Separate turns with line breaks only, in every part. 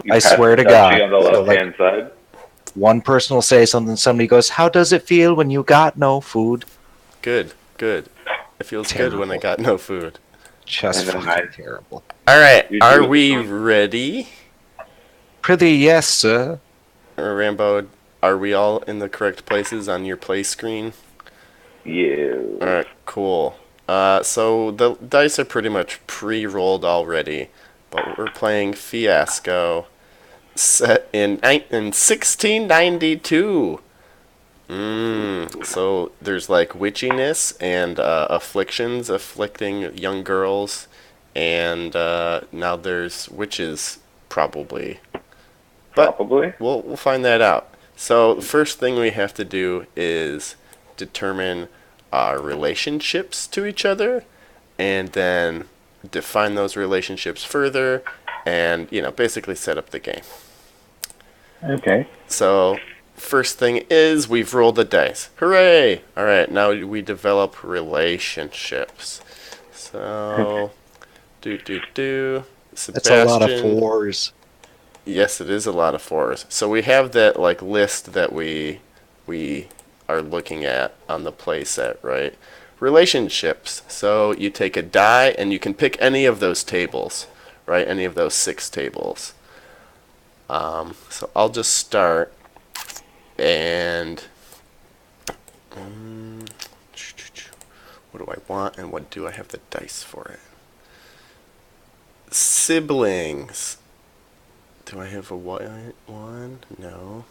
I swear to God.
On the left-hand side.
One person will say something, somebody goes, "How does it feel when you got no food?"
Good. It feels
Terrible.
good when I got no food.
Just fucking terrible.
Alright, are we ready?
Pretty yes, sir.
Rambo, are we all in the correct places on your play screen?
Yeah.
Alright, cool. So the dice are pretty much pre-rolled already, but we're playing Fiasco, set in 1692. So there's like witchiness and afflictions afflicting young girls, and now there's witches probably. But we'll find that out. So the first thing we have to do is determine our relationships to each other, and then define those relationships further, and basically set up the game.
Okay.
So first thing is we've rolled the dice. Hooray! All right, now we develop relationships. So Sebastian.
That's a lot of 4s.
Yes, it is a lot of 4s. So we have that like list that we are looking at on the playset, right? Relationships. So you take a die and you can pick any of those tables, right? Any of those 6 tables. So I'll just start, and what do I want and what do I have the dice for it? Siblings. Do I have a white one? No.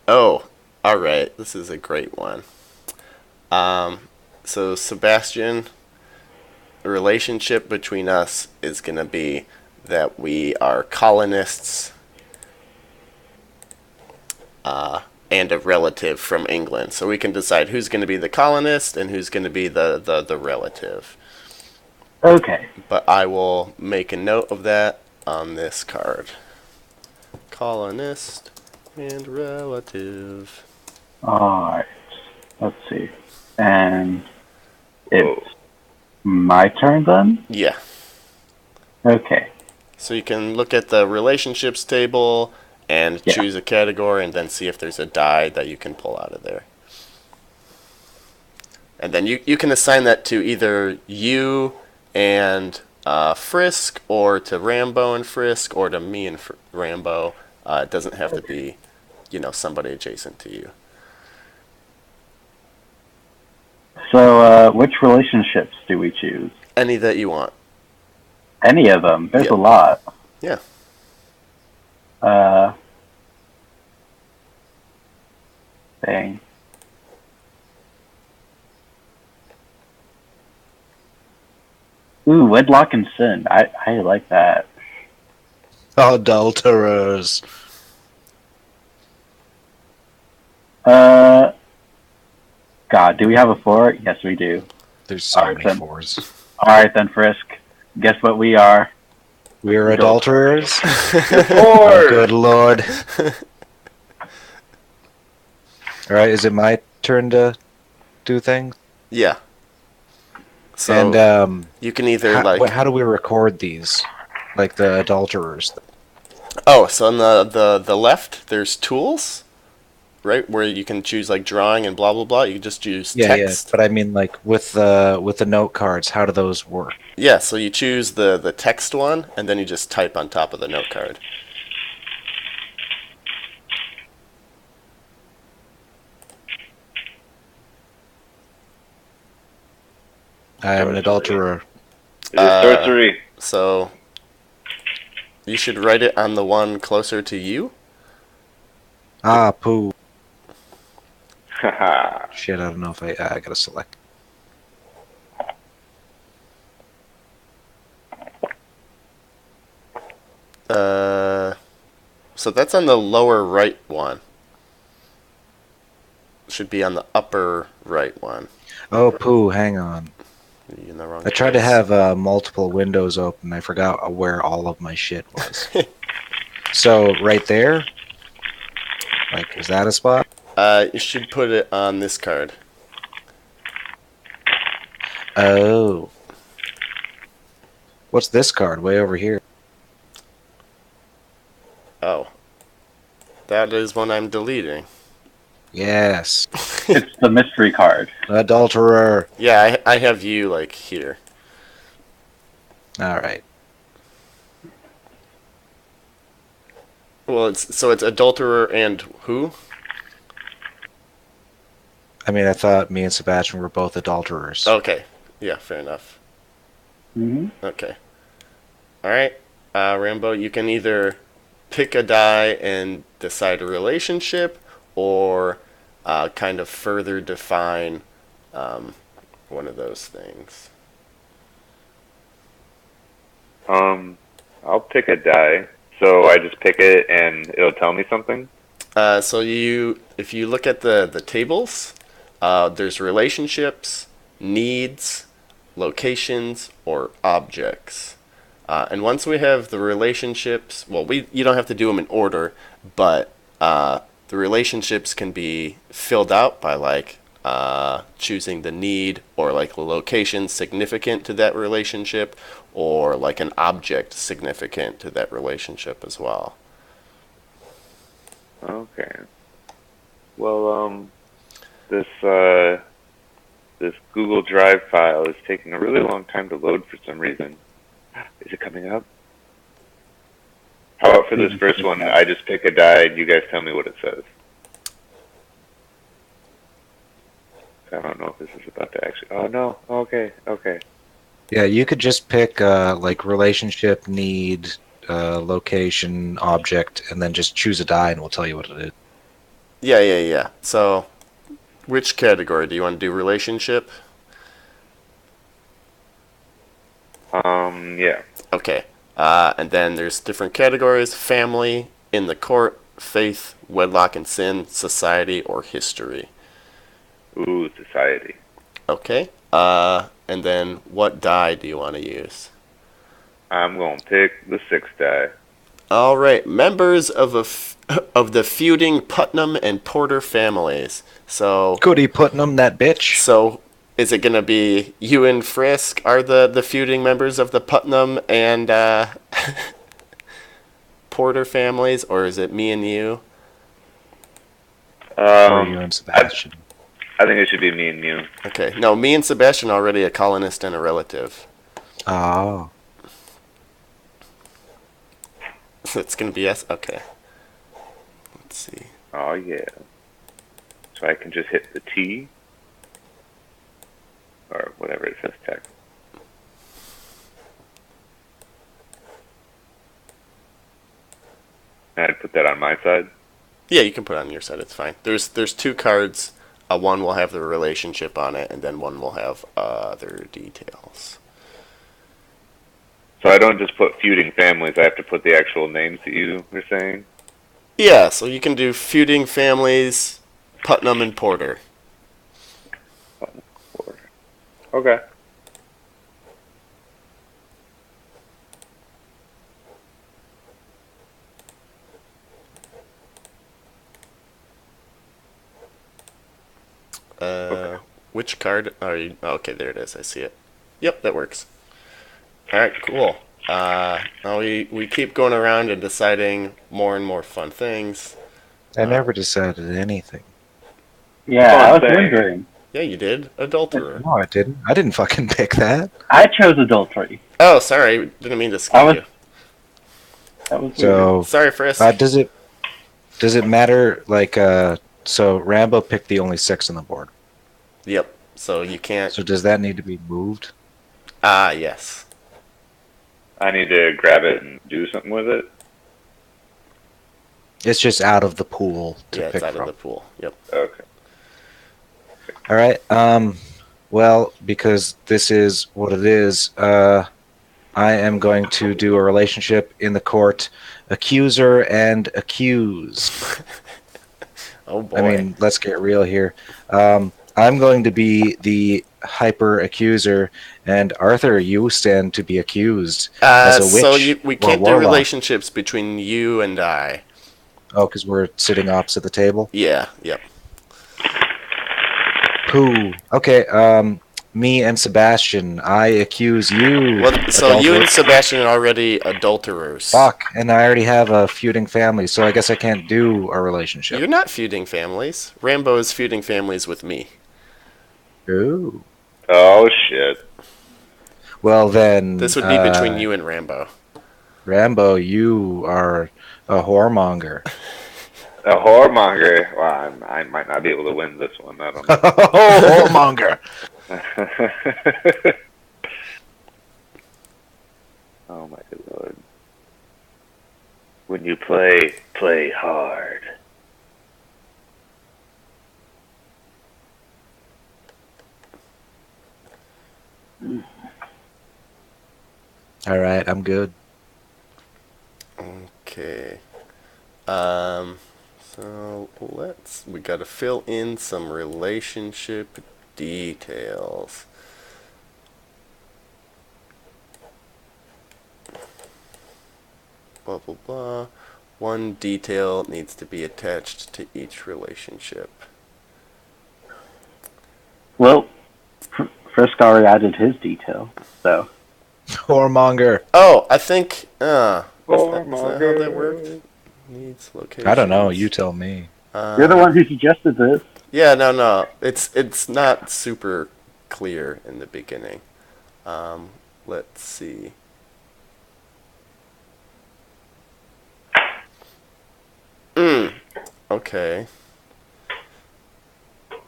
Oh, alright. This is a great one. So Sebastian, the relationship between us is going to be that we are colonists and a relative from England. So we can decide who's going to be the colonist and who's going to be the relative.
Okay.
But I will make a note of that on this card. Colonist and relative.
Alright. Let's see. And it's my turn then?
Yeah.
Okay.
So you can look at the relationships table and choose a category and then see if there's a die that you can pull out of there. And then you can assign that to either you and Frisk, or to Rambo and Frisk, or to me and Rambo. It doesn't have to be, somebody adjacent to you.
So, which relationships do we choose?
Any that you want.
Any of them? There's a lot.
Yeah.
Dang. Ooh, wedlock and sin. I like that.
Adulterers.
God, do we have a 4? Yes, we do.
There's so many 4s.
Alright then, Frisk. Guess what we are?
We're adulterers?
Oh,
good lord. Alright, is it my turn to do things?
Yeah. So
and
you can either
how do we record these? Like the adulterers?
Oh, so on the left there's tools, right? Where you can choose like drawing and blah blah blah. You can just choose text.
Yeah, but I mean like with the note cards, how do those work?
Yeah, so you choose the text one and then you just type on top of the note card.
I am an adulterer.
Sorcery.
So you should write it on the one closer to you.
Ah, poo. Shit, I don't know if I gotta select.
So that's on the lower right one. Should be on the upper right one.
Oh, poo, hang on.
You're in the wrong
I tried to
place.
have multiple windows open. I forgot where all of my shit was. So, right there? Like, is that a spot?
You should put it on this card.
Oh. What's this card way over here?
Oh. That is one I'm deleting.
Yes.
It's the mystery card.
Adulterer.
Yeah, I have you, like, here.
All right.
Well, it's adulterer and who?
I mean, I thought me and Sebastian were both adulterers.
Okay. Yeah, fair enough.
Mm-hmm.
Okay. All right. Rambo, you can either pick a die and decide a relationship, or kind of further define one of those things.
I'll pick a die. So I just pick it and it'll tell me something?
So if you look at the tables, there's relationships, needs, locations, or objects. And once we have the relationships, well, you don't have to do them in order, but the relationships can be filled out by like choosing the need or like the location significant to that relationship, or like an object significant to that relationship as well.
Okay. Well, this Google Drive file is taking a really long time to load for some reason. Is it coming up? How about for this first one, I just pick a die and you guys tell me what it says. I don't know if this is about to actually... Oh, no. Okay.
Yeah, you could just pick like relationship, need, location, object, and then just choose a die and we'll tell you what it is.
Yeah. So, which category? Do you want to do relationship?
Yeah.
Okay. And then there's different categories: family, in the court, faith, wedlock and sin, society, or history.
Ooh, society.
Okay. And then what die do you want to use?
I'm going to pick the 6 die.
All right. Members of of the feuding Putnam and Porter families. So
Goody Putnam, that bitch.
So is it going to be you and Frisk are the feuding members of the Putnam and Porter families, or is it me and you?
Or you and Sebastian.
I think it should be me and you.
Okay. No, me and Sebastian are already a colonist and a relative.
Oh.
It's going to be us? Okay. Let's see.
Oh, yeah. So I can just hit the T. Or whatever it says text. And I'd put that on my side?
Yeah, you can put it on your side. It's fine. There's 2 cards. One will have the relationship on it, and then one will have other details.
So I don't just put feuding families, I have to put the actual names that you were saying?
Yeah, so you can do feuding families, Putnam and Porter.
Okay.
Which card are you? Oh, okay, there it is. I see it. Yep, that works. All right, cool. Now we keep going around and deciding more and more fun things.
I never decided anything.
Yeah, I was wondering.
Yeah, you did. Adulterer.
No, I didn't. I didn't fucking pick that.
I chose adultery.
Oh, sorry. Didn't mean to skip you.
That was
So
weird.
Sorry, Frisk.
does it matter? Like, so Rambo picked the only 6 on the board.
Yep. So you can't.
So does that need to be moved?
Yes.
I need to grab it and do something with it?
It's just out of the pool to
Yeah,
pick
it's out
from.
of the pool. Yep.
Okay.
All right. Well, because this is what it is, I am going to do a relationship in the court, accuser and accused.
Oh boy.
I mean, let's get real here. I'm going to be the hyper accuser, and Arthur, you stand to be accused as a witch.
So we
or
can't do
warlock.
relationships between you and I.
Oh, because we're sitting opposite the table?
Yeah. Yep.
Pooh. Okay, me and Sebastian, I accuse you.
Well, so you and
adulterer.
Sebastian are already adulterers.
Fuck, and I already have a feuding family, so I guess I can't do a relationship.
You're not feuding families. Rambo is feuding families with me.
Ooh.
Oh shit.
Well then,
This would be between you and Rambo.
Rambo, you are a whoremonger.
A whoremonger. Well, I might not be able to win this one. I don't know.
Whoremonger.
Oh my good lord. When you play hard.
All right, I'm good.
Okay. So we gotta fill in some relationship details. Blah blah blah. One detail needs to be attached to each relationship.
Well, Frisk already added his detail, so.
Whoremonger.
Oh, I think. Is that
Whoremonger.
how that worked? Needs location.
I don't know. You tell me.
You're the one who suggested this.
Yeah, no. It's not super clear in the beginning. Let's see. Okay.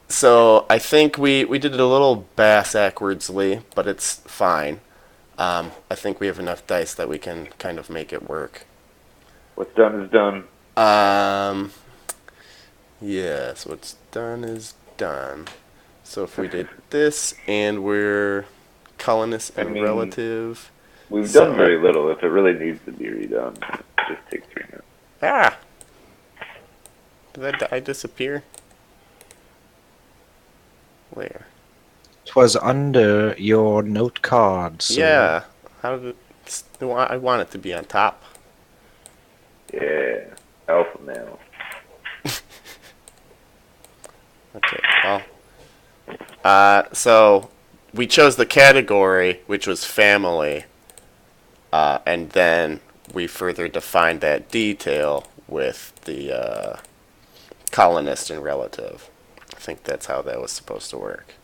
So I think we did it a little backwardsly, but it's fine. I think we have enough dice that we can kind of make it work.
What's done is done.
Yes, what's done is done. So if we did this and we're colonist and relative.
We've done very little. If it really needs to be redone, it just takes 3 minutes.
Ah! Did that die disappear? Where?
'Twas under your note card. So.
Yeah. How did it... I want it to be on top.
Yeah. Alpha male.
Okay, well. So we chose the category, which was family, and then we further defined that detail with the colonist and relative. I think that's how that was supposed to work.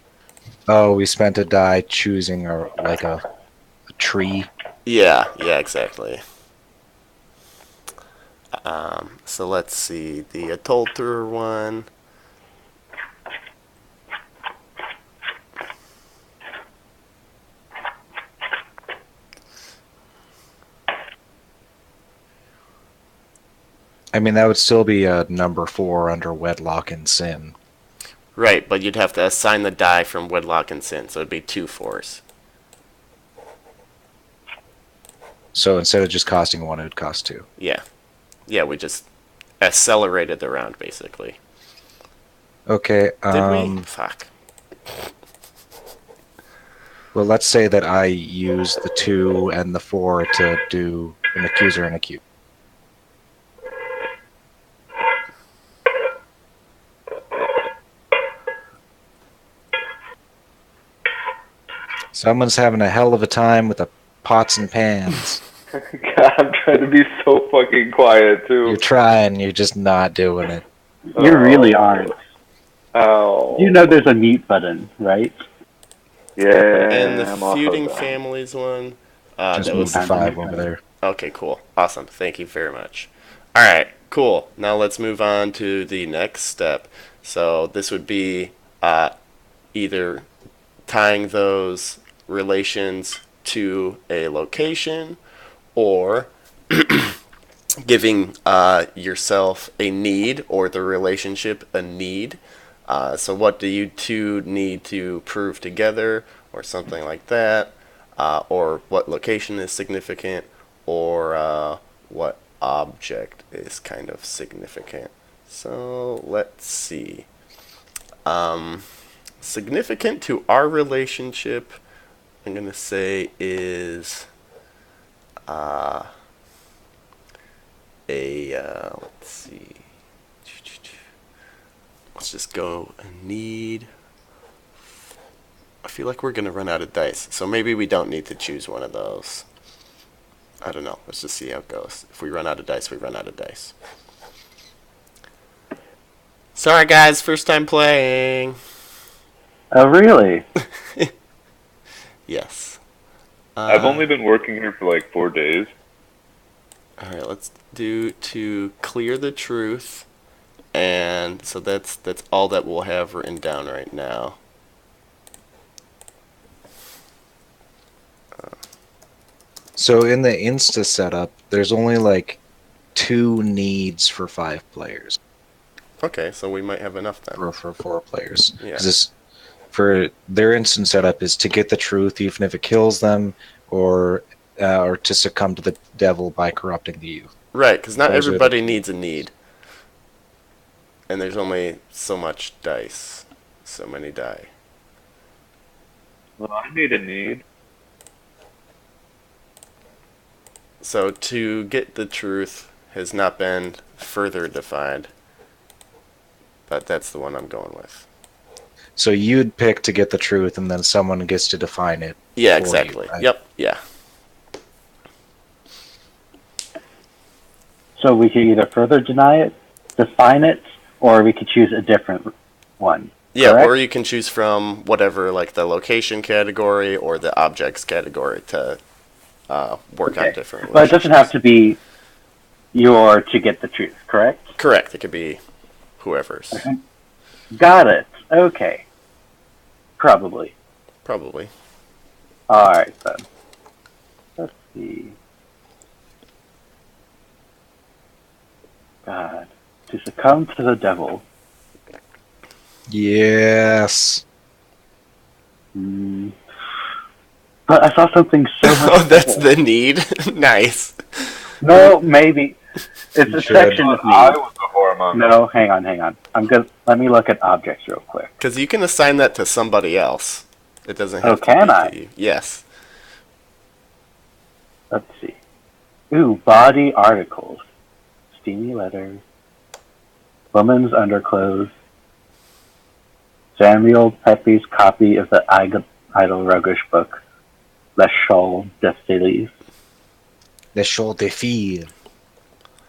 Oh, we spent a die choosing a tree.
Yeah, exactly. So let's see. The adulterer one.
I mean, that would still be a number 4 under wedlock and sin.
Right, but you'd have to assign the die from wedlock and sin, so it'd be 2 4s.
So instead of just costing 1, it would cost 2.
Yeah. Yeah, we just accelerated the round, basically.
Okay.
Did we? Fuck.
Well, let's say that I use the 2 and the 4 to do an accuser and accuse. Someone's having a hell of a time with the pots and pans.
God, I'm trying to be so fucking quiet, too.
You're trying, you're just not doing it.
You really aren't.
Oh.
You know there's a mute button, right?
Yeah.
And the
I'm
feuding
also done.
families one.
Just
that
move
was
the 5 over there.
Okay, cool. Awesome. Thank you very much. All right, cool. Now let's move on to the next step. So this would be either tying those relations to a location or giving yourself a need or the relationship a need. So what do you two need to prove together or something like that? Or what location is significant or what object is kind of significant. So let's see. Significant to our relationship, I'm going to say is let's see. Let's just go a need I feel like we're going to run out of dice, so maybe we don't need to choose one of those. I don't know. Let's just see how it goes. If we run out of dice, we run out of dice. Sorry, guys. First time playing.
Oh, really?
Yes.
I've only been working here for like 4 days.
Alright, let's do to clear the truth. And so that's all that we'll have written down right now.
So in the Insta setup, there's only like 2 needs for 5 players.
Okay, so we might have enough then.
Or for 4 players.
Yeah.
Because for their instant setup is to get the truth, even if it kills them, or to succumb to the devil by corrupting the youth.
Right, because not
Those are
everybody
the-
needs a need. And there's only so much dice. So many die.
Well, I need a need.
So to get the truth has not been further defined. But that's the one I'm going with.
So you'd pick to get the truth, and then someone gets to define it.
Yeah,
for
exactly.
you, right?
Yep, yeah.
So we could either further define it, or we could choose a different one.
Yeah,
correct?
or you can choose from whatever, like the location category or the objects category to work on different
But it doesn't have to be your to get the truth, correct?
Correct. It could be whoever's.
Got it. Okay. Probably.
Probably.
Alright, then. Let's see. God. To succumb to the devil.
Yes.
Mm. But I saw something so much
Oh, that's
better.
the need? Nice.
No, maybe. It's
You
a
should.
section of
I
me.
was the whoremonger.
No, hang on. Let me look at objects real quick.
Because you can assign that to somebody else. It doesn't have
Oh,
to
can
be
I?
to you. Yes.
Let's see. Ooh, body articles. Steamy letters. Woman's underclothes. Samuel Pepys' copy of the Idle Roguish book, Les Chaules de Feliz.
The Chaules de Fille.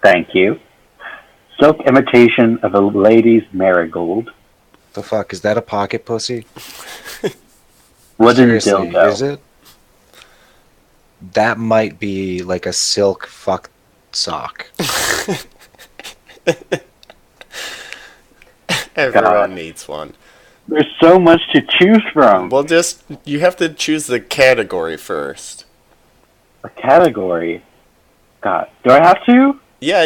Thank you. Silk imitation of a lady's marigold.
The fuck, is that a pocket pussy?
Wooden
Seriously,
dildo.
is it? That might be like a silk fuck sock.
Everyone needs one.
There's so much to choose from.
Well, you have to choose the category first.
A category. God, do I have to?
Yeah.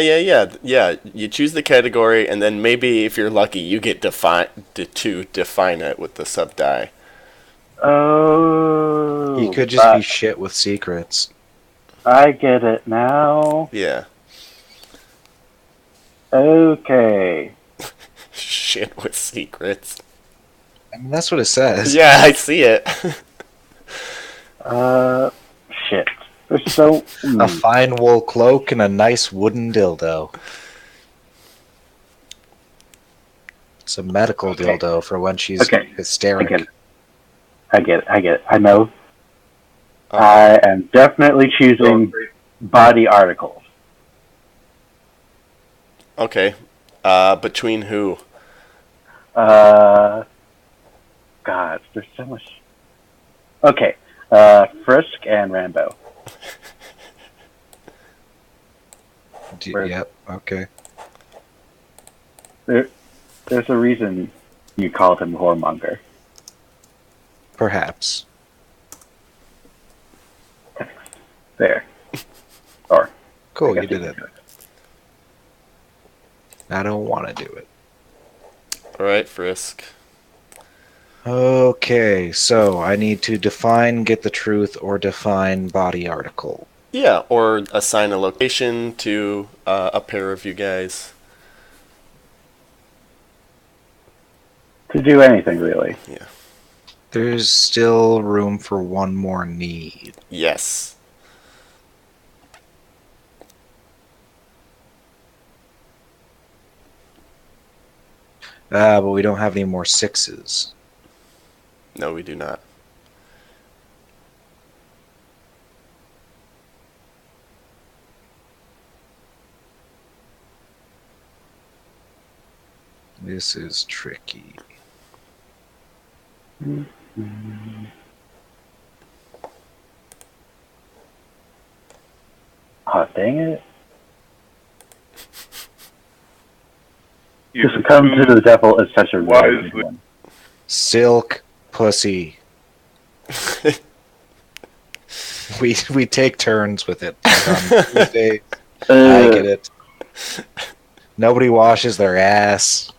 You choose the category, and then maybe if you're lucky, you get to define it with the sub die.
Oh.
He could just be shit with secrets.
I get it now.
Yeah.
Okay.
Shit with secrets.
I mean, that's what it says.
Yeah, I see it.
Shit. There's so...
A fine wool cloak and a nice wooden dildo. It's a medical dildo for when she's hysteric.
I get it. I know. I am definitely choosing body articles.
Okay. Between who?
God, there's so much. Okay. Frisk and Rambo.
Yep, okay.
There's a reason you called him whoremonger.
Perhaps.
There. Or.
Cool, you did it. I don't want to do it.
Alright, Frisk.
Okay, so I need to define get the truth or define body article.
Yeah, or assign a location to a pair of you guys.
To do anything, really.
Yeah.
There's still room for one more need.
Yes.
But we don't have any more 6s.
No, we do not.
This is tricky.
Oh, dang it.
You
To succumb to the devil is such a really good one.
Silk pussy. We take turns with it. On Tuesdays, I get it. Nobody washes their ass.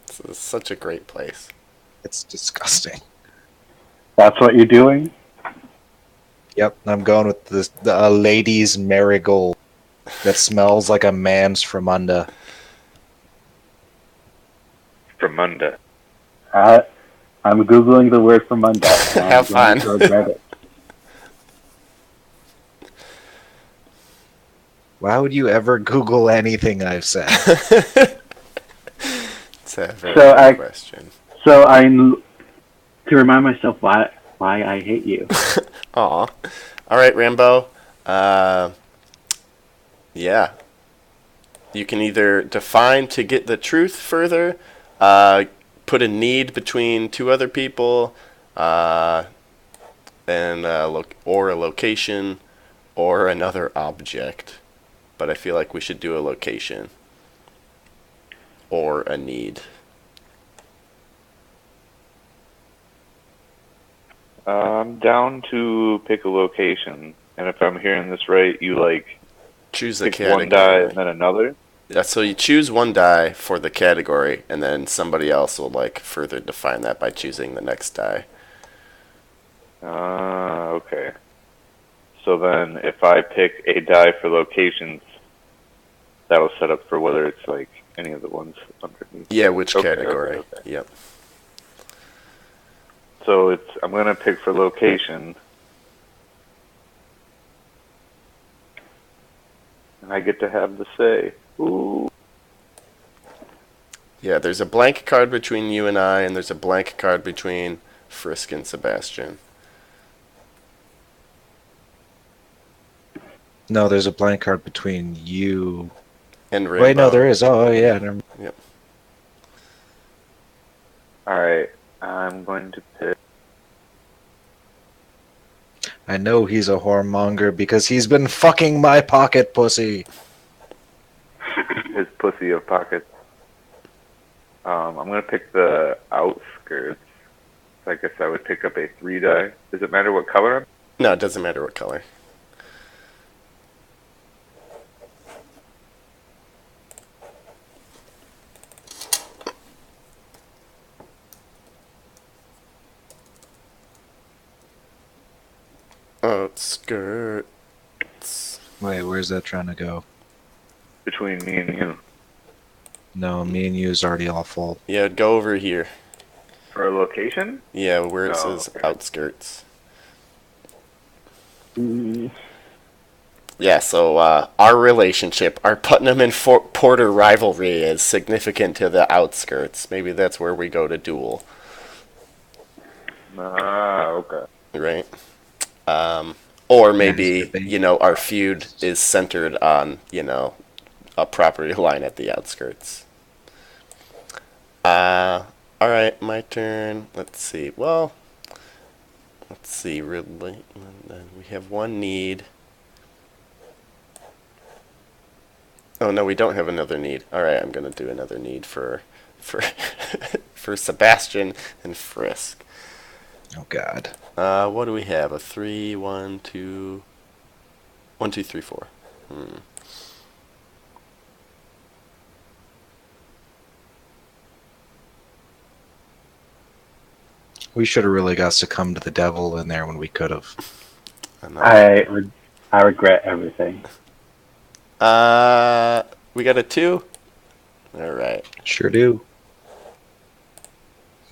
This is such a great place.
It's disgusting.
That's what you're doing?
Yep, I'm going with a lady's marigold that smells like a man's Fremunda.
Fremunda.
I'm Googling the word Fremunda.
Have fun.
Regret it.
Why would you ever Google anything I've said?
It's a very good question.
So to remind myself why I hate you.
Aw. All right, Rambo. Yeah. You can either define to get the truth further, put a need between two other people, or a location, or another object. But I feel like we should do a location or a need.
I'm down to pick a location, and if I'm hearing this right, you
choose the
pick
category.
one die and then another.
Yeah, so you choose one die for the category, and then somebody else will further define that by choosing the next die.
Okay. So then, if I pick a die for locations, that'll set up for whether it's any of the ones underneath.
Yeah, which category? Okay. Yep.
So I'm gonna pick for location, and I get to have the say. Ooh.
Yeah, there's a blank card between you and I, and there's a blank card between Frisk and Sebastian.
No, there's a blank card between you
and Rainbow.
Wait, no, there is. Oh, yeah.
Yep.
Alright, I'm going to pick.
I know he's a whoremonger because he's been fucking my pocket pussy.
His pussy of pockets. I'm going to pick the outskirts. So I guess I would pick up a 3 die. Does it matter what color?
No, it doesn't matter what color. Outskirts.
Wait, where's that trying to go?
Between me and you.
No, me and you is already all full.
Yeah, go over here.
For a location?
Yeah, where it says outskirts. Yeah, so our relationship, our Putnam and Porter rivalry is significant to the outskirts. Maybe that's where we go to duel.
Okay.
Right? Or maybe, our feud is centered on, a property line at the outskirts. Alright, my turn. Let's see. Well, really. We have one need. Oh, no, we don't have another need. Alright, I'm going to do another need for for Sebastian and Frisk.
Oh, God.
What do we have? A 3, 1, 2... 1, 2, 3, 4.
We should have really got succumbed to the devil in there when we could have.
I regret everything.
We got a 2? Alright.
Sure do.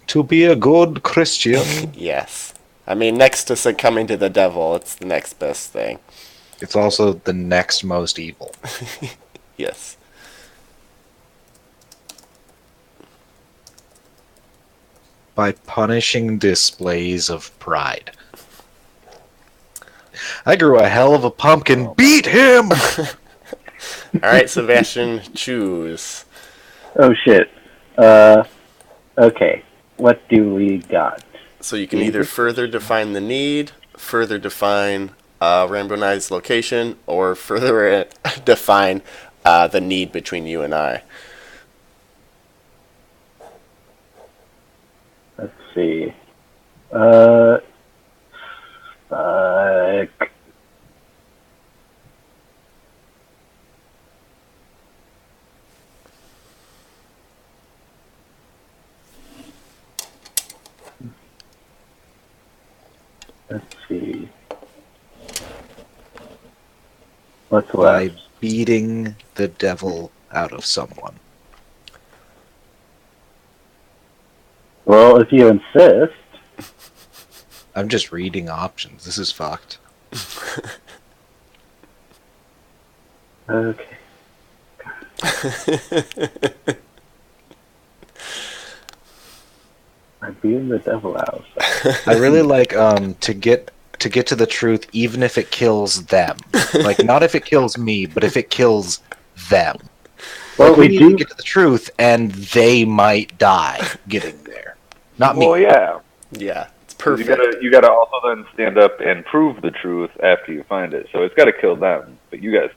To be a good Christian.
Yes. I mean, next to succumbing to the devil, it's the next best thing.
It's also the next most evil.
Yes.
By punishing displays of pride. I grew a hell of a pumpkin. Beat him!
Alright, Sebastian, choose.
Oh, shit. Okay. What do we got?
So you can either further define the need, further define randomized location, or further define the need between you and I.
Let's see. Fuck. Let's see. What's
By
left?
beating the devil out of someone.
Well, if you insist.
I'm just reading options. This is fucked.
Okay. I'm beating the devil out.
I really like to get to the truth, even if it kills them. Like, not if it kills me, but if it kills them.
Well,
Like, we need to get to the truth, and they might die getting there. Not me.
Well, yeah.
Yeah, it's
'Cause
perfect.
You gotta also then stand up and prove the truth after you find it. So it's gotta kill them. But you guys.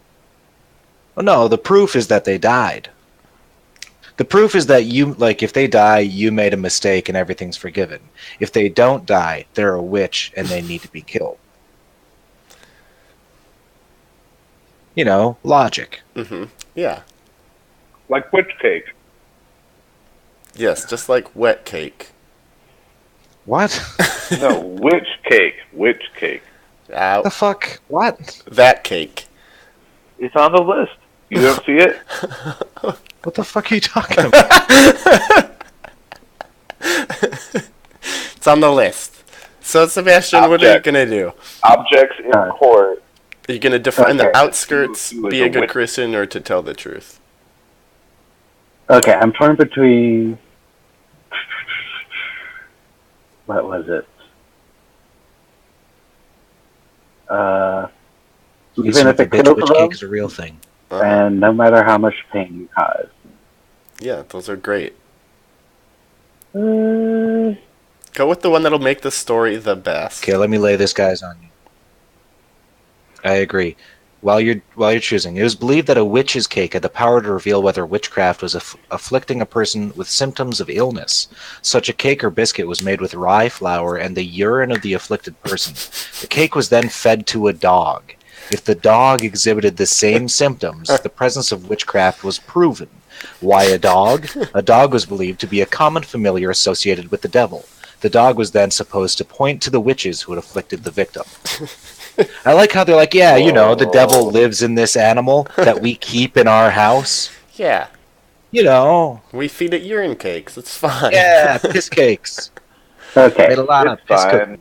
Well, no, the proof is that they died. The proof is that you, like, if they die, you made a mistake and everything's forgiven. If they don't die, they're a witch and they need to be killed. You know, logic.
Mm-hmm. Yeah.
Like witch cake.
Yes, just like wet cake.
What?
No, witch cake. Witch cake.
The fuck? What?
That cake.
It's on the list. You don't see it?
What the fuck are you talking about?
It's on the list. So, Sebastian, what are you going to do?
Objects in court.
Are you going to define the
Okay.
outskirts,
Who is
be a
a
good
witch?
Christian, or to tell the truth?
Okay, I'm torn between. What was it? Even if it kills
witch
them,
cake is a real thing.
and no matter how much pain you cause.
Yeah, those are great.
Uh,
Go with the one that'll make the story the best.
Okay, let me lay this guy's on you. I agree. While you're choosing, it was believed that a witch's cake had the power to reveal whether witchcraft was afflicting a person with symptoms of illness. Such a cake or biscuit was made with rye flour and the urine of the afflicted person. The cake was then fed to a dog. If the dog exhibited the same symptoms, the presence of witchcraft was proven. Why a dog? A dog was believed to be a common familiar associated with the devil. The dog was then supposed to point to the witches who had afflicted the victim. I like how they're like, yeah, you know, the devil lives in this animal that we keep in our house.
Yeah,
You know,
we feed it urine cakes. It's fine.
yeah, piss cakes.
okay.
Made a lot of
It's
piss
fine.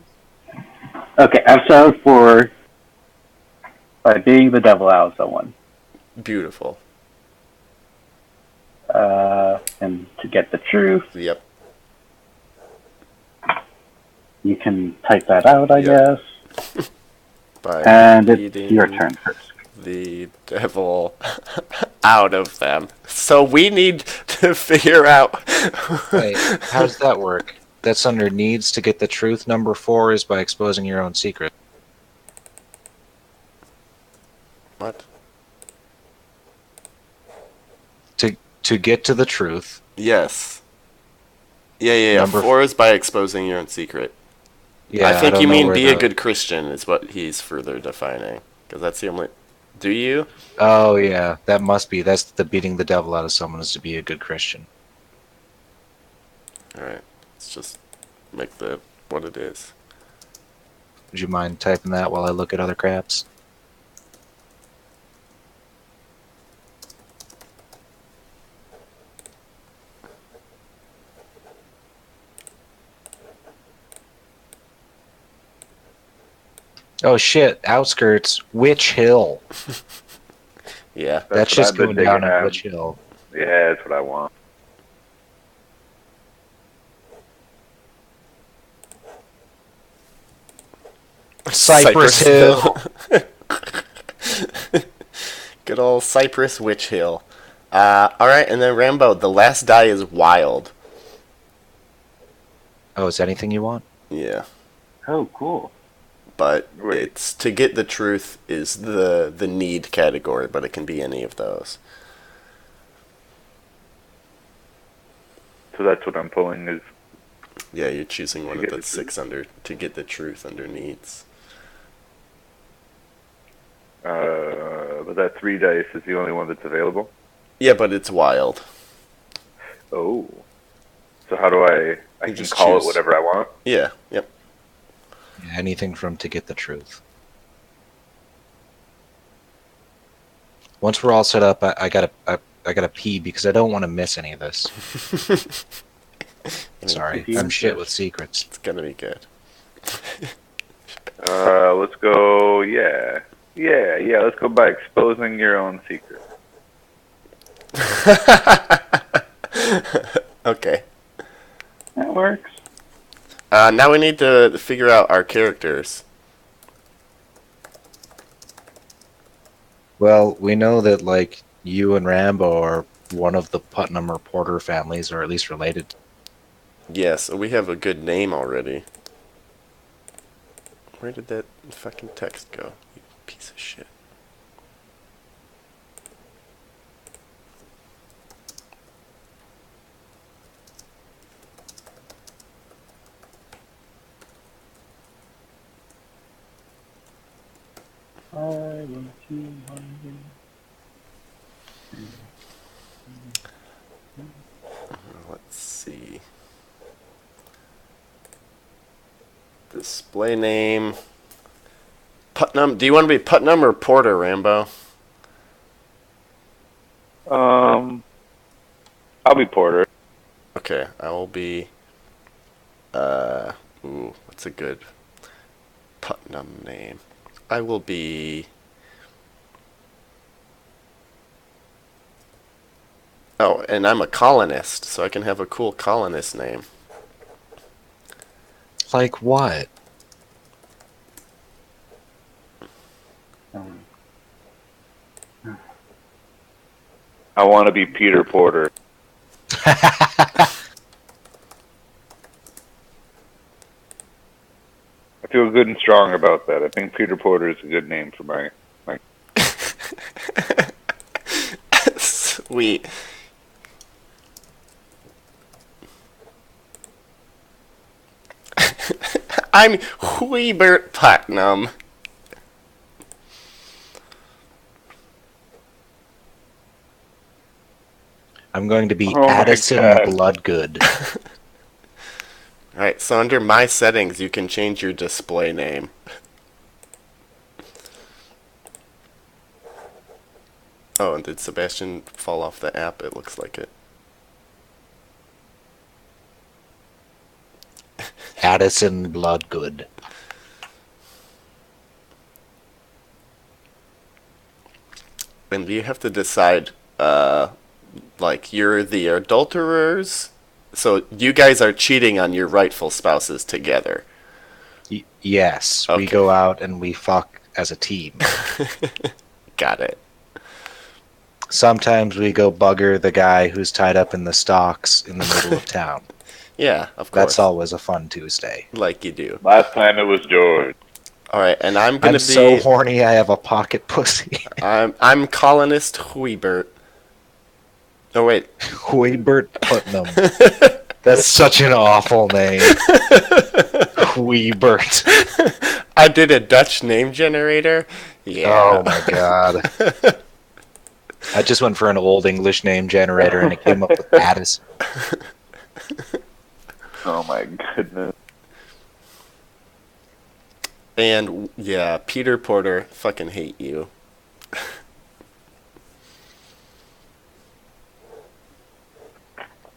cookies.
Okay, I'm settled for by being the devil out of someone.
Beautiful.
And to get the truth,
Yep.
you can type that out, I
Yep.
guess.
By
And it's
eating
your turn first.
the devil out of them. So we need to figure out.
Wait, how does that work? That's under needs to get the truth. Number 4 is by exposing your own secret.
What?
To get to the truth.
Yes. Yeah.
Number
4 is by exposing your own secret.
Yeah,
I think
don't
you
know
mean
where
be a
the-
good Christian is what he's further defining. Because that's the only... Do you?
Oh yeah, that must be. That's the beating the devil out of someone is to be a good Christian.
Alright. Let's just make the... what it is.
Would you mind typing that while I look at other craps? Oh shit, outskirts, Witch Hill.
Yeah.
That's
what
just
I've been
going down
digging
at
at.
Witch Hill.
Yeah, that's what I want.
Cypress Hill.
Good old Cypress Witch Hill. Alright, and then Rambo, the last die is wild.
Oh, is anything you want?
Yeah.
Oh, cool.
But
Wait.
it's to get the truth is the need category, but it can be any of those.
So that's what I'm pulling is.
Yeah, you're choosing one
To
of
get
the
the
6 under to get the truth under needs.
But that 3 dice is the only one that's available.
Yeah, but it's wild.
Oh. So how do I
You
can
just
call
choose.
it whatever I want?
Yeah, yep.
Anything from to get the truth. Once we're all set up, I gotta pee because I don't want to miss any of this. Sorry, I'm shit with secrets.
It's gonna be good.
Let's go. Yeah. Let's go by exposing your own secret.
Okay.
That works.
Now we need to figure out our characters.
Well, we know that like you and Rambo are one of the Putnam or Porter families, or at least related.
Yes, we have a good name already. Where did that fucking text go? You piece of shit. Let's see. Display name. Putnam. Do you want to be Putnam or Porter, Rambo?
I'll be Porter.
Okay, I will be. What's a good Putnam name? I will be. Oh, and I'm a colonist, so I can have a cool colonist name.
Like what?
I want to be Peter Porter. I feel good and strong about that. I think Peter Porter is a good name for my.
Sweet. I'm Huibert Putnam.
I'm going to be
Oh my
Addison
God.
Bloodgood.
Alright, so under my settings, you can change your display name. Oh, and did Sebastian fall off the app? It looks like it.
Addison Bloodgood.
And you have to decide, like, you're the adulterers, so you guys are cheating on your rightful spouses together.
Yes, we
Okay.
go out and we fuck as a team.
Got it.
Sometimes we go bugger the guy who's tied up in the stocks in the middle of town.
Yeah, of course.
That's always a fun Tuesday.
Like you do.
Last time it was George.
Alright, and I'm gonna
I'm
be...
so horny I have a pocket pussy.
I'm colonist Huibert. Oh, wait.
Huibert Putnam. That's such an awful name. Huibert.
I did a Dutch name generator. Yeah.
Oh my god. I just went for an old English name generator and it came up with Addison.
Oh my goodness.
And, yeah, Peter Porter, fucking hate you.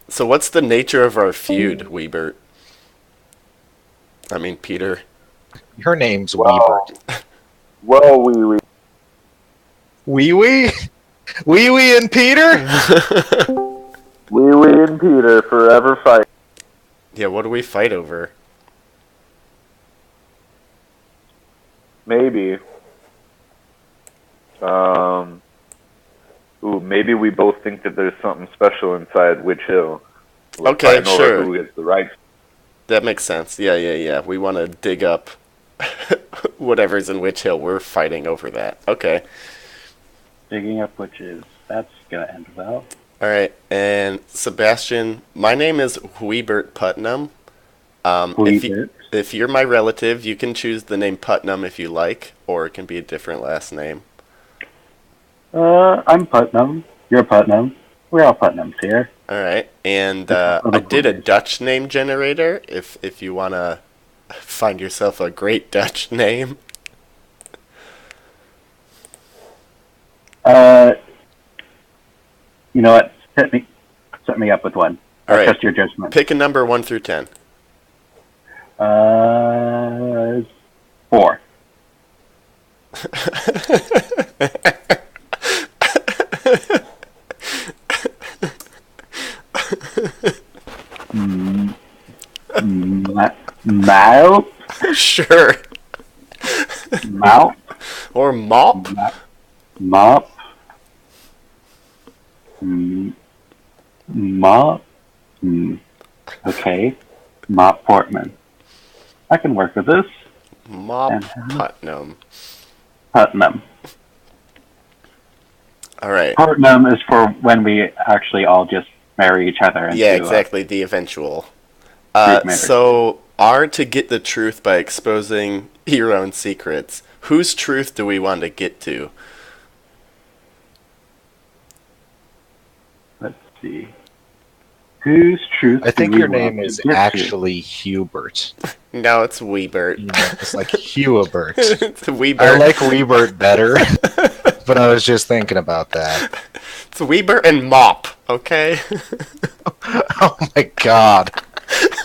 So what's the nature of our feud, Weebert? I mean, Peter.
Your name's
Wow.
Weebert.
Well, wee.
Wee Wee? Wee Wee and Peter?
Wee and Peter forever fight.
Yeah, what do we fight over?
Maybe. maybe we both think that there's something special inside Witch Hill. We'll
Okay,
find over
sure.
who gets the rights.
That makes sense. Yeah. We want to dig up whatever's in Witch Hill. We're fighting over that. Okay.
Digging up witches. That's gonna end well.
All right. And Sebastian, my name is Huibert Putnam. If you're my relative, you can choose the name Putnam if you like, or it can be a different last name.
I'm Putnam. You're Putnam. We're all Putnams here.
All right. And I did a Dutch name generator if you want to find yourself a great Dutch name.
You know what? Set me up with one.
All right.
Trust your judgment.
Pick a number 1 through 10.
4. Mouth?
Sure.
Mouth?
Or mop?
Mop? Mop? Okay. Mop Portman. I can work with this.
Mop Putnam.
Putnam.
All right.
Putnam is for when we actually all just marry each other.
Yeah, exactly. The eventual.
Marriage.
So, R to get the truth by exposing your own secrets. Whose truth do we want to get to?
Let's see. Whose truth?
I think your name is actually Hubert.
No, it's Weebert.
It's like Hubert.
It's Weebert.
I like Weebert better, but I was just thinking about that.
It's Weebert and Mop, okay?
Oh my god.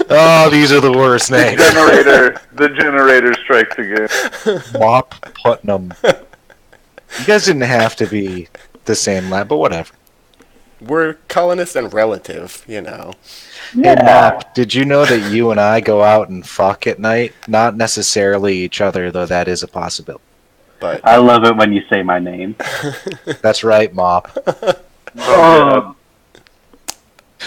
Oh, these are the worst names.
The generator strikes again.
Mop Putnam. You guys didn't have to be the same lab, but whatever.
We're colonist and relative, you know.
Hey, Mop, did you know that you and I go out and fuck at night? Not necessarily each other, though that is a possibility.
But
I love it when you say my name.
That's right, Mop.
Oh.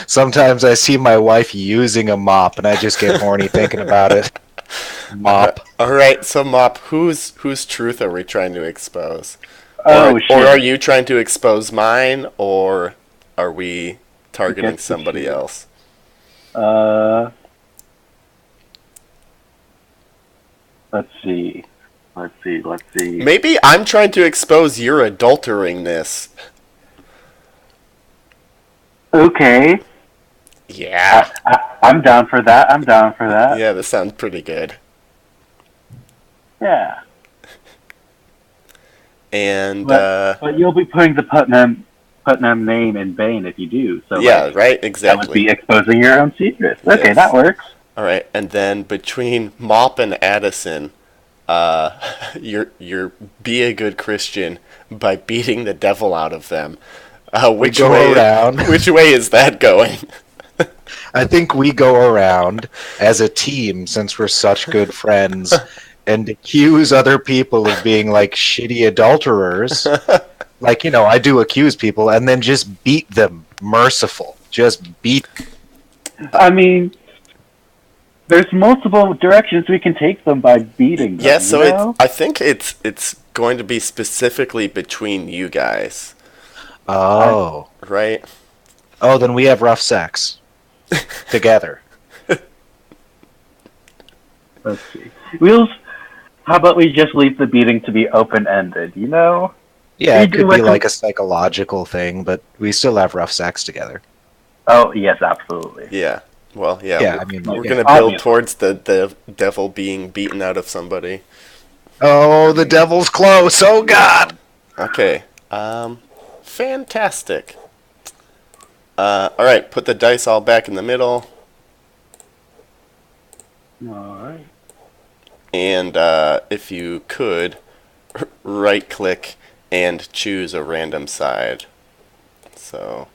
Sometimes I see my wife using a mop, and I just get horny thinking about it. Mop.
All right, so Mop, whose truth are we trying to expose?
Oh,
or
shit.
are you trying to expose mine, or are we targeting somebody else?
Let's see.
Maybe I'm trying to expose your adulteringness.
Okay.
Yeah.
I'm down for that.
Yeah, that sounds pretty good.
Yeah.
And
but you'll be putting the Putnam name in vain if you do. So
yeah, right, exactly.
That would be exposing your own secrets.
Yes.
Okay, that works.
All right, and then between Mop and Addison, you're be a good Christian by beating the devil out of them. Which way is that going?
I think we go around as a team, since we're such good friends, and accuse other people of being like shitty adulterers. Like, you know, I do accuse people and then just beat them. Merciful. Just beat.
I mean, there's multiple directions we can take them by beating them.
Yeah, so I think it's going to be specifically between you guys.
Oh.
Right?
Oh, then we have rough sex. Together.
Let's see. How about we just leave the beating to be open-ended, you know?
Yeah, it could be like a psychological thing, but we still have rough sex together.
Oh, yes, absolutely.
Yeah. Well, yeah.
Yeah, I mean,
we're going to build towards the devil being beaten out of somebody.
Oh, the devil's close. Oh, God.
Okay. Fantastic. All right, put the dice all back in the middle.
All right.
And if you could, right-click and choose a random side. So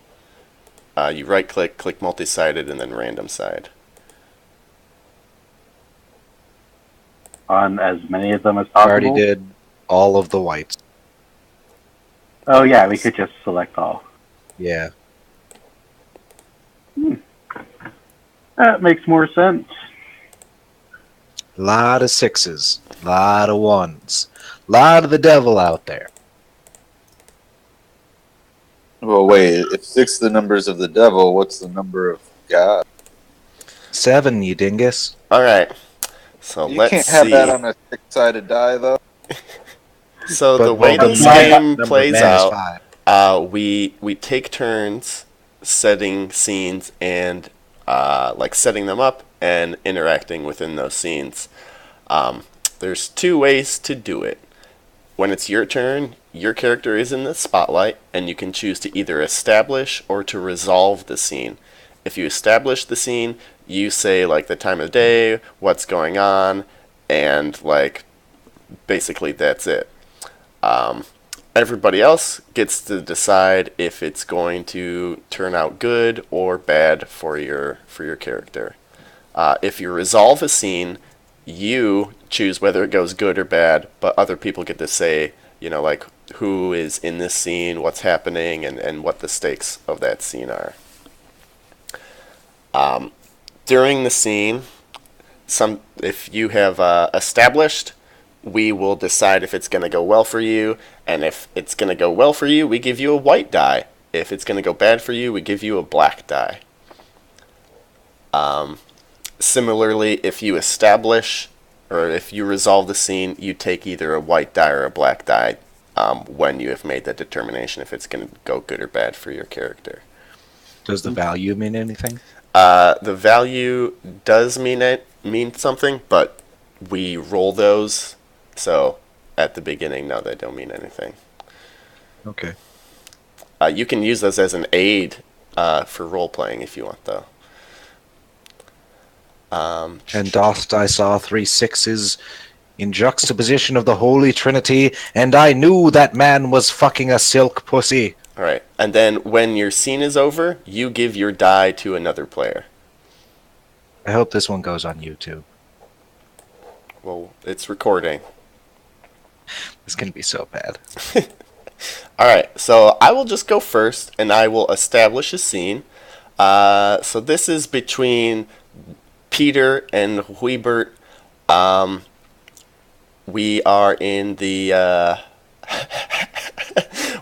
you right-click, click multi-sided, and then random side.
On as many of them as possible?
I already did all of the whites.
Oh, yeah, we could just select all.
Yeah.
That makes more sense.
Lot of 6s. Lot of 1s. Lot of the devil out there.
Well, wait. If 6 is the numbers of the devil, what's the number of God?
7, you dingus.
All right. So
You
let's
can't have that
see.
on a 6-sided die, though.
So the
But,
way
well,
this
the magic
game
number of
plays
man is
out,
5.
we take turns setting scenes and like setting them up and interacting within those scenes. There's 2 ways to do it. When it's your turn, your character is in the spotlight, and you can choose to either establish or to resolve the scene. If you establish the scene, you say like the time of day, what's going on, and like basically that's it. Everybody else gets to decide if it's going to turn out good or bad for your character. If you resolve a scene, you choose whether it goes good or bad, but other people get to say, like who is in this scene, what's happening, and what the stakes of that scene are. During the scene, if you have established, we will decide if it's going to go well for you, and if it's going to go well for you, we give you a white die. If it's going to go bad for you, we give you a black die. Similarly, if you establish or if you resolve the scene, you take either a white die or a black die when you have made that determination if it's going to go good or bad for your character.
Does the value mean anything?
The value does mean something, but we roll those, so at the beginning, no, they don't mean anything.
Okay.
You can use those as an aid for role-playing if you want, though.
And dost I saw 3 6s in juxtaposition of the Holy Trinity, and I knew that man was fucking a silk pussy.
All right, and then when your scene is over, you give your die to another player.
I hope this one goes on YouTube.
Well, it's recording.
It's going to be so bad.
All right, so I will just go first, and I will establish a scene. So this is between Peter and Huibert. We are in the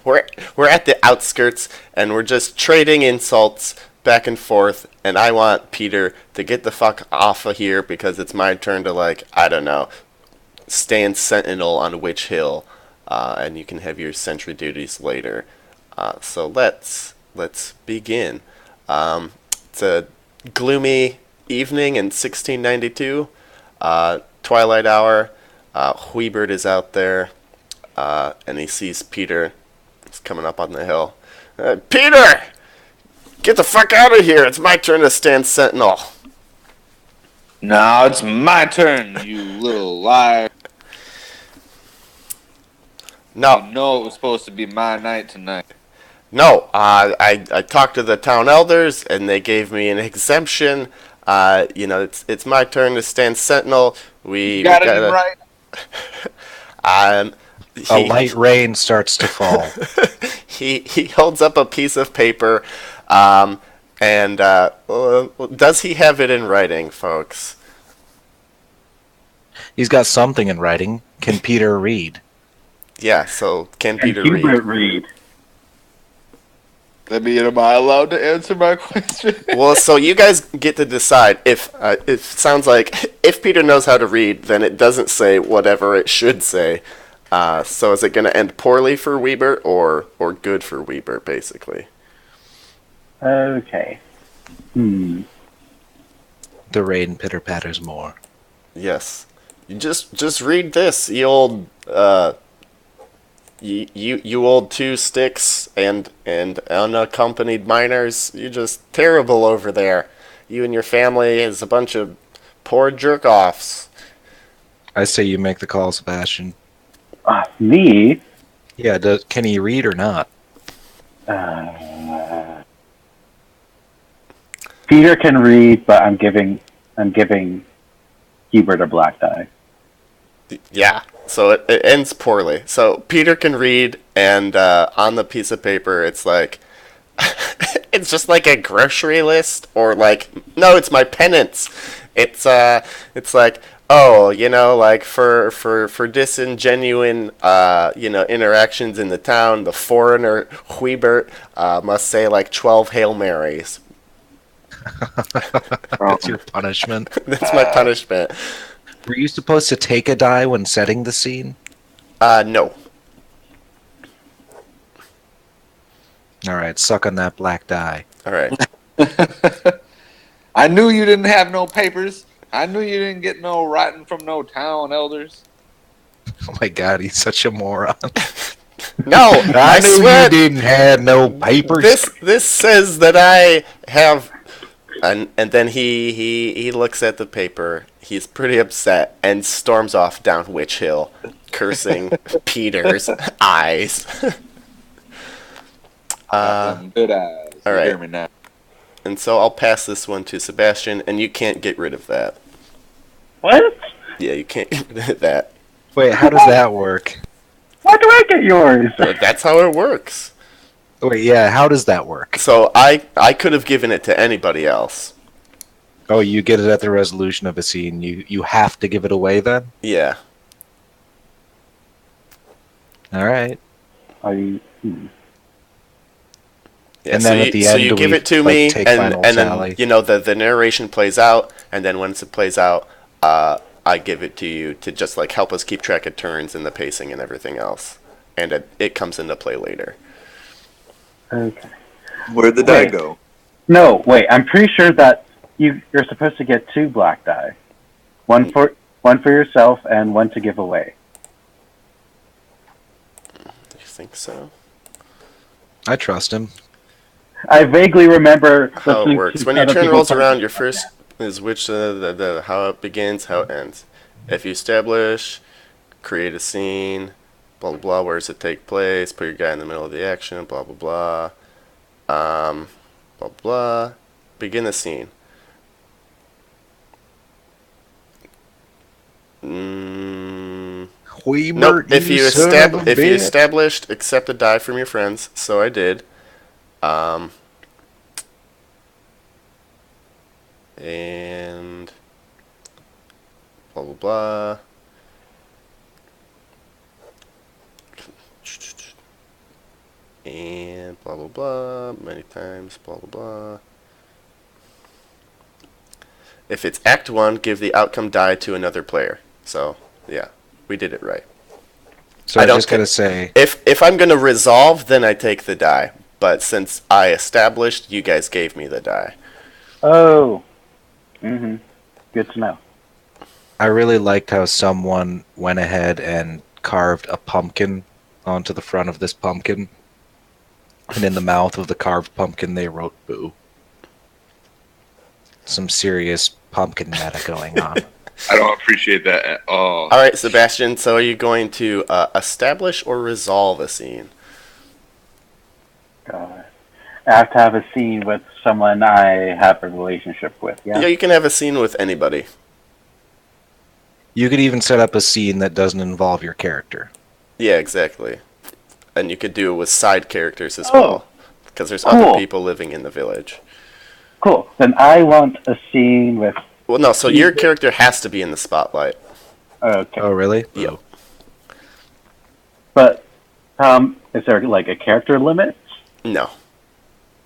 we're at the outskirts, and we're just trading insults back and forth. And I want Peter to get the fuck off of here because it's my turn to, like, I don't know, stand sentinel on Witch Hill, and you can have your sentry duties later. So let's begin. It's a gloomy evening in 1692, twilight hour. Huibert is out there, and he sees Peter. He's coming up on the hill. Peter! Get the fuck out of here! It's my turn to stand sentinel.
No, it's my turn, you little liar.
No.
You know it was supposed to be my night tonight.
No, I talked to the town elders, and they gave me an exemption. It's my turn to stand sentinel.
You got it in right.
A light rain starts to fall.
He holds up a piece of paper, and does he have it in writing, folks?
He's got something in writing. Can Peter read?
Yeah, so can Peter
read?
I mean, am I allowed to answer my question?
Well, so you guys get to decide if it sounds like if Peter knows how to read, then it doesn't say whatever it should say. So is it going to end poorly for Weber or good for Weber, basically?
Okay.
The rain pitter patters more.
Yes. You just read this, you old you old 2 sticks and unaccompanied minors. You're just terrible over there. You and your family is a bunch of poor jerk-offs.
I say you make the call, Sebastian.
Me?
Yeah, can he read or not?
Peter can read, but I'm giving Hubert a black die.
Yeah, so it ends poorly. So Peter can read, and on the piece of paper it's like, It's just like a grocery list, or like, no, it's my penance. It's like, oh, like for disingenuine, interactions in the town, the foreigner Huibert must say like 12 Hail Marys.
That's your punishment.
That's my punishment.
Were you supposed to take a die when setting the scene?
No.
All right, suck on that black die.
All right.
I knew you didn't have no papers. I knew you didn't get no writing from no town elders.
Oh my god, he's such a moron.
No, I
knew
swear.
you didn't have no papers.
This says that I have, and then he looks at the paper. He's pretty upset and storms off down Witch Hill, cursing Peter's eyes.
Good eyes.
All
You
right.
hear me now.
And so I'll pass this one to Sebastian, and you can't get rid of that.
What?
Yeah, you can't get rid of that.
Wait, how does that work?
Why do I get yours?
But that's how it works.
Wait, yeah, how does that work?
So I could have given it to anybody else.
Oh, you get it at the resolution of a scene. You have to give it away then?
Yeah.
All right.
Are you?
Yeah,
And
so
then
you,
at the
so
end,
you
do
give
we,
it to
like,
me,
take
and
final
then
tally?
the narration plays out, and then once it plays out, I give it to you to just like help us keep track of turns and the pacing and everything else, and it comes into play later.
Okay.
Where'd the die
Wait.
go?
No, wait. I'm pretty sure that you're supposed to get 2 black die, one for yourself and one to give away.
Do you think so?
I trust him.
I vaguely remember
How it
listening
works.
to
When your
other
turn
people
rolls
talk-
around, your first is which the how it begins, how it ends. If you establish, create a scene, blah blah blah. Where does it take place? Put your guy in the middle of the action. Blah blah blah. Blah blah. Begin the scene. Nope. If you established, accept a die from your friends. So I did. And blah blah blah. And blah blah blah. Many times. Blah blah blah. If it's Act 1, give the outcome die to another player. So, yeah, we did it right.
So I just gotta say,
If I'm going to resolve, then I take the die. But since I established, you guys gave me the die.
Oh. Mm-hmm. Good to know.
I really liked how someone went ahead and carved a pumpkin onto the front of this pumpkin. And in the mouth of the carved pumpkin, they wrote boo. Some serious pumpkin meta going on.
I don't appreciate that at all.
All right, Sebastian, so are you going to establish or resolve a scene?
God. I have to have a scene with someone I have a relationship with. Yeah.
Yeah, you can have a scene with anybody.
You could even set up a scene that doesn't involve your character.
Yeah, exactly. And you could do it with side characters as
Oh.
well. Because there's
Cool.
other people living in the village.
Cool. Then I want a scene with.
Well, no, so your character has to be in the spotlight.
Okay.
Oh, really?
Yeah.
But is there like a character limit?
No.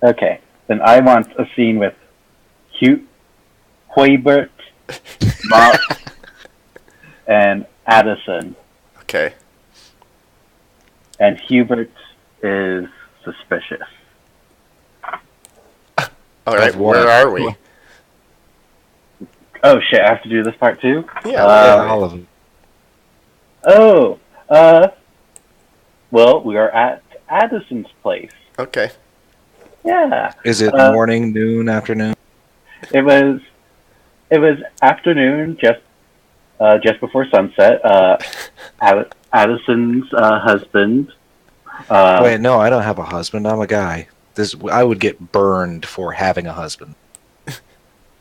Okay. Then I want a scene with Huibert, Mop, and Addison.
Okay.
And Hubert is suspicious.
All right,
Of what?
where are we?
Oh shit! I have to do this part too.
Yeah,
Yeah, all of them.
Oh. Well, we are at Addison's place.
Okay.
Yeah.
Is it morning, noon, afternoon?
It was afternoon, just before sunset. Addison's husband.
Wait, no, I don't have a husband. I'm a guy. I would get burned for having a husband.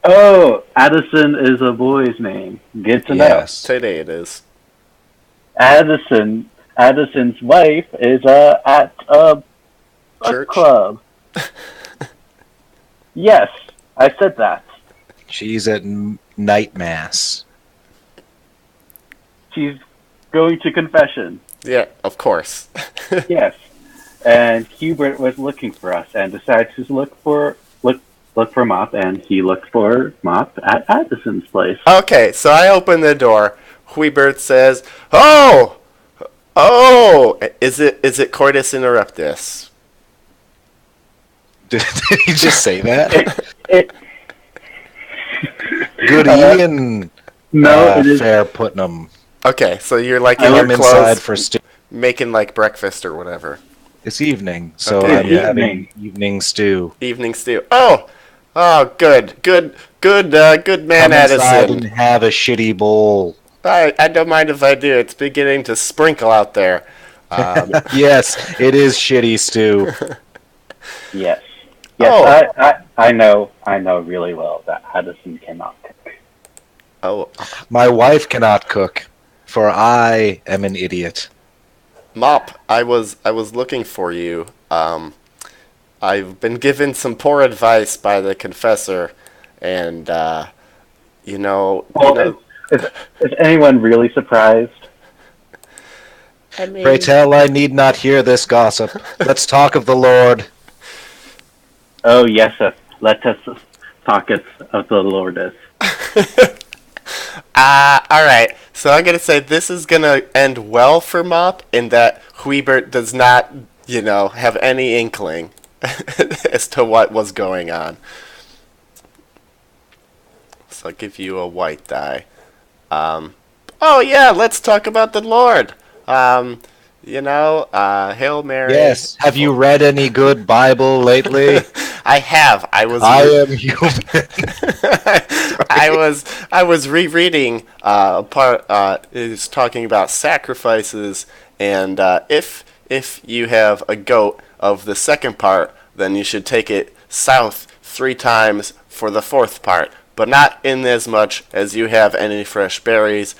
Oh, Addison is a boy's name. Good to
Yes.
Today it is.
know. Addison's wife is at a
Church?
club. Yes, I said that.
She's at night mass.
She's going to confession.
Yeah, of course.
Yes. And Hubert was looking for us and decided to look for Mop, and he looked for Mop at Addison's place.
Okay, so I open the door. Huibert says, "Oh, oh, is it coitus interruptus?"
Did he just say that?
It
Good evening,
no, it is.
Fair Putnam.
Okay, so you're like in
I'm
your
inside
clothes,
for stew.
making like breakfast or whatever.
It's evening, so
Okay.
I'm
It's
having evening stew.
Evening stew. Oh, good man,
Come inside
Addison.
and have a shitty bowl.
I don't mind if I do. It's beginning to sprinkle out there.
Yes, it is shitty stew.
Yes.
Oh.
I know really well that Addison cannot cook.
Oh,
My wife cannot cook, for I am an idiot.
Mop, I was looking for you. I've been given some poor advice by the confessor, and
Is anyone really surprised?
I mean,
Pray tell, I need not hear this gossip. Let's talk of the Lord.
Oh yes, let us talk of the Lordess.
all right. So I'm gonna say this is gonna end well for Mop in that Huibert does not, have any inkling as to what was going on. So I'll give you a white die. Oh yeah, let's talk about the Lord. Hail Mary.
Yes. Have you read any good Bible lately?
I have. I
am human.
I was rereading part is talking about sacrifices, and if you have a goat of the second part, then you should take it south 3 times for the fourth part, but not in as much as you have any fresh berries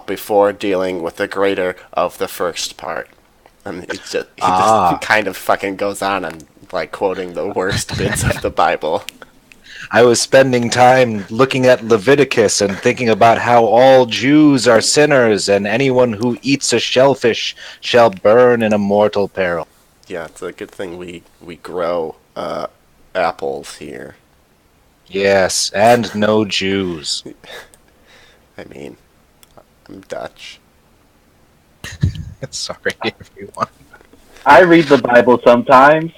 before dealing with the greater of the first part. And he just kind of fucking goes on and like quoting the worst bits of the Bible.
I was spending time looking at Leviticus and thinking about how all Jews are sinners and anyone who eats a shellfish shall burn in a mortal peril.
Yeah, it's a good thing we grow apples here.
Yes, and no Jews.
I mean, I'm Dutch.
Sorry, everyone.
I read the Bible sometimes.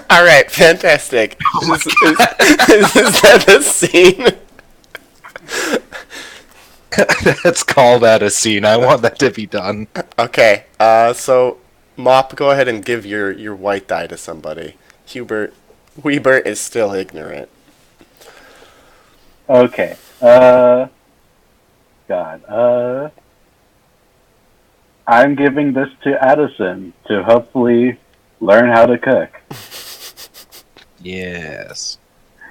All right, fantastic. Is that the scene?
Let's call that a scene. I want that to be done.
Okay, so Mop, go ahead and give your white die to somebody. Huibert is still ignorant.
Okay. I'm giving this to Addison to hopefully learn how to cook.
Yes.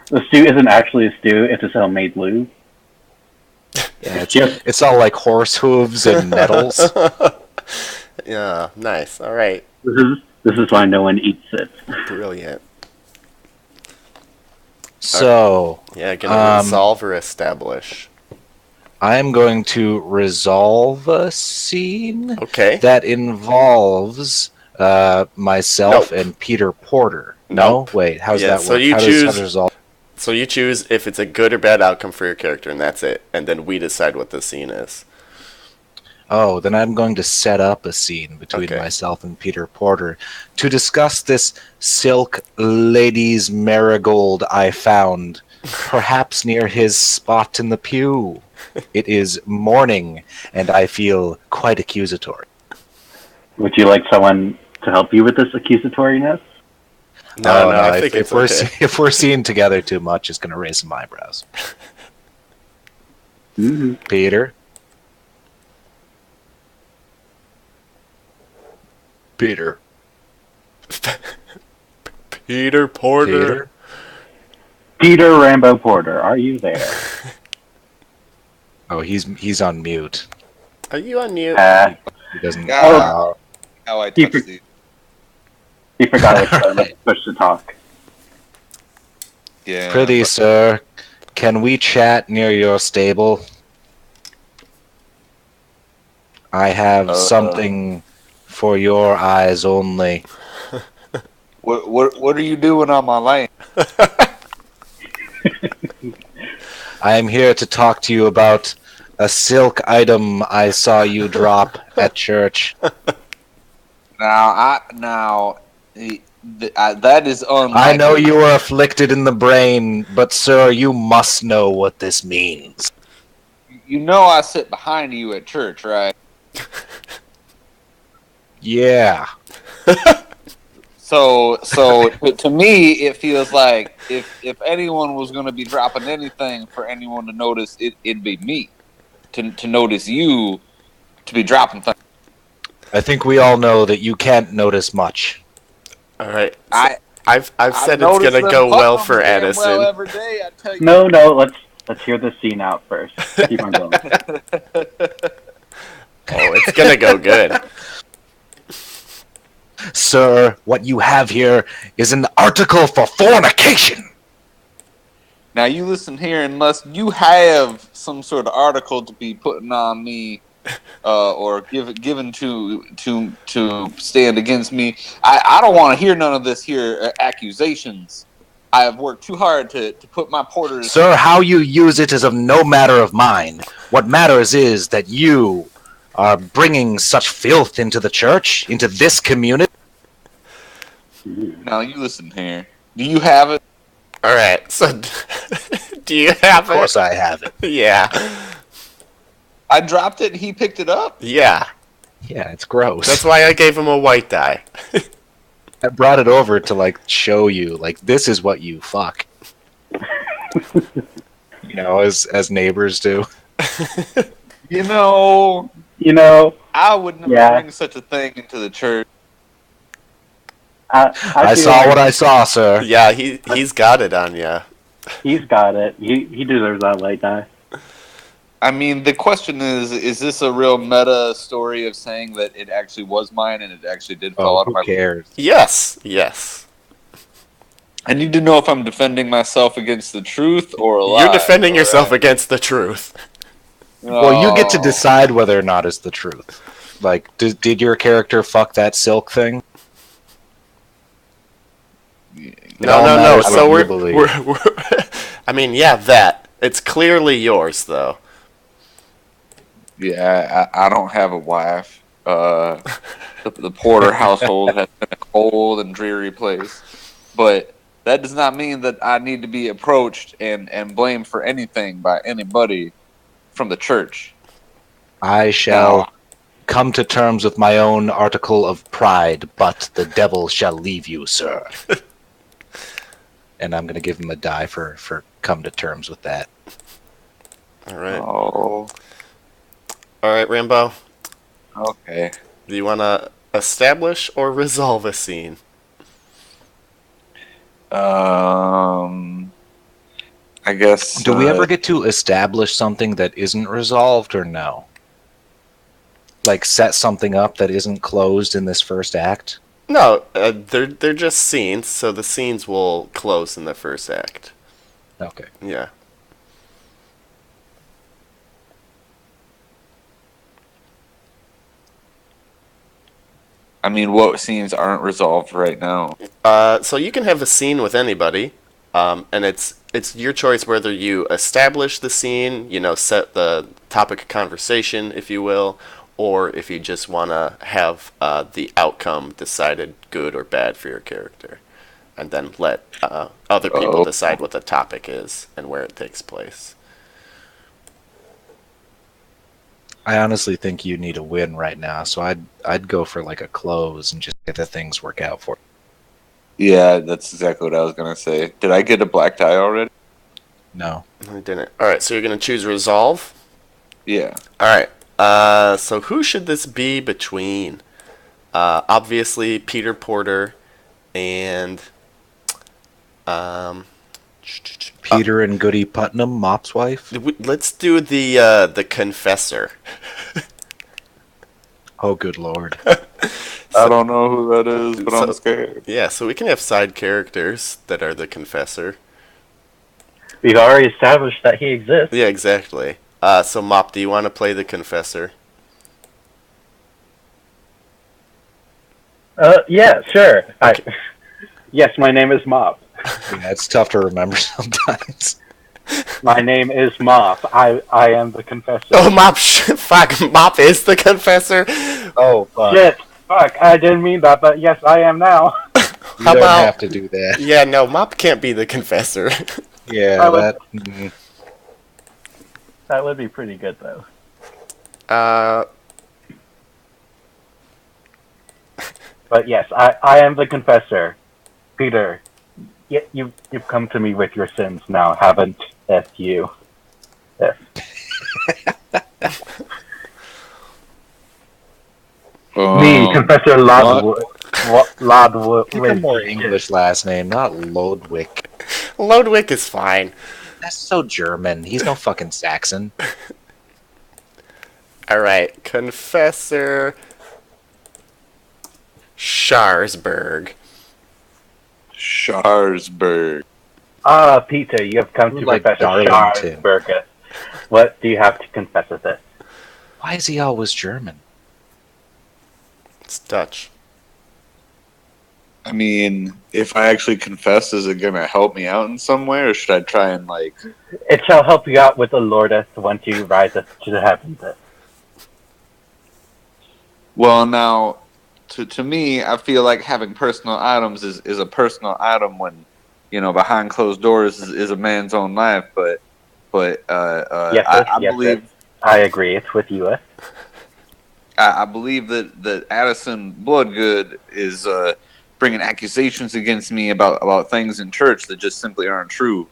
The stew isn't actually a stew; it's just homemade lube.
Yeah, it's all like horse hooves and nettles.
Yeah, nice. All right,
This is why no one eats it.
brilliant.
So,
Yeah, gonna resolve or establish.
I'm going to resolve a scene
Okay.
that involves myself and Peter Porter.
Nope.
No? Wait, how's
Yeah,
that
so
work?
you
How
choose-
does resolve?
So you choose if it's a good or bad outcome for your character, and that's it. And then we decide what the scene is.
Oh, then I'm going to set up a scene between
Okay.
myself and Peter Porter to discuss this silk lady's marigold I found, perhaps near his spot in the pew. It is morning, and I feel quite accusatory.
Would you like someone to help you with this accusatoriness?
No, I think
if we're seeing together too much, it's going to raise some eyebrows.
Mm-hmm.
Peter? Peter.
Peter Porter.
Peter?
Peter Rambo Porter, are you there?
Oh, he's on mute.
Are you on mute?
He doesn't.
God. How I
He
touch
for-
these.
He forgot which button to push to talk.
Yeah.
Prithee, sir, can we chat near your stable? I have something for your eyes only.
What are you doing on my land?
I am here to talk to you about a silk item I saw you drop at church.
That is unlikely.
I know you are afflicted in the brain, but sir, you must know what this means.
You know I sit behind you at church, right?
Yeah.
So to me, it feels like if anyone was going to be dropping anything for anyone to notice, it'd be me. To notice you, to be dropping things.
I think we all know that you can't notice much.
All right. So I've said it's
noticed
gonna
them
go well
putnams
for
damn
Addison.
well every day, I tell you.
No, let's hear the scene out first. Keep on going.
Oh, it's gonna go good.
Sir, what you have here is an article for fornication.
Now you listen here, unless you have some sort of article to be putting on me, or given to stand against me, I don't want to hear none of this here accusations. I have worked too hard to put my porters.
Sir, how you use it is of no matter of mine. What matters is that you are bringing such filth into the church, into this community.
Now you listen here. Do you have it?
All right. So, do you have it?
Of course I have it.
Yeah.
I dropped it and he picked it up?
Yeah.
Yeah, it's gross.
That's why I gave him a white die.
I brought it over to, like, show you, like, this is what you fuck. You know, as neighbors do.
You know, I would never bring such a thing into the church.
I saw what I saw, sir.
Yeah, he's got it on ya.
He's got it. He deserves that white die.
I mean, the question is this a real meta story of saying that it actually was mine and it actually did fall out of my...
Who cares?
Yes.
I need to know if I'm defending myself against the truth or a lie.
You're defending yourself against the truth.
Well, you get to decide whether or not it's the truth. Like, did your character fuck that silk thing?
No. So we're I mean, yeah, that. It's clearly yours, though.
Yeah, I don't have a wife. The Porter household has been a cold and dreary place. But that does not mean that I need to be approached and blamed for anything by anybody from the church.
I shall come to terms with my own article of pride, but the devil shall leave you, sir. And I'm going to give him a die for come to terms with that.
All right.
Oh.
All right, Rambo.
Okay.
Do you want to establish or resolve a scene?
I guess...
Do we ever get to establish something that isn't resolved, or no? Like, set something up that isn't closed in this first act?
No, they're just scenes, so the scenes will close in the first act.
Okay.
Yeah.
I mean, what scenes aren't resolved right now?
So you can have a scene with anybody, and it's your choice whether you establish the scene, set the topic of conversation, if you will, or if you just want to have the outcome decided good or bad for your character, and then let other people decide what the topic is and where it takes place.
I honestly think you need a win right now, so I'd go for like a close and just get the things work out for you.
Yeah, that's exactly what I was gonna say. Did I get a black die already?
No.
I didn't. Alright, so you're going to choose resolve?
Yeah.
Alright, so who should this be between? Obviously, Peter Porter and...
Peter and Goody Putnam, Mop's wife?
Let's do the confessor.
Oh, good lord.
I don't know who that is, but I'm scared.
Yeah, so we can have side characters that are the confessor.
We've already established that he exists.
Yeah, exactly. So Mop, do you want to play the confessor?
Yeah, sure.
Okay.
Yes, my name is Mop.
Yeah, it's tough to remember sometimes.
My name is Mop. I am the confessor.
Oh, Mop! Fuck, Mop is the confessor.
Oh, fuck.
Shit! Fuck! I didn't mean that, but yes, I am now.
You
How
don't
about-
have to do that.
Yeah, no, Mop can't be the confessor.
Yeah,
That would-
that.
That would be pretty good, though. But yes, I am the confessor. Peter, you've come to me with your sins now, haven't you? Yes. Me, Confessor Lodwood.
Pick a more English last name, not Lodwick.
Lodwick is fine.
That's so German. He's no fucking Saxon.
Alright, Confessor Scharsberg.
Scharsberg.
Ah, Peter, you have come to
Like
Professor
Darlington.
Scharsberg. What do you have to confess with this?
Why is he always German?
It's Dutch.
I mean, if I actually confess, is it gonna help me out in some way, or should I try and like?
It shall help you out with the Lordeth once you riseth to the heavens.
Well, now, to me, I feel like having personal items is a personal item when, behind closed doors is a man's own life. But
Yes,
I
yes,
believe
I agree. It's with you.
I believe that Addison Bloodgood is bringing accusations against me about things in church that just simply aren't true.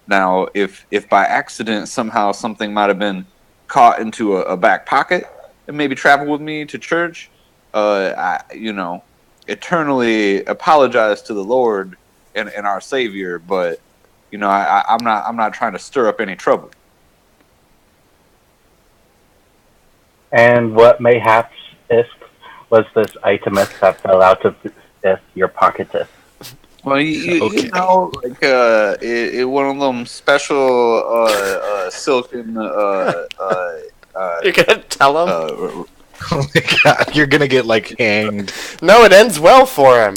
Now, if by accident somehow something might have been caught into a back pocket and maybe traveled with me to church, I eternally apologize to the Lord and our Savior. But I'm not trying to stir up any trouble.
And what mayhaps was this itemist that fell out of your pocketeth?
Well, you like one of them special silken.
You're gonna tell him?
Oh my god, you're gonna get, like, hanged.
No, it ends well for him.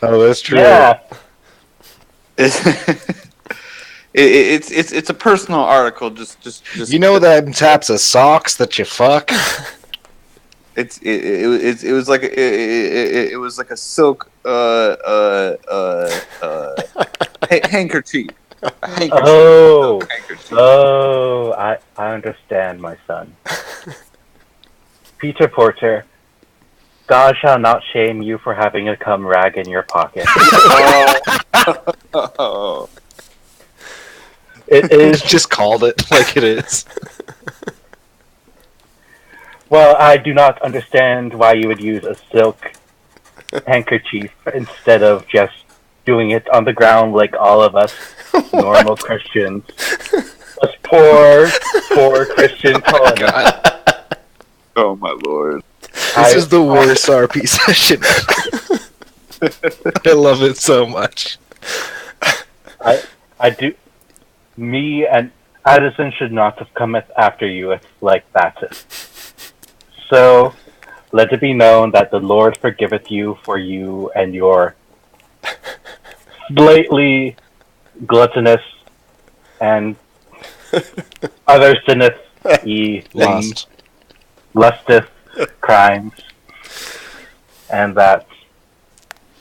Oh, that's true.
Yeah.
It's a personal article. Just
You know them types of socks that you fuck?
It was like a silk handkerchief.
Oh,
Handkerchief.
oh, I understand, my son. Peter Porter, God shall not shame you for having a cum rag in your pocket.
Oh.
It is.
Just called it like it is.
Well, I do not understand why you would use a silk handkerchief instead of just doing it on the ground like all of us normal Christians. Us poor Christian colonists.
Oh my lord!
This is the worst RP session ever. I love it so much.
I do. Me and Addison should not have come after you like that. So, let it be known that the Lord forgiveth you for you and your slightly gluttonous and other sinneth ye things, lusteth crimes, and that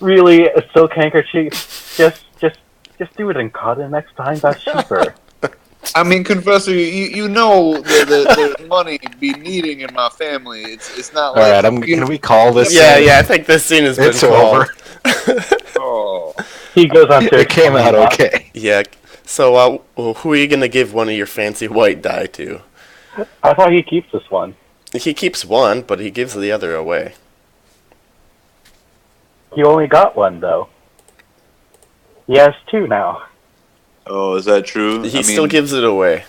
really a silk handkerchief, just do it in cotton next time. That's cheaper.
I mean, Confessor, you know the money be needing in my family. It's not like.
All right, can we call this?
Yeah, I think this scene has been
It's
called.
over.
Oh.
He goes on to
It came out okay.
Yeah. So, who are you gonna give one of your fancy white dye to?
I thought he keeps this one.
He keeps one, but he gives the other away.
He only got one though. He has two now.
Oh, is that true?
He still gives it away.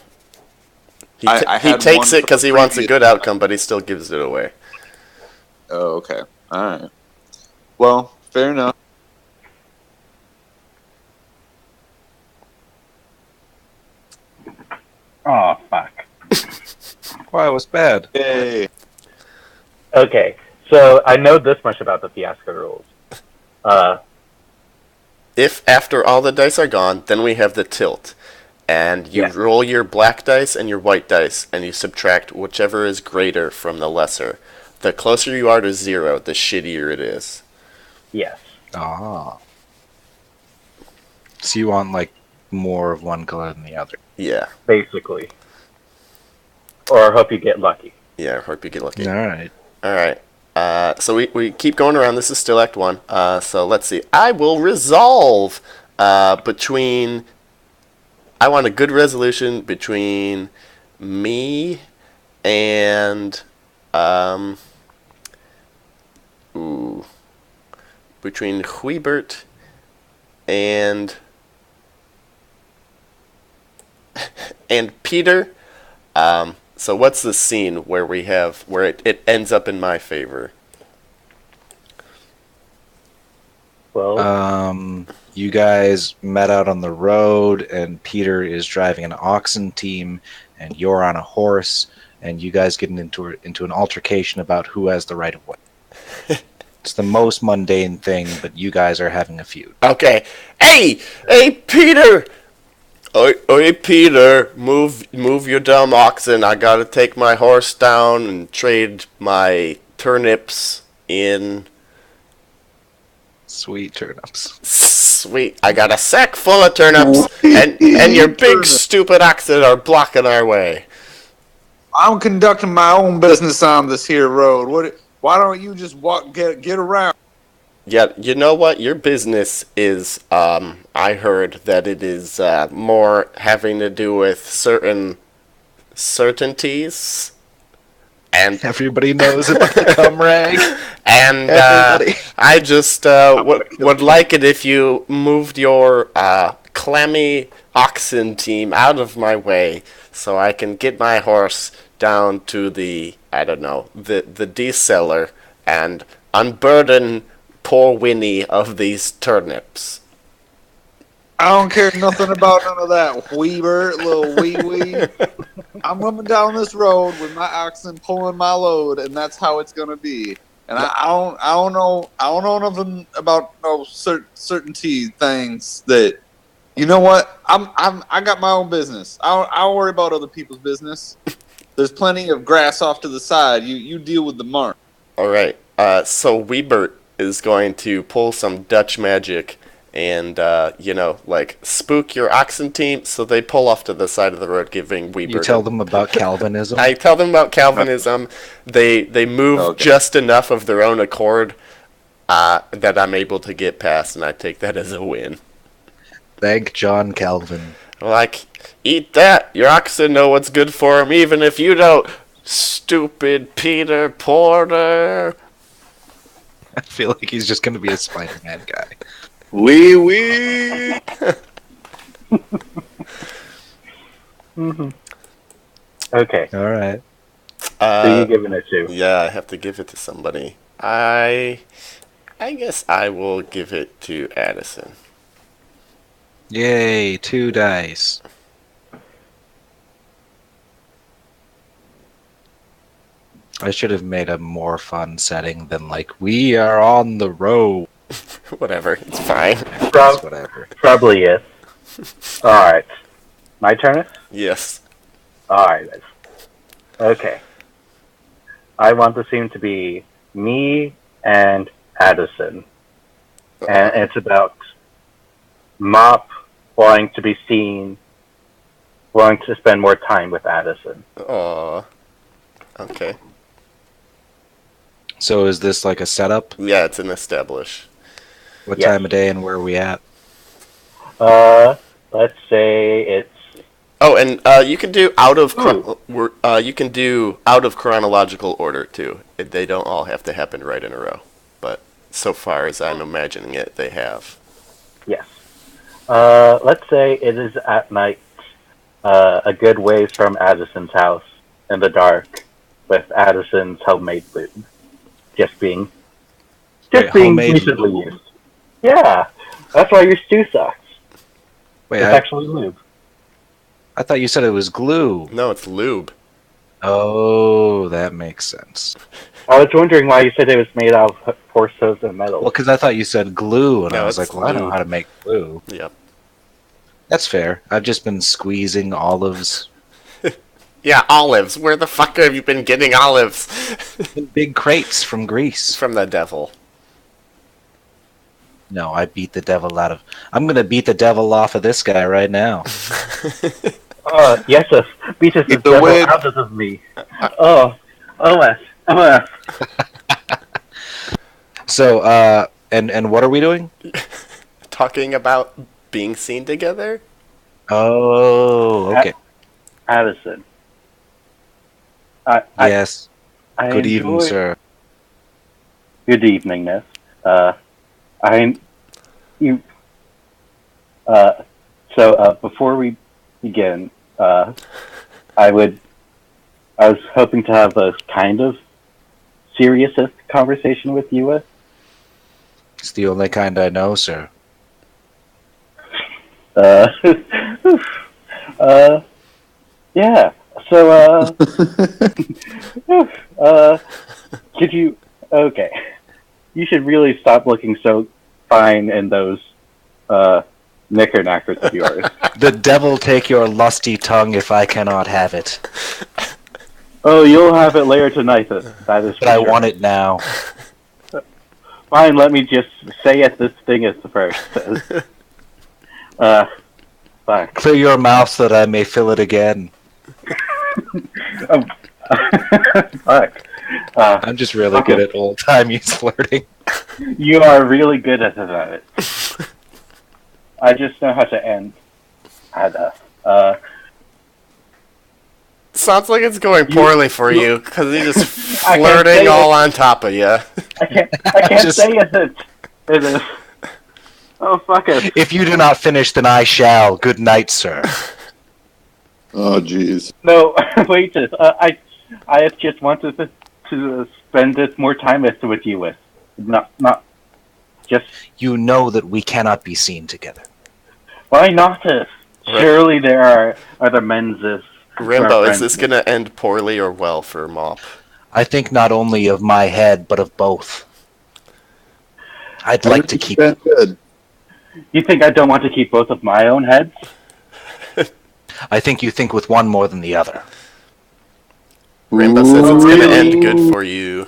He
I had
takes
one
it because
for
he wants a
previous
good
time.
outcome, but he still gives it away.
Oh, okay. All right. Well, fair enough.
Oh, fuck.
Why, it was bad.
Yay.
Okay, so I know this much about the Fiasco rules.
If after all the dice are gone, then we have the tilt. And you roll your black dice and your white dice, and you subtract whichever is greater from the lesser. The closer you are to 0, the shittier it is.
Yes.
Ah. So you want, like, more of one color than the other.
Yeah.
Basically. Or hope you get lucky.
Yeah, I hope you get lucky.
Alright.
Alright. So we keep going around. This is still Act 1. So let's see. I will resolve between... I want a good resolution between me and... between Huibert and... and Peter. So what's the scene where we have where it ends up in my favor?
Well,
You guys met out on the road, and Peter is driving an oxen team, and you're on a horse, and you guys get into an altercation about who has the right of way. It's the most mundane thing, but you guys are having a feud.
Okay. Hey, Peter. Oi, Peter, move your dumb oxen. I gotta take my horse down and trade my turnips in.
Sweet turnips.
Sweet. I got a sack full of turnips, and your big stupid oxen are blocking our way.
I'm conducting my own business on this here road. Why don't you just get around?
Yeah, you know what? Your business is, I heard that it is more having to do with certain certainties. And
everybody knows about the cum rag.
And I just would like it if you moved your clammy oxen team out of my way so I can get my horse down to the, I don't know, the cellar and unburden poor Winnie of these turnips.
I don't care nothing about none of that, Weaver, little wee. I'm coming down this road with my oxen pulling my load, and that's how it's gonna be. And I don't know nothing about no certainty things that. You know what? I got my own business. I don't worry about other people's business. There's plenty of grass off to the side. You deal with the mark.
All right. So Weebert is going to pull some Dutch magic and, like, spook your oxen team, so they pull off to the side of the road, giving Weebert...
You tell them about Calvinism?
I tell them about Calvinism. They move just enough of their own accord that I'm able to get past, and I take that as a win.
Thank John Calvin.
Like, eat that! Your oxen know what's good for them, even if you don't, stupid Peter Porter!
I feel like he's just going to be a Spider-Man guy.
Wee.
Mm-hmm. Okay.
All right.
So you're giving it to?
Yeah, I have to give it to somebody. I guess I will give it to Addison.
Yay, 2 dice. I should have made a more fun setting than, like, we are on the road.
Whatever, it's fine.
Whatever.
Probably is. Alright. My turn?
Yes.
Alright. Okay. I want the scene to be me and Addison. And it's about Mop wanting to be seen, wanting to spend more time with Addison.
Aww. Okay.
So is this like a setup?
Yeah, it's an establish.
What time of day and where are we at?
Let's say it's...
Oh, and you can do out of chronological order too. They don't all have to happen right in a row, but so far as I'm imagining it, they have.
Yes. Let's say it is at night, a good ways from Addison's house, in the dark, with Addison's homemade lube. Just being recently used. Yeah, that's why your stew sucks.
Wait,
it's actually lube.
I thought you said it was glue.
No, it's lube.
Oh, that makes sense.
I was wondering why you said it was made out of porcelain and metal.
Well, because I thought you said glue, and
No,
I was
it's
like, well, I know
lube.
how to make glue.
Yep.
That's fair. I've just been squeezing olives
Yeah, olives. Where the fuck have you been getting olives?
in big crates from Greece.
From the devil.
No, I beat the devil out of... I'm going to beat the devil off of this guy right now.
Yes, beaches the
Get the
devil
win.
out of me. OS.
So, and what are we doing?
Talking about being seen together?
Oh, okay.
Addison.
Yes.
I
Good evening,
enjoy-
sir.
Good evening, Miss. Before we begin, I was hoping to have a kind of serious conversation with you.
It's the only kind I know, sir.
Yeah. So, could you? Okay. You should really stop looking so fine in those knicker-knackers of yours.
The devil take your lusty tongue if I cannot have it.
Oh, you'll have it later tonight. That is.
But I want it now.
Fine. Let me just say it. This thing is the first. Fine.
Clear your mouth so that I may fill it again.
Fuck.
I'm just really good at old-timey flirting.
You are really good at it. I just know how to end.
Sounds like it's going poorly for you, because you're just
I can't say
flirting all
it.
on top of you.
I can't
Just-
say it. It is. Oh, fuck it.
If you do not finish, then I shall. Good night, sir.
Oh, jeez.
No, wait. I just wanted to spend this more time with you with. Not just.
You know that we cannot be seen together.
Why not? Surely there are other men's.
Rimbo, is this going to end poorly or well for Mop?
I think not only of my head, but of both. I'd like to keep...
Good.
You think I don't want to keep both of my own heads?
I think you think with one more than the other.
Rainbow says it's going to
really?
end good for you.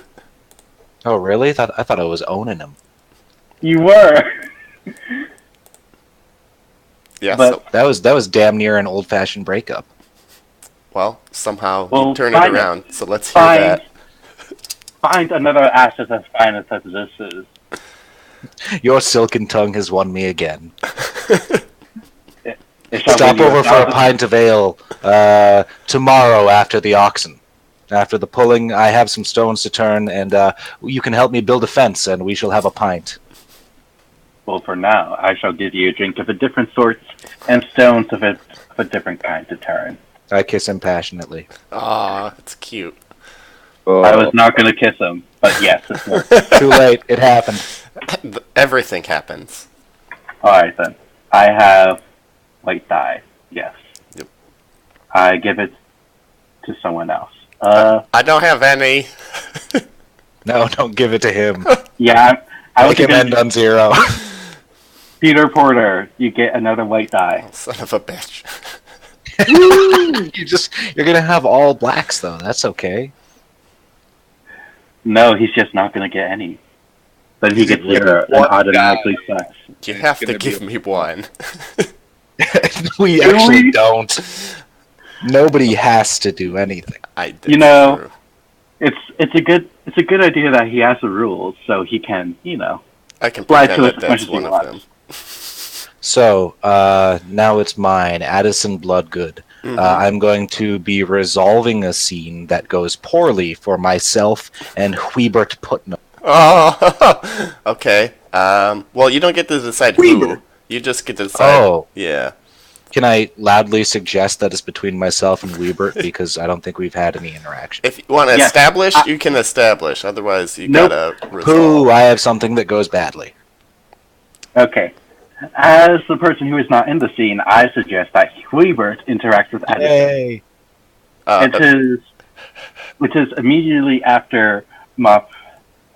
Oh, really? I thought I was owning him.
You were.
Yeah,
But-
so,
That was damn near an old-fashioned breakup.
well, somehow
Well,
you turn it
fine.
around, so let's hear
Find,
that.
find another asset as fine as this is.
Your silken tongue has won me again.
It shall
Stop
win you
over for a
1,000
pint of ale tomorrow after the oxen. After the pulling, I have some stones to turn, and you can help me build a fence, and we shall have a pint.
Well, for now, I shall give you a drink of a different sort and stones of a different kind to turn.
I kiss him passionately.
Aw, it's cute.
I was not going to kiss him, but yes, it's worked.
Too late. It happened.
Everything happens.
Alright then. I have white dye, yes.
Yep.
I give it to someone else.
I don't have any.
No, don't give it to him.
Yeah, I was
Make him end
going
on 0.
Peter Porter, you get another white dye.
Son of a bitch.
You're gonna have all blacks though. That's okay.
No, he's just not going to get any. Then he gets 0 and
one
automatically sucks.
You
It's
have to
gonna be
give me one.
We
Do
actually
we?
don't. Nobody has to do anything.
I did.
You know-
true.
It's a good idea that he has the rules, so he can,
I can
fly
pretend
to it
that
as much
that's
as he
one of
wants.
them.
So now it's mine, Addison Bloodgood.
Mhm.
I'm going to be resolving a scene that goes poorly for myself and Huibert Putnam.
Oh, okay. Well, you don't get to decide who. You just get to decide.
Oh.
Yeah.
Can I loudly suggest that it's between myself and Huibert because I don't think we've had any interaction?
If you want to
Yes.
establish, you can establish. Otherwise, you
Nope.
gotta resolve.
Who? I have something that goes badly.
Okay. As the person who is not in the scene, I suggest that Huibert interacts with Addison.
Yay!
Which is immediately after Mop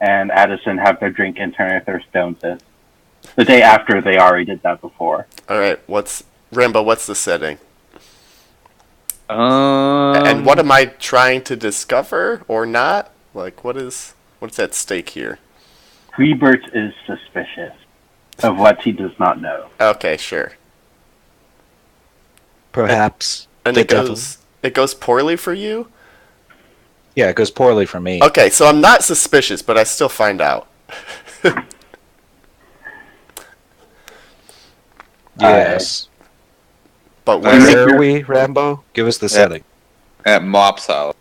and Addison have their drink and turn their stones in. The day after they already did that before.
All right, Rambo? What's the setting?
Um,
And what am I trying to discover or not? Like, what's at stake here?
Huibert is suspicious of what he does not know.
Okay, sure.
Perhaps.
And it goes poorly for you?
Yeah, it goes poorly for me.
Okay, so I'm not suspicious, but I still find out.
Yes.
But
Where are we, Rambo? Give us the setting.
at Mop's house.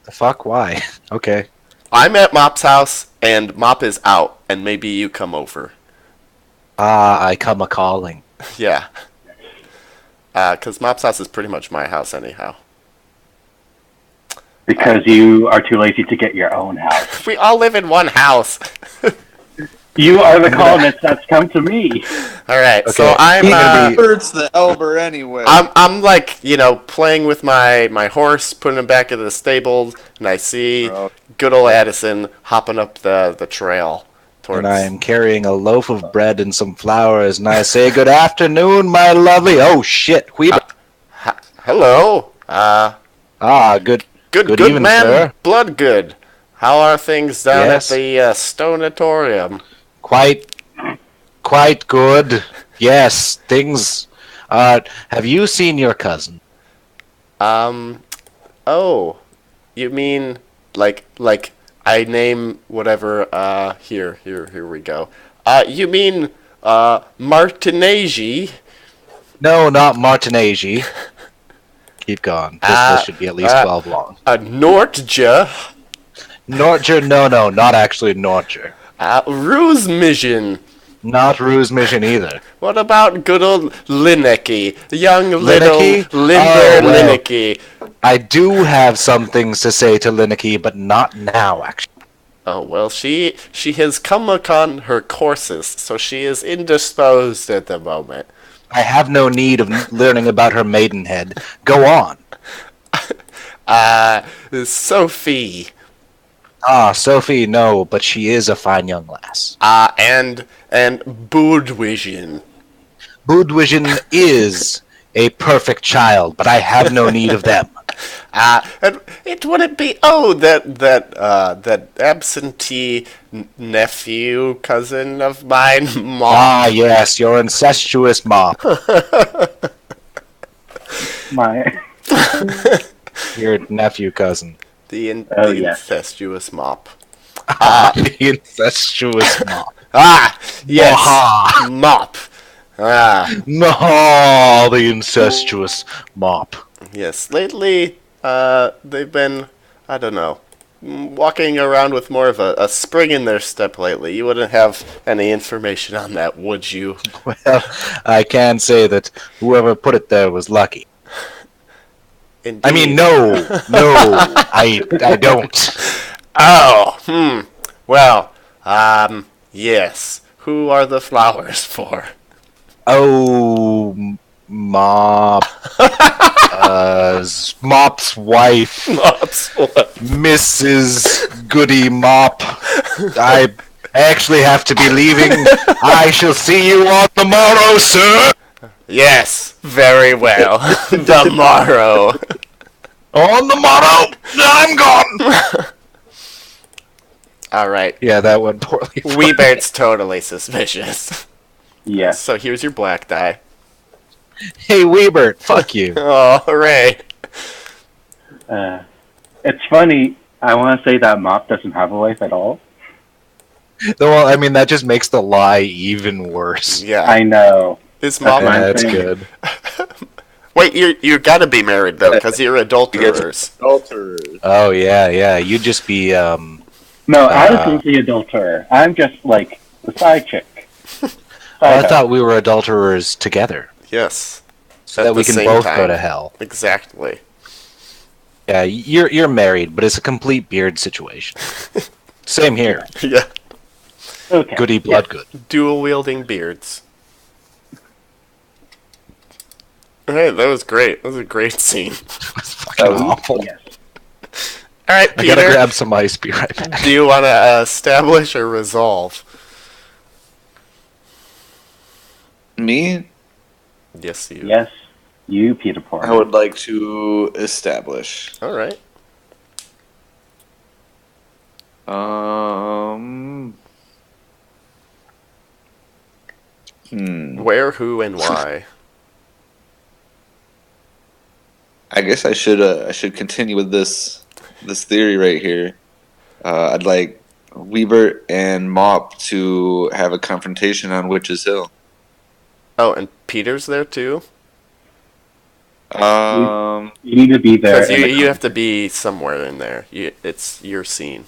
The fuck? Why? Okay.
I'm at Mop's house, and Mop is out, and maybe you come over.
I come a calling.
Yeah. Because Mop's house is pretty much my house anyhow.
Because you are too lazy to get your own house.
We all live in one house.
You are the colonist that's come to me.
All right, so
Okay.
I'm
Hurts the Elber anyway.
I'm like, playing with my horse, putting him back in the stable, and I see good old Addison hopping up the trail towards.
And I am carrying a loaf of bread and some flowers, and I say, "Good afternoon, my lovely." Oh shit,
Hello.
Good.
Good
evening,
man.
sir.
Blood good. How are things down
Yes.
at the Stonatorium?
Quite good. Yes, things. Have you seen your cousin?
Oh, you mean like I name whatever? Here we go. You mean Martinegi?
No, not Martinegi. Keep going. This should be at least 12 long.
Nordja.
Norger, no, not actually Norger.
Ruzmission.
Not Ruse Mission either.
What about good old Linecky? Young little
Linecky?
limber
Oh, well.
Linecky.
I do have some things to say to Linecky, but not now, actually.
Oh, well, she has come upon her courses, so she is indisposed at the moment.
I have no need of learning about her maidenhead. Go on.
Sophie.
Sophie, no, but she is a fine young lass.
And Budwision.
Budwision is a perfect child, but I have no need of them.
And it wouldn't be that absentee nephew cousin of mine, Mom.
Yes, your incestuous mop.
My
Your nephew cousin.
The
yes.
incestuous mop.
The incestuous mop.
Yes,
Aha.
mop.
No, the incestuous mop.
Yes. Lately, they've been, I don't know, walking around with more of a spring in their step lately. You wouldn't have any information on that, would you?
Well, I can say that whoever put it there was lucky.
Indeed.
I mean, no, I don't.
Oh, Well, yes. Who are the flowers for?
Oh, Mop. Mop's wife.
Mop's wife.
Mrs. Goody Mop. I actually have to be leaving. I shall see you on the morrow, sir.
Yes, very well. Tomorrow.
On the morrow, I'm gone.
All right.
Yeah, that went poorly.
Weebert's totally suspicious.
yes.
So here's your black die.
Hey, Weebert, fuck you.
Oh, hooray.
It's funny. I want to say that Mop doesn't have a wife at all.
Well, I mean, that just makes the lie even worse.
Yeah.
I know.
His mom.
That's
That's
thing.
good.
Wait, you gotta be married though, because you're adulterers.
Adulterers.
Oh, yeah. You'd just be,
No, Addison's the adulterer. I'm just like the side chick.
I thought we were adulterers together.
Yes.
So
At
that we
the
can
same
both
time.
go to hell.
Exactly.
Yeah, you're married, but it's a complete beard situation. Same here.
Yeah.
Okay.
Goody blood good.
Dual wielding beards. Hey, that was great. That was a great scene.
It's fucking awful.
Yes.
All right,
I
Peter.
gotta grab some ice. Be right back.
Do you want to establish or resolve?
Me?
Yes, you.
Yes. You, Peter Porter.
I would like to establish.
All right. Where, who, and why?
I guess I should continue with this theory right here. I'd like Weaver and Mop to have a confrontation on Witch's Hill.
Oh, and Peter's there too?
You need to be there.
Because you have to be somewhere in there. It's your scene.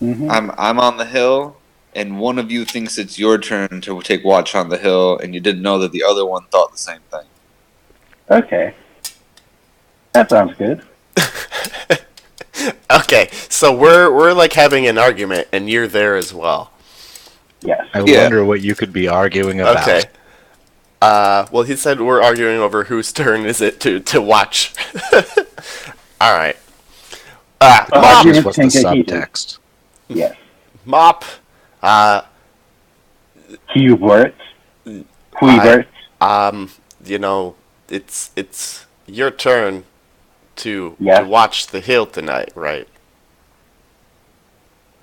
Mm-hmm.
I'm on the hill, and one of you thinks it's your turn to take watch on the hill, and you didn't know that the other one thought the same thing.
Okay. That sounds good.
Okay, so we're like having an argument, and you're there as well.
Yes.
I wonder what you could be arguing about.
Okay. Well, he said we're arguing over whose turn is it to watch. All right. Mop.
arguments
What's
can
the
get heated.
subtext?
Yes.
Mop.
Hubert. Hubert.
You know, it's your turn to
Yes.
watch the hill tonight, right?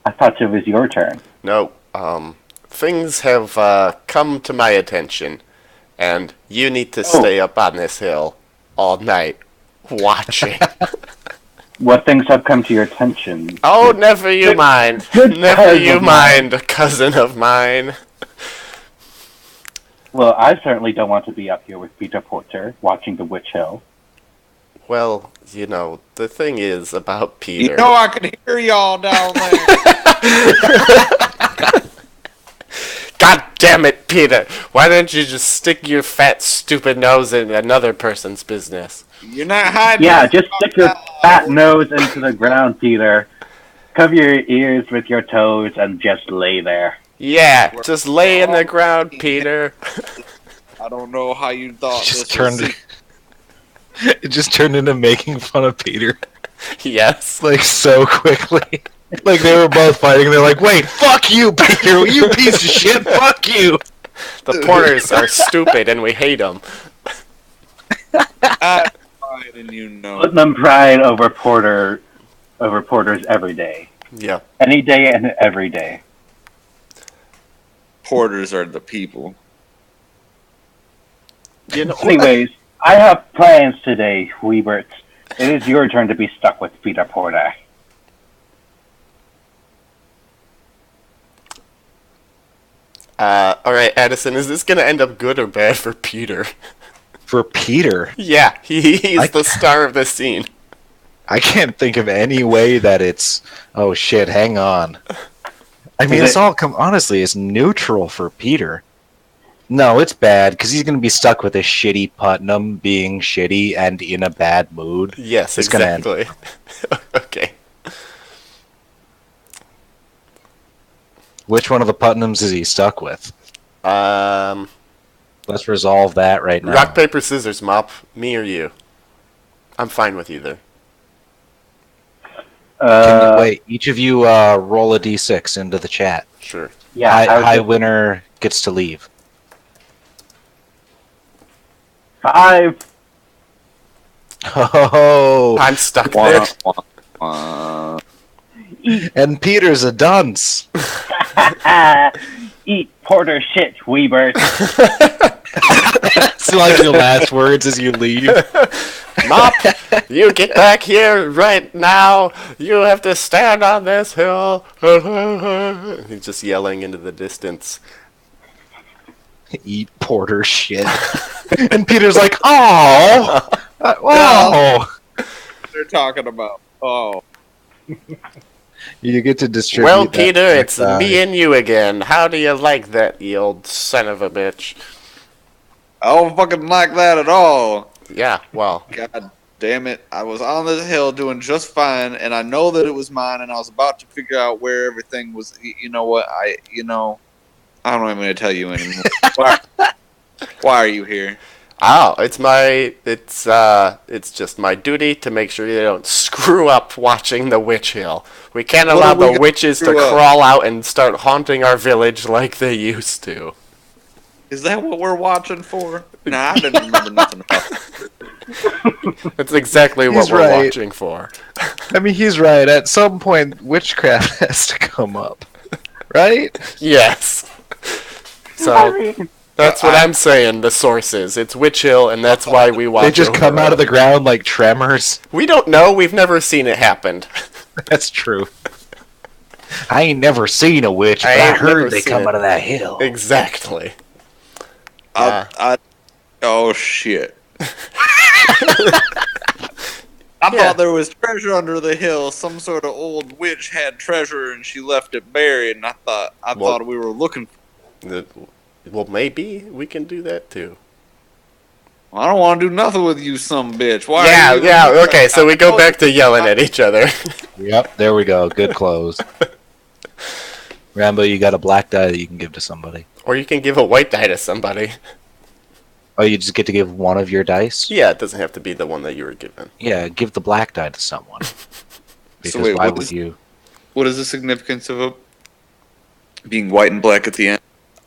I thought it was your turn.
No. Things have come to my attention, and you need to stay up on this hill all night watching.
What things have come to your attention?
Oh, never you mind.
good
Never
cousin
you
of
mind, a cousin of mine.
Well, I certainly don't want to be up here with Peter Porter watching the Witch Hill.
Well, you know, the thing is about Peter.
You know I can hear y'all down there.
God damn it, Peter! Why don't you just stick your fat, stupid nose in another person's business?
You're not hiding.
Yeah, just stick your fat nose into the ground, Peter. Cover your ears with your toes and just lay there.
Yeah, just lay in the ground, Peter.
I don't know how you thought
Just
this
turned.
was.
It just turned into making fun of Peter,
Yes.
like so quickly. Like they were both fighting. And they're like, "Wait, fuck you, Peter! You piece of shit! Fuck you!"
The Porters are stupid and we hate them.
I tried and you know.
Putnam pride over Porters every day.
Yeah.
Any day and every day.
Porters are the people.
You know,
Anyways, I have plans today, Weebert. It is your turn to be stuck with Peter Porter.
alright, Addison, is this gonna end up good or bad for Peter?
For Peter,
Yeah, he's the star of the scene.
I can't think of any way that it's. Oh shit! Hang on. I mean, it's all honestly, it's neutral for Peter. No, it's bad because he's gonna be stuck with a shitty Putnam being shitty and in a bad mood.
Yes,
It's gonna end.
exactly. Okay.
Which one of the Putnams is he stuck with? Let's resolve that right now.
Rock, paper, scissors, Mop. Me or you? I'm fine with either.
Wait, each of you roll a d6 into the chat.
Sure.
Yeah,
High winner gets to leave.
5.
Oh,
I'm stuck there.
and Peter's a dunce.
Eat Porter shit, Weebert.
It's like your last words as you leave.
Mop, you get back here right now. You have to stand on this hill. He's just yelling into the distance.
Eat Porter shit. And Peter's like, oh, oh.
They're talking about. Oh.
You get to distribute.
Well,
that
Peter,
next
it's
time.
me and you again. How do you like that, you old son of a bitch?
I don't fucking like that at all.
Yeah, well,
God damn it. I was on this hill doing just fine, and I know that it was mine, and I was about to figure out where everything was. You know what? I don't even going to tell you anymore. Why are you here?
Oh, it's just my duty to make sure you don't screw up watching the Witch Hill. We can't allow the witches to crawl out and start haunting our village like they used to.
Is that what we're watching for? Nah, I didn't remember nothing about it.
That's exactly what we're watching for.
I mean, he's right. At some point, witchcraft has to come up, right?
Yes. So that's what I'm saying. The source is it's Witch Hill, and that's why we watch.
They just come out of the ground like tremors.
We don't know. We've never seen it happen.
That's true. I ain't never seen a witch, but I heard they come out of that hill.
Exactly.
Oh shit. I thought there was treasure under the hill. Some sort of old witch had treasure and she left it buried, and I thought we were looking for it.
Well, maybe we can do that too.
I don't want to do nothing with you, some bitch. Why?
Yeah. Okay, so we go back to yelling at each other.
Yep, there we go. Good close. Rambo, you got a black die that you can give to somebody.
Or you can give a white die to somebody.
Oh, you just get to give one of your dice?
Yeah, it doesn't have to be the one that you were given.
Yeah, give the black die to someone. Because
So wait,
why would you?
What is the significance of being white and black at the end?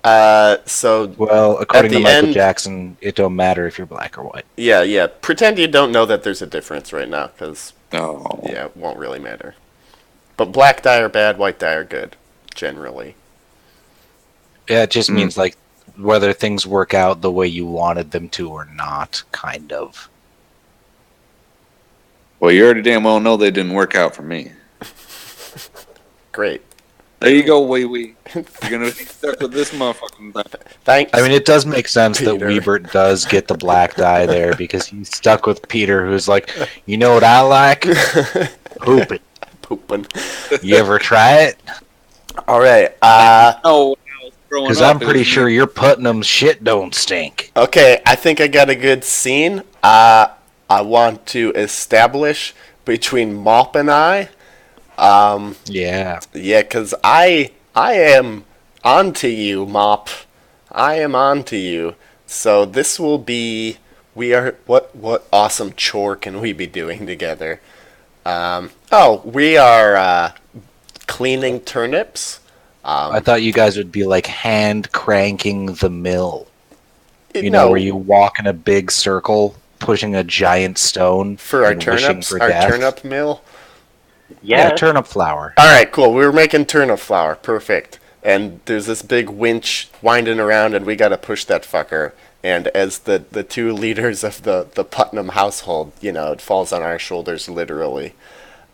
Well, according to Michael
end,
Jackson, it don't matter if you're black or white.
Yeah. Pretend you don't know that there's a difference right now, because
No.
yeah, it won't really matter. But black die are bad, white die are good, generally.
Yeah, it just means like whether things work out the way you wanted them to or not, kind of.
Well, you already damn well know they didn't work out for me.
Great.
There you go, Wee Wee. You're gonna be stuck with this motherfucking thing.
Thanks.
I mean, it does make sense
Peter.
that Wiebert does get the black die there because he's stuck with Peter, who's like, you know what I like? Pooping.
Pooping.
You ever try it?
All right.
No,
because I'm pretty sure your Putnam's shit don't stink.
Okay, I think I got a good scene. I want to establish between Mop and I. Yeah, because I am onto you, Mop. I am onto you. So this will be. What awesome chore can we be doing together? We are cleaning turnips.
I thought you guys would be like hand cranking the mill. You know, where you walk in a big circle, pushing a giant stone
for our turnips, our turnip mill.
Yeah, turnip flour.
All right, cool. We were making turnip flour. Perfect. And there's this big winch winding around, and we got to push that fucker. And as the two leaders of the Putnam household, you know, it falls on our shoulders literally.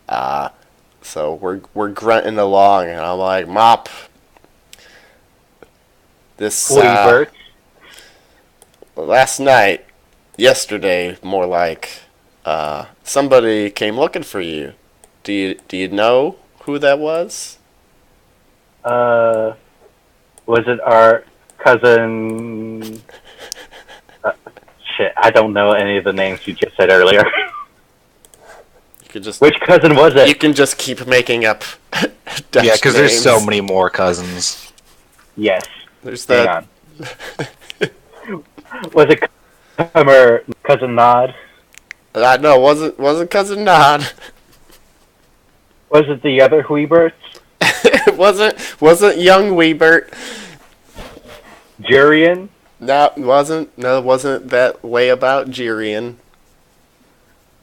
So we're grunting along, and I'm like, Mop, this yesterday, more like, somebody came looking for you. Do you know who that was?
Was it our cousin? Shit, I don't know any of the names you just said earlier. Which cousin was it?
You can just keep making up Dutch
yeah, because
names.
there's so many more cousins.
Yes.
There's that.
Was it cousin Nod?
No, wasn't cousin Nod.
Was it the other Huiberts?
It wasn't young Wiebert.
Jurian?
No, it wasn't that way about Jurian.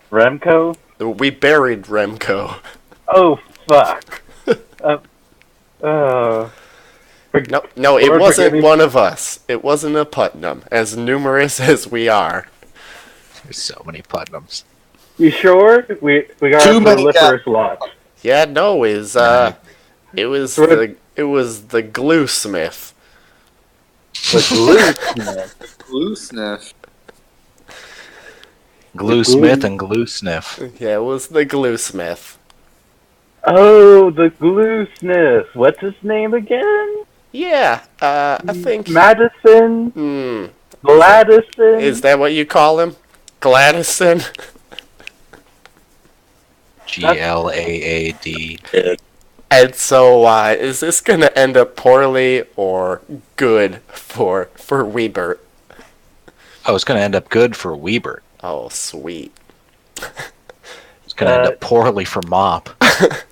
Remco?
We buried Remco.
Oh, fuck.
No, it wasn't one of us. It wasn't a Putnam, as numerous as we are.
There's so many Putnams.
You sure? We got a proliferous lot.
Yeah, no, it was the Gluesmith.
The Gluesmith.
Gluesmith.
Gluesmith and Gluesniff.
Yeah, it was the Gluesmith.
Oh, the Gluesmith. What's his name again?
Yeah, I think
Madison. Gladison.
Is that what you call him? Gladison.
Glaad.
And so, is this gonna end up poorly or good for Wiebert?
Oh, it's going to end up good for Weebert.
Oh, sweet.
It's going to end up poorly for Mop.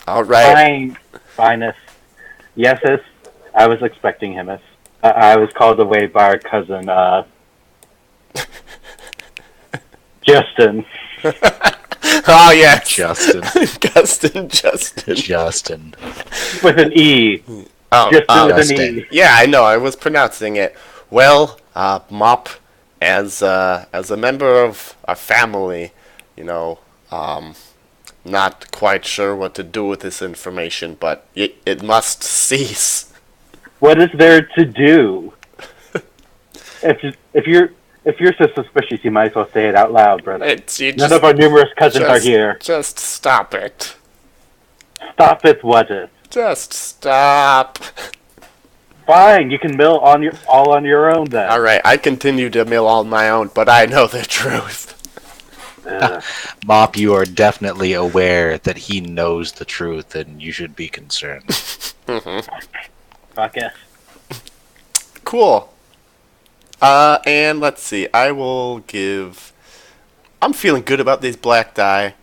All right.
Finest. Yeses, I was expecting him. I was called away by our cousin, Justin.
Oh, yes.
Justin.
Justin.
With an E.
Oh,
Justin with an E.
Yeah, I know. I was pronouncing it. Well, Mop, as a member of our family, not quite sure what to do with this information, but it must cease.
What is there to do? If you're so suspicious, you might as well say it out loud, brother. None of our numerous cousins are here.
Just stop it.
Stop it, what it?
Just stop.
Fine, you can mill all on your own then.
All right, I continue to mill on my own, but I know the truth.
Mop, you are definitely aware that he knows the truth, and you should be concerned.
Fuck yes.
Cool. And let's see. I'm feeling good about these black die,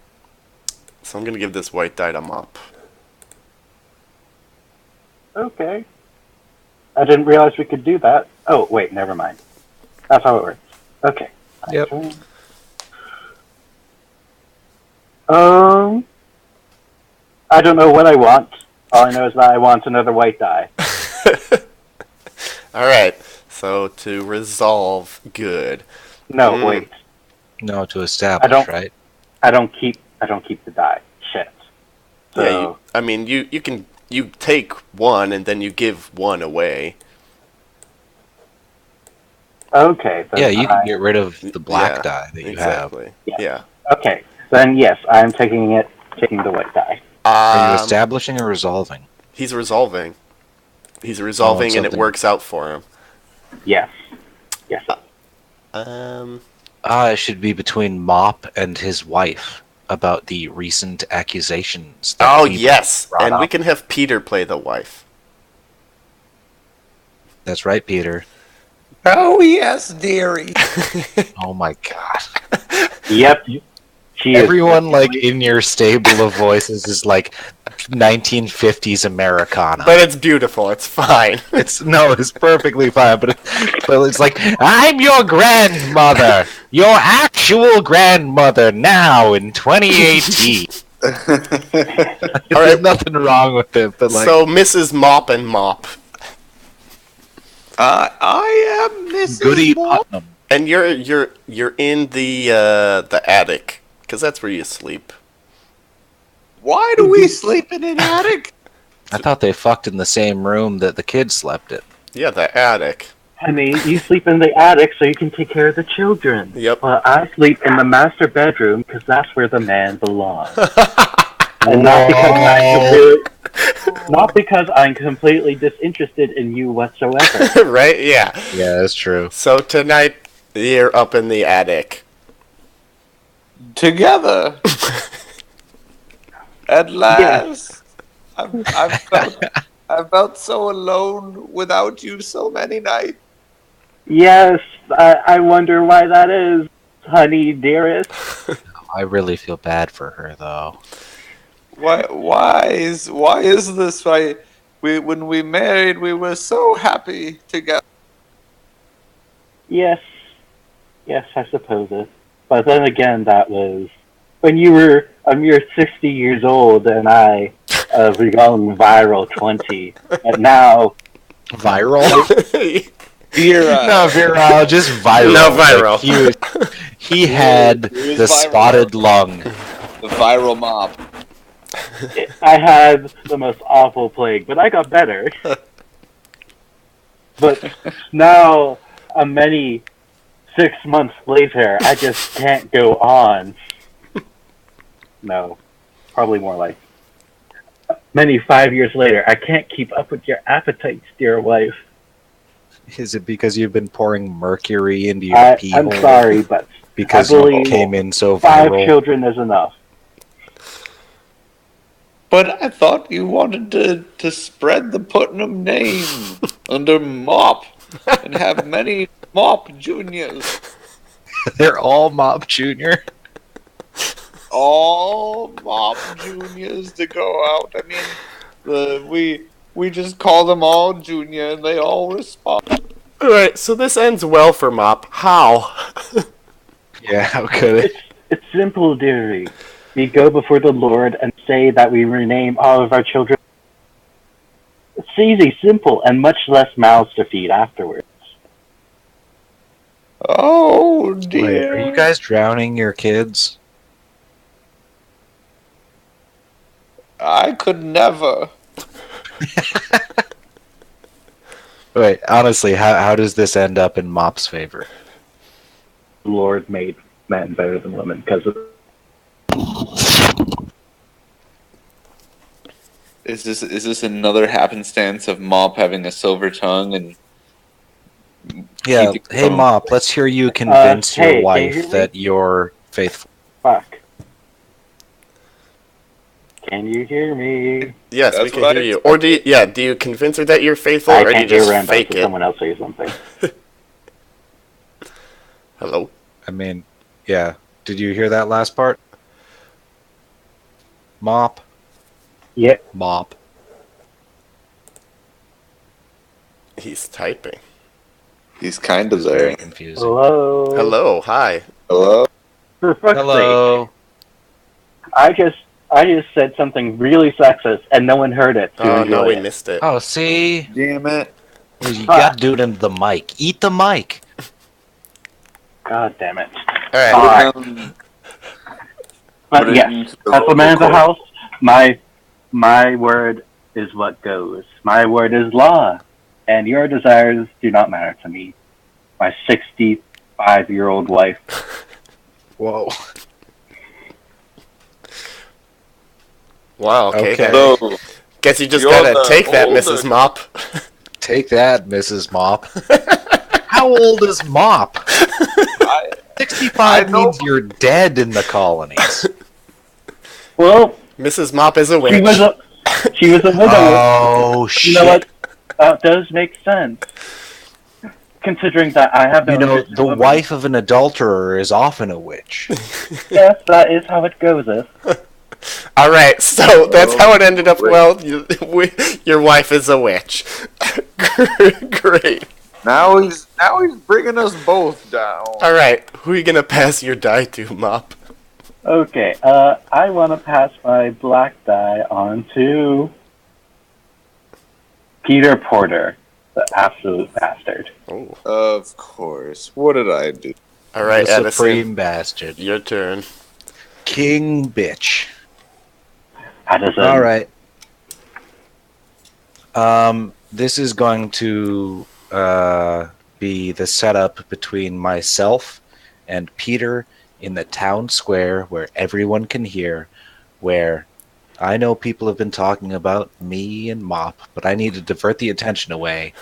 so I'm gonna give this white die to Mop.
Okay. I didn't realize we could do that. Oh, wait, never mind. That's how it works. Okay.
Yep.
I don't know what I want. All I know is that I want another white die.
Alright, so to resolve good.
No, wait.
No, to establish, right?
I don't keep the die. Shit. So,
Yeah, you take one and then you give one away.
okay.
Yeah, you can get rid of the black die that you have.
Yeah.
Okay. Then yes, I'm taking the white die.
Are you establishing or resolving?
He's resolving. And it works out for him.
Yes. Yes.
It should be between Mop and his wife about the recent accusations.
Oh, yes. And we can have Peter play the wife.
That's right, Peter.
Oh, yes, dearie.
Oh my god.
Yep.
Everyone in your stable of voices is like 1950s Americana.
But it's beautiful. It's fine.
It's perfectly fine. But it's like, I'm your grandmother, your actual grandmother now in 2018. There's nothing wrong with it. But
so Mrs. Mop and Mop.
I am Mrs.
Goody
Mop.
Putnam.
And you're in the attic. Because that's where you sleep.
Why do we sleep in an attic?
I thought they fucked in the same room that the kids slept in.
Yeah, the attic.
Honey, you sleep in the attic so you can take care of the children.
Yep.
Well, I sleep in the master bedroom because that's where the man belongs. And not because I'm completely disinterested in you whatsoever.
Right? Yeah.
Yeah, that's true.
So tonight, you're up in the attic.
Together. At last. Yes. I felt so alone without you so many nights.
Yes, I wonder why that is, honey, dearest.
I really feel bad for her, though.
Why is this? When we married, we were so happy together.
Yes, I suppose it. But then again, that was when you were a mere 60 years old, and I was going viral 20, and now
viral.
No,
viral, just viral.
No, viral.
Like he had the spotted lung.
The viral mob.
I had the most awful plague, but I got better. But now, many 6 months later, I just can't go on. No, probably more like many 5 years later, I can't keep up with your appetites, dear wife.
Is it because you've been pouring mercury into your pee hole?
I'm sorry, but
because you came in so
viral.
5
children is enough.
But I thought you wanted to spread the Putnam name under Mop and have many Mop Juniors.
They're all Mop Junior.
All Mop Juniors to go out. I mean, we just call them all Junior, and they all respond.
Alright, so this ends well for Mop. How?
Yeah, how could it?
It's simple, dearie. We go before the Lord and say that we rename all of our children. It's easy, simple, and much less mouths to feed afterwards.
Oh
Wait,
dear.
are you guys drowning your kids?
I could never.
Wait, honestly, how does this end up in Mop's favor?
The Lord made men better than women because of.
Is this another happenstance of Mop having a silver tongue and?
Yeah,
keeping
hey
from-
Mop, let's hear you convince
hey,
your
can you
wife
hear me?
that you're faithful.
Fuck. Can you hear me?
Yes, we
That's
can
what
hear
I
you. Or do you convince her that you're faithful,
I
or do you
can't hear
just
Randall,
fake
so
it?
someone else say something.
Hello?
I mean, yeah. Did you hear that last part? Mop?
Yeah.
Mop.
He's typing.
He's kind of
Very
there.
confusing.
Hello.
Hello, hi.
Hello.
For fuck's sake.
Hello.
I just said something really sexist and no one heard it.
Oh, no, we
it.
missed it.
Oh, see?
Damn it.
You got to do it into the mic. Eat the mic.
God damn it.
Alright,
But yes, as the man of the house, my word is what goes. My word is law, and your desires do not matter to me. My 65-year-old wife.
Whoa.
wow, okay.
Okay.
So,
Guess you just
You're
gotta
the
take that,
older-
Mrs. Mop.
Take that, Mrs. Mop. How old is Mop?
I
65
I know-
means you're dead in the colonies.
Well,
Mrs. Mop is a witch.
she was a widow.
Oh,
You know what?
shit.
That does make sense. Considering that I have no
You know,
interest in
the
women.
wife of an adulterer is often a witch.
Yes, that is how it goes.
Alright, so that's how it ended up.
wait.
Well, your wife is a witch. Great.
now he's bringing us both down.
Alright, who are you gonna pass your die to, Mop?
Okay, I want to pass my black die on to Peter Porter, the absolute bastard.
Oh.
Of course. What did I do?
Alright,
The
Edison.
supreme bastard.
Your turn.
King bitch.
Addison.
All right. This is going to be the setup between myself and Peter in the town square where everyone can hear, where I know people have been talking about me and Mop, but I need to divert the attention away.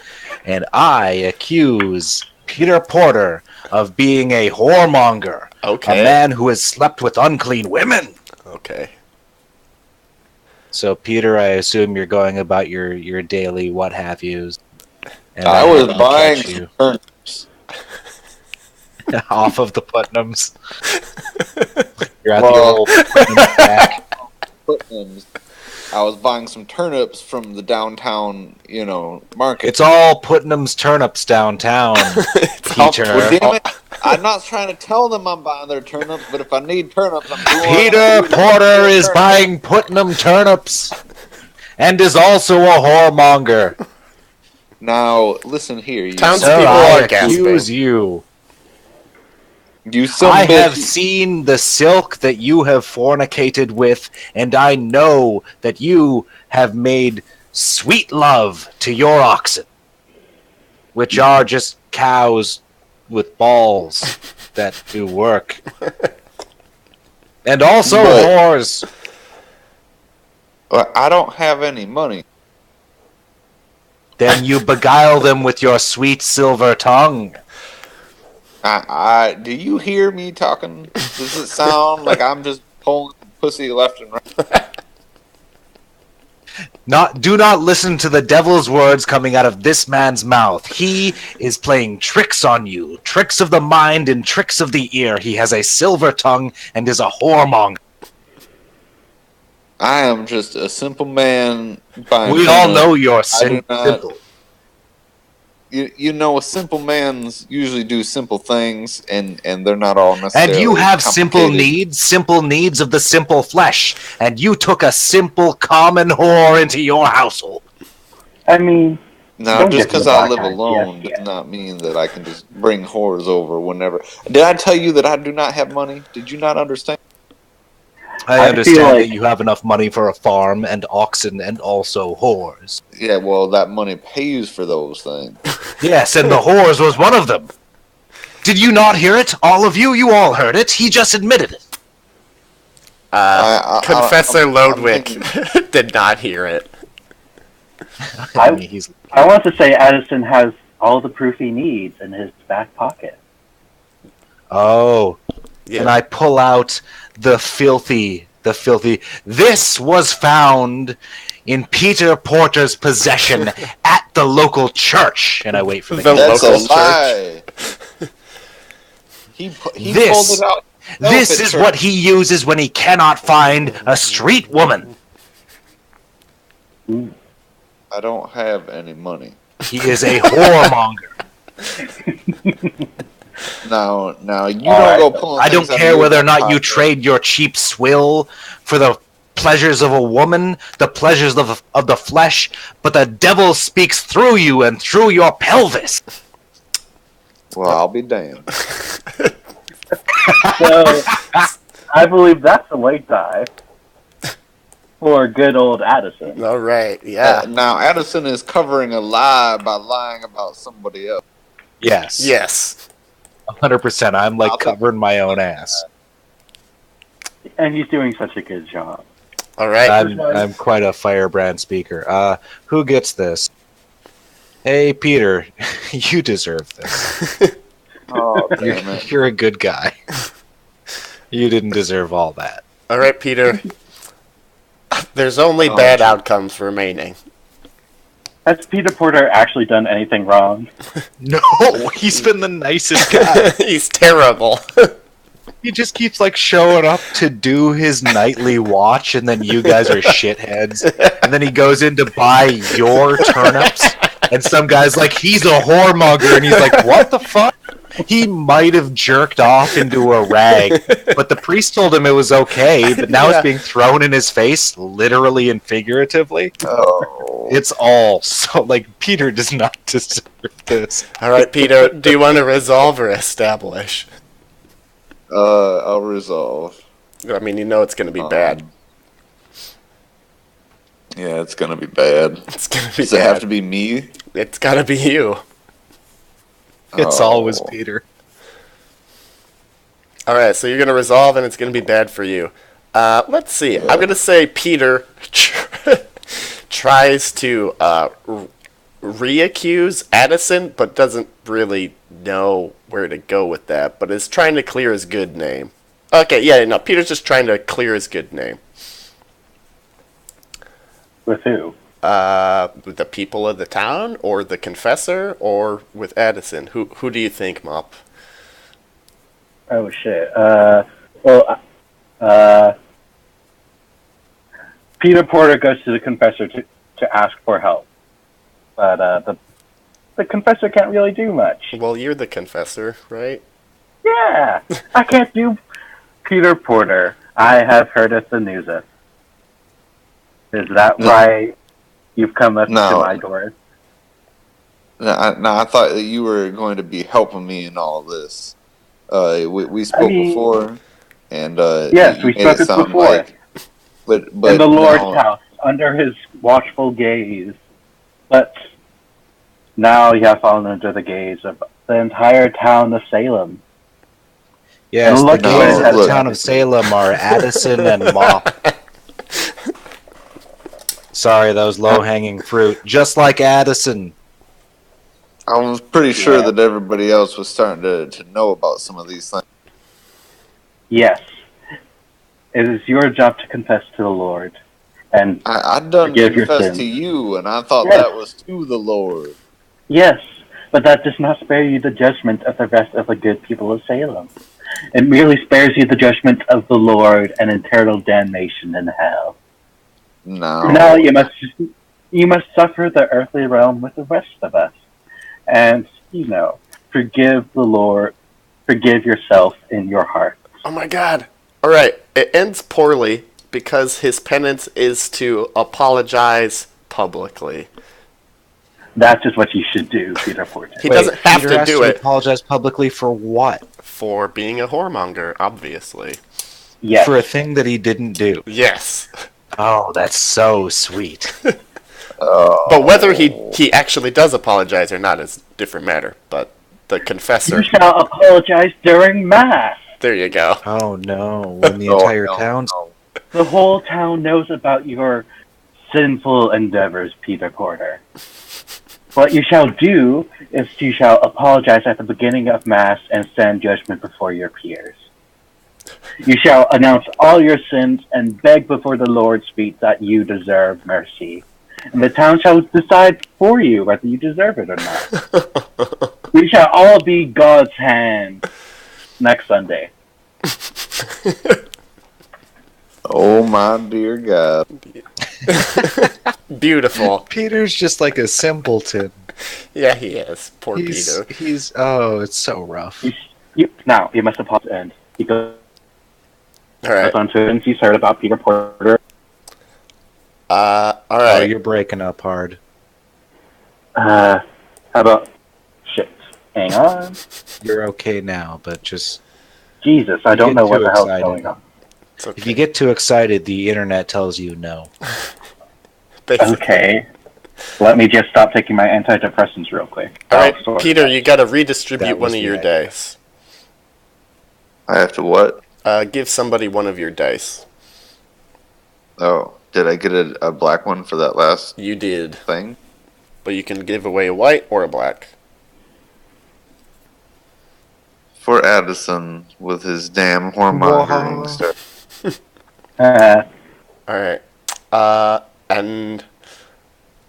And I accuse Peter Porter of being a whoremonger,
Okay.
a man who has slept with unclean women.
Okay.
So, Peter, I assume you're going about your daily what have yous. And
I
I
was
happen to
buying
catch you
turnips.
off of the Putnams. You're at
Well-
the old Putnams back.
Putnams. I was buying some turnips from the downtown, market.
It's all Putnam's turnips downtown,
all
Peter.
Well, damn it. I'm not trying to tell them I'm buying their turnips, but if I need turnips, I'm doing
Peter Porter is
turnips.
buying Putnam turnips and is also a whoremonger.
Now, listen here, you
Townspeople
Sir,
are
I accuse you.
some
I
bitch.
have seen the silk that you have fornicated with, and I know that you have made sweet love to your oxen, which are just cows with balls that do work. And also
But-
whores.
I don't have any money.
Then you beguile them with your sweet silver tongue.
Do you hear me talking? Does it sound like I'm just pulling pussy left and right?
Do not listen to the devil's words coming out of this man's mouth. He is playing tricks on you, tricks of the mind and tricks of the ear. He has a silver tongue and is a whoremonger.
I am just a simple man.
We all know you're simple.
You know, simple mans usually do simple things, and they're not all necessarily.
And you have simple needs of the simple flesh, and you took a simple common whore into your household.
I mean,
now just because I live alone does not mean that I can just bring whores over whenever. Did I tell you that I do not have money? Did you not understand?
I understand that you have enough money for a farm and oxen and also whores.
Yeah, well, that money pays for those things.
Yes, and the whores was one of them. Did you not hear it? All of you? You all heard it. He just admitted it.
Confessor Lodwick did not hear it.
I want to say Addison has all the proof he needs in his back pocket.
Oh. Yeah. And I pull out the filthy. This was found in Peter Porter's possession at the local church. And I wait for the
local church. He pulled it out.
This is what he uses when he cannot find a street woman.
I don't have any money.
He is a whoremonger.
Now, you don't go pulling.
I don't care whether or not you trade your cheap swill for the pleasures of a woman, the pleasures of the flesh, but the devil speaks through you and through your pelvis.
Well, I'll be damned.
So, I believe that's a late die for good old Addison.
All right, yeah.
Now, Addison is covering a lie by lying about somebody else.
Yes.
Yes.
100%. I'm like covering my own ass.
And he's doing such a good job.
All right.
I'm quite a firebrand speaker. Who gets this? Hey, Peter, you deserve this.
Oh, damn it.
You're a good guy. You didn't deserve all that.
All right, Peter. There's only bad outcomes remaining.
Has Peter Porter actually done anything wrong?
No, he's been the nicest guy.
He's terrible.
He just keeps like showing up to do his nightly watch, and then you guys are shitheads. And then he goes in to buy your turnips, and some guy's like, he's a whoremonger, and he's like, what the fuck? He might have jerked off into a rag, but the priest told him it was okay, but now it's being thrown in his face, literally and figuratively.
Oh.
It's all so, like, Peter does not deserve this.
All right, Peter, do you want to resolve or establish?
I'll resolve.
I mean, you know it's going to be bad.
Yeah, it's going to be bad.
It's going to be
Does it have to be me?
It's got to be you.
It's always Peter.
All right, so you're going to resolve, and it's going to be bad for you. Let's see. I'm going to say Peter tries to re-accuse Addison, but doesn't really know where to go with that, but is trying to clear his good name. Okay, yeah, no, Peter's just trying to clear his good name.
With who?
With the people of the town, or the confessor, or with Addison? Who do you think, Mop?
Oh shit. Peter Porter goes to the confessor to ask for help, but the confessor can't really do much.
Well, you're the confessor, right?
Yeah, I can't do Peter Porter. I have heard of the news. Is that why you've come up to my door?
No, I thought that you were going to be helping me in all this. We spoke before, and
yes, we spoke before.
But
in the Lord's house, under his watchful gaze. But now you have fallen under the gaze of the entire town of Salem.
Yes, the gaze of the town of Salem are Addison and Mop. Sorry, that was low-hanging fruit. Just like Addison.
I was pretty sure that everybody else was starting to know about some of these things.
Yes. It is your job to confess to the Lord. and
I done
forgive your
confessed
sins.
to you, and I thought
Yes.
that was to the Lord.
Yes, but that does not spare you the judgment of the rest of the good people of Salem. It merely spares you the judgment of the Lord and eternal damnation in hell.
No.
For now, you must suffer the earthly realm with the rest of us, and forgive the Lord, forgive yourself in your heart.
Oh my god. Alright, it ends poorly because his penance is to apologize publicly.
That's just what you should do, Peter Porter.
He doesn't have
Peter
to
has
do
to
it
apologize publicly for what?
for being a whoremonger, obviously.
Yes.
For a thing that he didn't do.
Yes.
Oh, that's so sweet.
But whether he actually does apologize or not is a different matter. But the confessor...
You shall apologize during Mass.
There you go.
Oh no, when the entire town's...
The whole town knows about your sinful endeavors, Peter Porter. What you shall do is you shall apologize at the beginning of Mass and stand judgment before your peers. You shall announce all your sins and beg before the Lord's feet that you deserve mercy. And the town shall decide for you whether you deserve it or not. We shall all be God's hand next Sunday.
Oh my dear God.
Beautiful.
Peter's just like a simpleton.
Yeah, he is. Poor Peter.
It's so rough.
Now, you must apologize and he goes
Alright.
on to and he's heard about Peter Porter.
Oh,
Alright.
you're breaking up hard.
How about shit? Hang on.
You're okay now, but just...
Jesus, I don't know what the hell's going on.
It's okay.
If you get too excited, the internet tells you no.
Basically.
Okay. Let me just stop taking my antidepressants real quick.
Alright,
sorry.
Peter, you gotta redistribute
That
one
was
of
the
your
idea.
dice.
I have to what?
Give somebody one of your dice.
Oh, did I get a black one for that last
You did.
thing?
But you can give away a white or a black.
For Addison with his damn whoremongering stuff.
Alright. And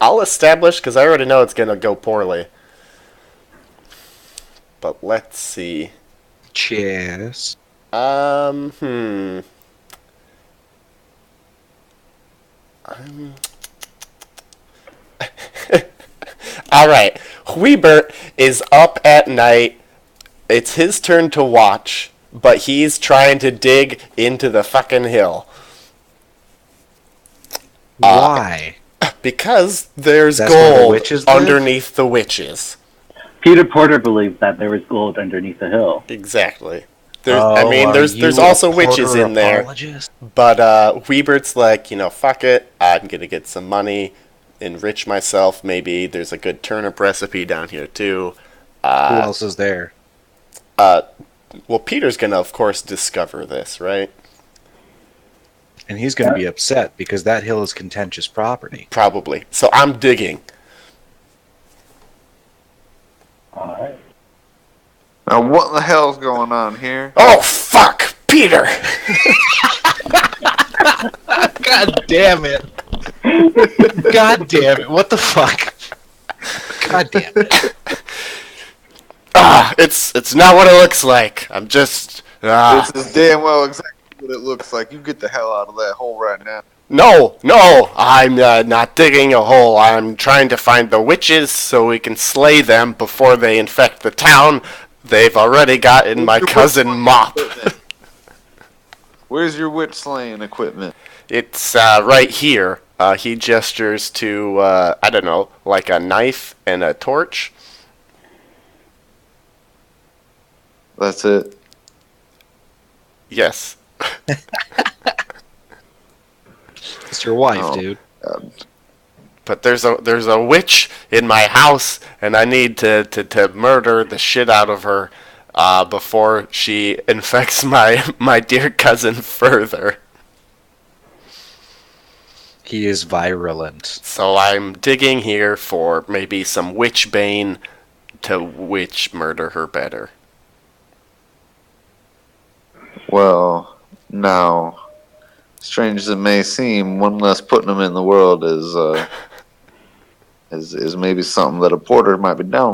I'll establish, because I already know it's going to go poorly. But let's see.
Cheers.
Alright. Huibert is up at night. It's his turn to watch, but he's trying to dig into the fucking hill.
Why?
Because there's
That's where the
gold
witches live?
underneath the witches.
Peter Porter believed that there was gold underneath the hill.
Exactly. There's also witches in there. But Huibert's like, fuck it. I'm gonna get some money, enrich myself. Maybe there's a good turnip recipe down here too.
Who else is there?
Well, Peter's gonna, of course, discover this, right?
And he's going to be upset because that hill is contentious property.
Probably. So I'm digging.
Alright.
Now what the hell's going on here?
Oh, fuck! Peter!
God damn it. God damn it. What the fuck? God damn it.
It's not what it looks like. I'm just...
This is damn well exactly what it looks like. You get the hell out of that hole right now.
No, I'm not digging a hole. I'm trying to find the witches so we can slay them before they infect the town. They've already gotten my cousin Mop.
Where's your witch slaying equipment?
It's right here. He gestures to, I don't know, like a knife and a torch.
That's it.
Yes.
It's your wife,
Oh.
dude.
But there's a witch in my house, and I need to murder the shit out of her before she infects my dear cousin further.
He is virulent.
So I'm digging here for maybe some witch bane to witch murder her better.
Well, now, strange as it may seem, one less putting them in the world is maybe something that a porter might be down.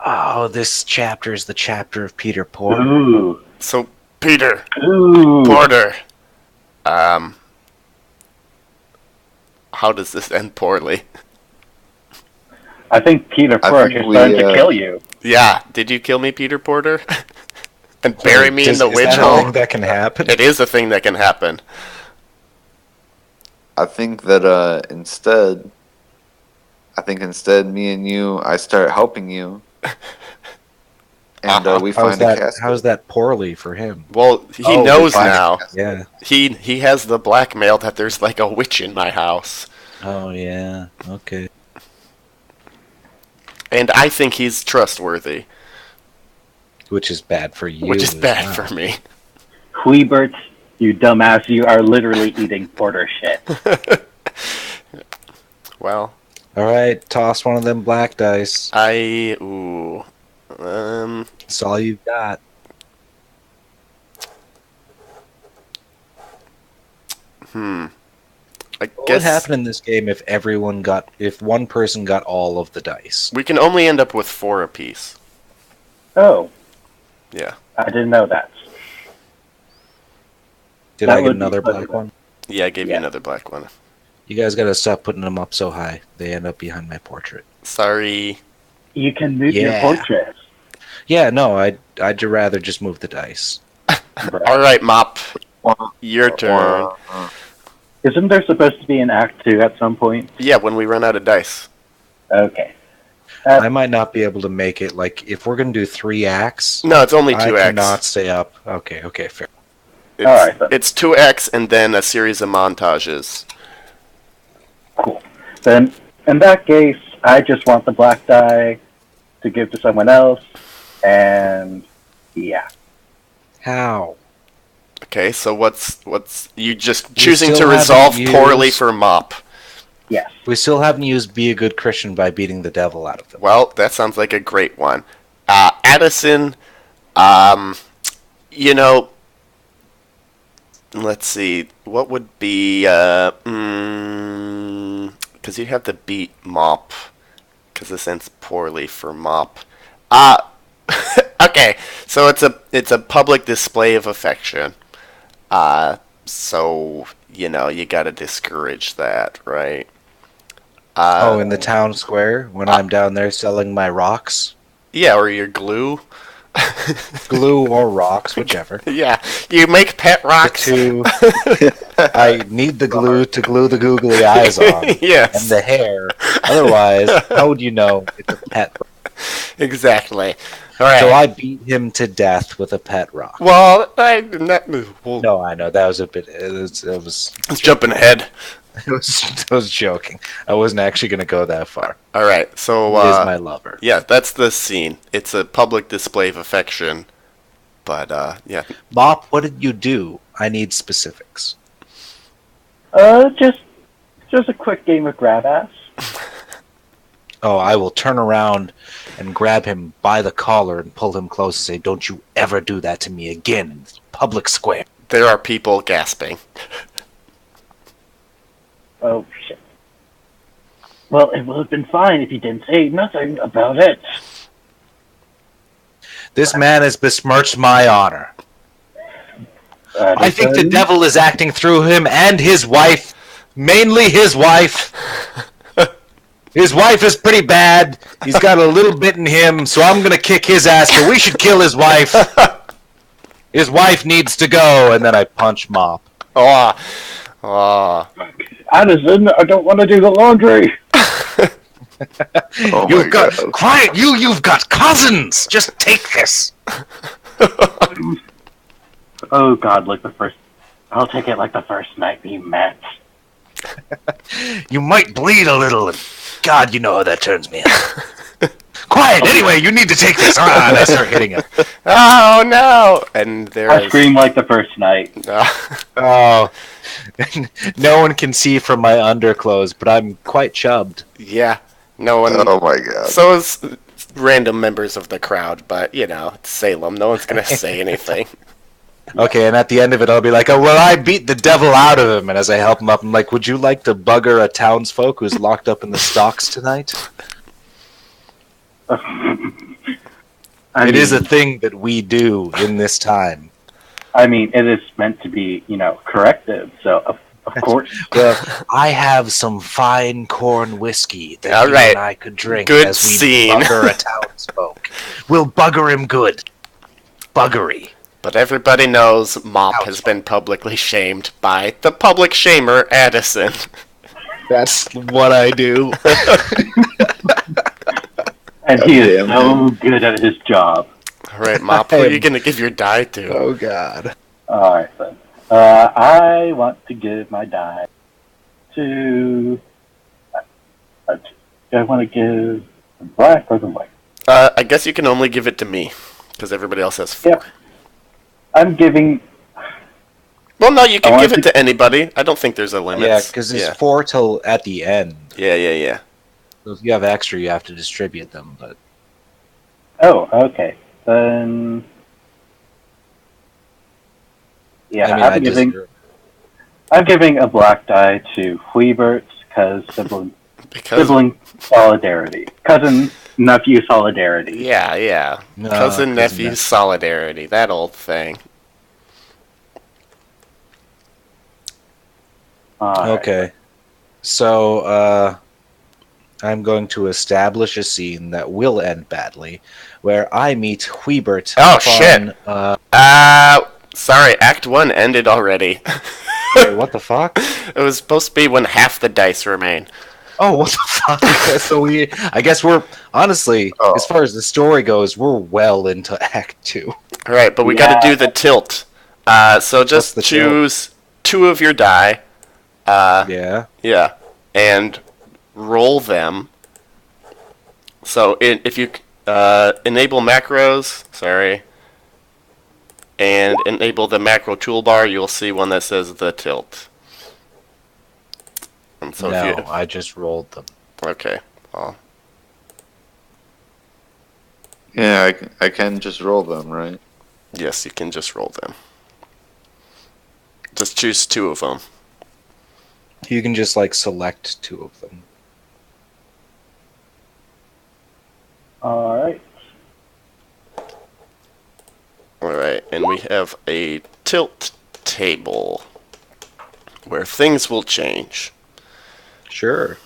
Oh, this chapter is the chapter of Peter Porter.
Ooh.
So, Peter
Ooh.
Porter, how does this end poorly?
I think Peter Porter is starting to kill you.
Yeah, did you kill me, Peter Porter? And bury me in the witch
is that
hole?
a thing that can happen?
It is a thing that can happen.
I think that instead, me and you, I start helping you, and we find a casket.
How's that poorly for him?
Well, he knows now.
Yeah.
He has the blackmail that there's like a witch in my house.
Oh yeah. Okay.
And I think he's trustworthy.
Which is bad for you.
Which is bad for me.
Queebert, you dumbass, you are literally eating Porter shit.
Well.
Alright, toss one of them black dice.
That's
all you've got.
I
What
guess
would happen in this game if one person got all of the dice?
we can only end up with 4 apiece.
Oh.
Yeah.
I didn't know that.
Did I get another black one?
Yeah, I gave you another black one.
You guys gotta stop putting them up so high. They end up behind my portrait.
Sorry.
You can move your portrait.
Yeah, no, I'd rather just move the dice.
Alright, Mop. Your turn.
Isn't there supposed to be an Act 2 at some point?
Yeah, when we run out of dice.
Okay.
I might not be able to make it. Like, if we're gonna do 3 acts...
No, it's only 2 acts.
I cannot stay up. Okay, fair.
Alright, then.
It's 2 acts and then a series of montages.
Cool. Then, in that case, I just want the black die to give to someone else, and yeah.
How?
Okay, so what's you just choosing to resolve poorly for Mop?
Yes.
We still haven't used Be a Good Christian by beating the devil out of them.
Well, that sounds like a great one. Addison, you know, let's see, what would be, because you have to beat Mop, because this ends poorly for Mop. Okay, so it's a public display of affection. So, you know, you gotta discourage that, right?
In the town square, when I'm down there selling my rocks?
Yeah, or your glue.
Glue or rocks, whichever.
Yeah, you make pet rocks.
I need the glue to glue the googly eyes on.
Yes.
And the hair. Otherwise, how would you know it's a pet rock?
Exactly. All right.
So I beat him to death with a pet rock.
Well,
no, I know that was a bit. It was.
I was jumping ahead.
I was joking. I wasn't actually going to go that far.
All right, so
he is my lover.
Yeah, that's the scene. It's a public display of affection, but yeah.
Mop, what did you do? I need specifics.
Just a quick game of grab ass.
Oh, I will turn around and grab him by the collar and pull him close and say, "Don't you ever do that to me again in this public square."
There are people gasping.
Oh, shit. Well, it would have been fine if you didn't say nothing about it.
This man has besmirched my honor. I think the devil is acting through him and his wife. Mainly his wife. His wife is pretty bad. He's got a little bit in him, so I'm going to kick his ass, but we should kill his wife. His wife needs to go, and then I punch Mop.
Addison, I don't want to do the laundry.
You've got cousins. Just take this.
Oh God, I'll take it like the first night we met.
You might bleed a little. And God, you know how that turns me on. Quiet. Anyway, you need to take this. And I start hitting him.
Oh no! And
I scream like the first night.
Oh. No one can see from my underclothes, but I'm quite chubbed.
Yeah. No one.
Oh my God.
So is random members of the crowd, but you know, it's Salem. No one's gonna say anything.
Okay, and at the end of it, I'll be like, "Oh well, I beat the devil out of him." And as I help him up, I'm like, "Would you like to bugger a townsfolk who's locked up in the stocks tonight?" It is a thing that we do in this time.
I mean, it is meant to be, corrective. So of course.
Well, I have some fine corn whiskey that
All
you
right.
and I could drink
Good
as we
scene.
bugger a townsfolk. We'll bugger him good. Buggery.
But everybody knows Mop has been publicly shamed by the public shamer, Addison.
That's what I do.
And he is so good at his job.
Alright, Mop, who are you going to give your die to?
Oh, God.
Alright, then. I want to give my die to... do I want to give the black or the white?
I guess you can only give it to me, because everybody else has 4.
Yep. I'm giving...
Well, no, you can give it to anybody. I don't think there's a limit.
Yeah, because it's 4 till at the end.
Yeah.
So if you have extra, you have to distribute them. But
Oh, okay. Then... Yeah,
I mean,
I'm giving a black die to Huibert because sibling solidarity. Cousin nephew solidarity.
Yeah.
No,
cousin nephew solidarity. That old thing.
Okay. So, I'm going to establish a scene that will end badly, where I meet Huibert.
Oh, shit! Sorry, Act 1 ended already.
Wait, what the fuck?
It was supposed to be when half the dice remain.
Oh, what the fuck? So I guess we're, honestly, as far as the story goes, we're well into Act 2.
Alright, but we gotta do the tilt. So just choose 2 of your die.
Yeah,
and roll them. So if you enable macros, and enable the macro toolbar, you'll see one that says the tilt. And so
no, I just rolled them.
Okay. Well.
Yeah, I can just roll them, right?
Yes, you can just roll them. Just choose 2 of them.
You can just, select 2 of them.
Alright.
Alright, and we have a tilt table where things will change.
Sure.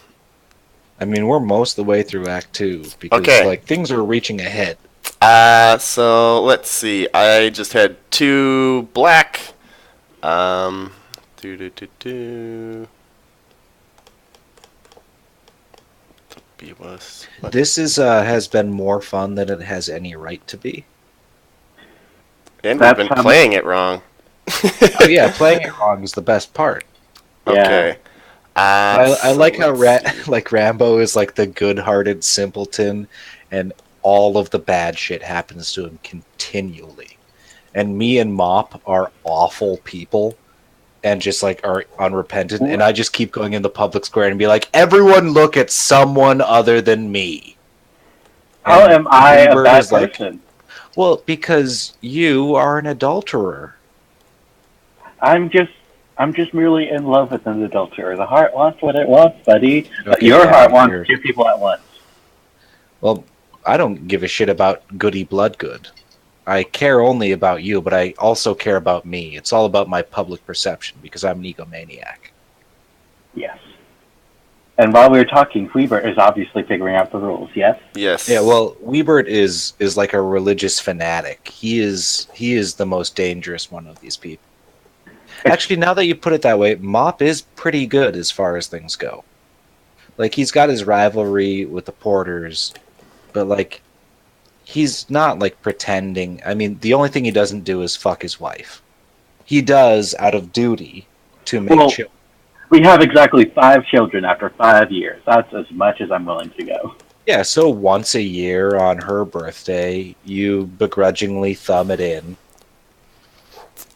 I mean, we're most of the way through Act 2, because, things are reaching ahead.
So, let's see. I just had 2 black.
This has been more fun than it has any right to be.
And we've been playing it wrong.
Oh yeah, playing it wrong is the best part.
Okay.
I like how Rambo is the good-hearted simpleton, and all of the bad shit happens to him continually. And me and Mop are awful people, and just are unrepentant. And I just keep going in the public square and be like, "Everyone, look at someone other than me."
How am I a bad person?
Well, because you are an adulterer.
I'm just merely in love with an adulterer. The heart wants what it wants, buddy.
Okay,
Your heart wants 2 people at once.
Well, I don't give a shit about Goody Bloodgood. I care only about you, but I also care about me. It's all about my public perception, because I'm an egomaniac.
Yes. And while we were talking, Huibert is obviously figuring out the rules, yes?
Yes.
Yeah, well, Huibert is like a religious fanatic. He is the most dangerous one of these people. Actually, now that you put it that way, Mop is pretty good as far as things go. He's got his rivalry with the Porters, but, he's not, pretending. I mean, the only thing he doesn't do is fuck his wife. He does out of duty to make children.
We have exactly 5 children after 5 years. That's as much as I'm willing to go.
Yeah, so once a year on her birthday, you begrudgingly thumb it in.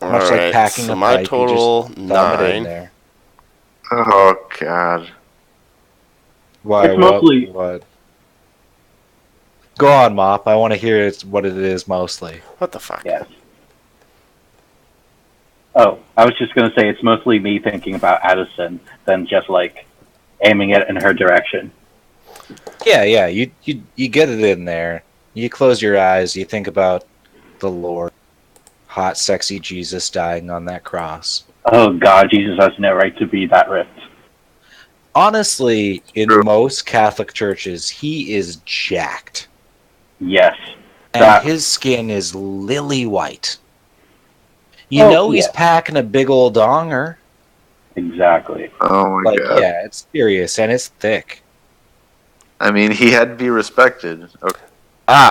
Much like packing a
my
pipe,
total
you just thumb it in
9.
there.
Oh God.
Why?
It's mostly...
What? Go on, Mop. I want to hear what it is mostly.
What the fuck?
Yes. Oh, I was just gonna say it's mostly me thinking about Addison than just like aiming it in her direction.
Yeah, yeah. You get it in there. You close your eyes. You think about the Lord, hot, sexy Jesus dying on that cross.
Oh God, Jesus has no right to be that ripped.
Honestly, in
True.
most Catholic churches, he is jacked,
Yes.
and
That.
his skin is lily white. You
Oh
know he's
yeah.
packing a big old donger.
Exactly.
Oh my
Like,
god.
yeah, it's serious and it's thick.
I mean, he had to be respected. Okay.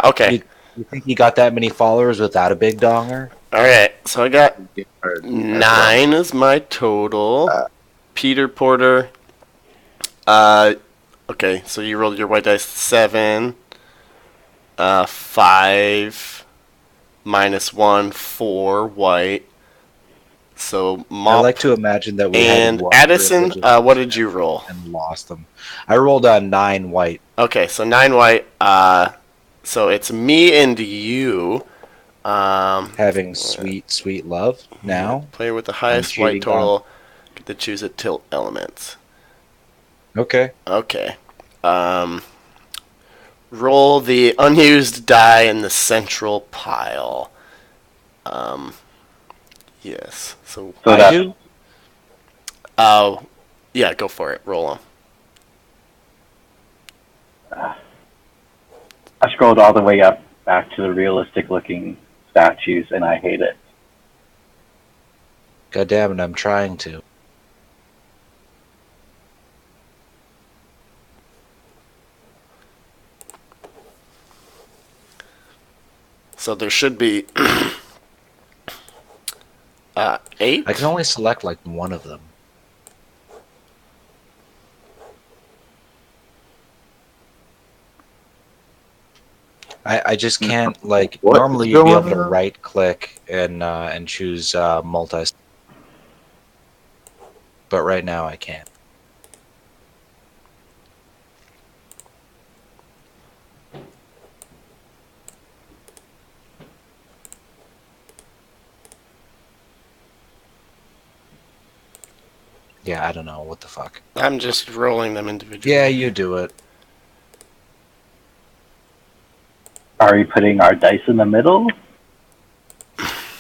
Okay.
You think he got that many followers without a big donger?
Alright, so I got
That's
9 is my total.
Uh,
Peter Porter. Okay, so you rolled your white dice 7. 5 minus 1, 4 white. So
I
Mop
like to imagine that we had
and
one
Addison,
religious
what did you roll?
and lost them. I rolled a 9 white.
Okay, so 9 white. So it's me and you.
Having sweet, sweet love now.
Player with the highest white
cheating
total get to choose a tilt element.
Okay.
Okay. Roll the unused die in the central pile. Yes. So
So
I
that's
do.
yeah, go for it. Roll them.
I scrolled all the way up back to the realistic looking statues and I hate it.
God damn it, I'm trying to.
So there should be 8.
I can only select like one of them. I just can't like
What
normally
is
you'd be
going
able to
on?
right click and choose multi, but right now I can't. Yeah, I don't know what the fuck.
I'm just rolling them individually.
Yeah, you do it.
Are we putting our dice in the middle?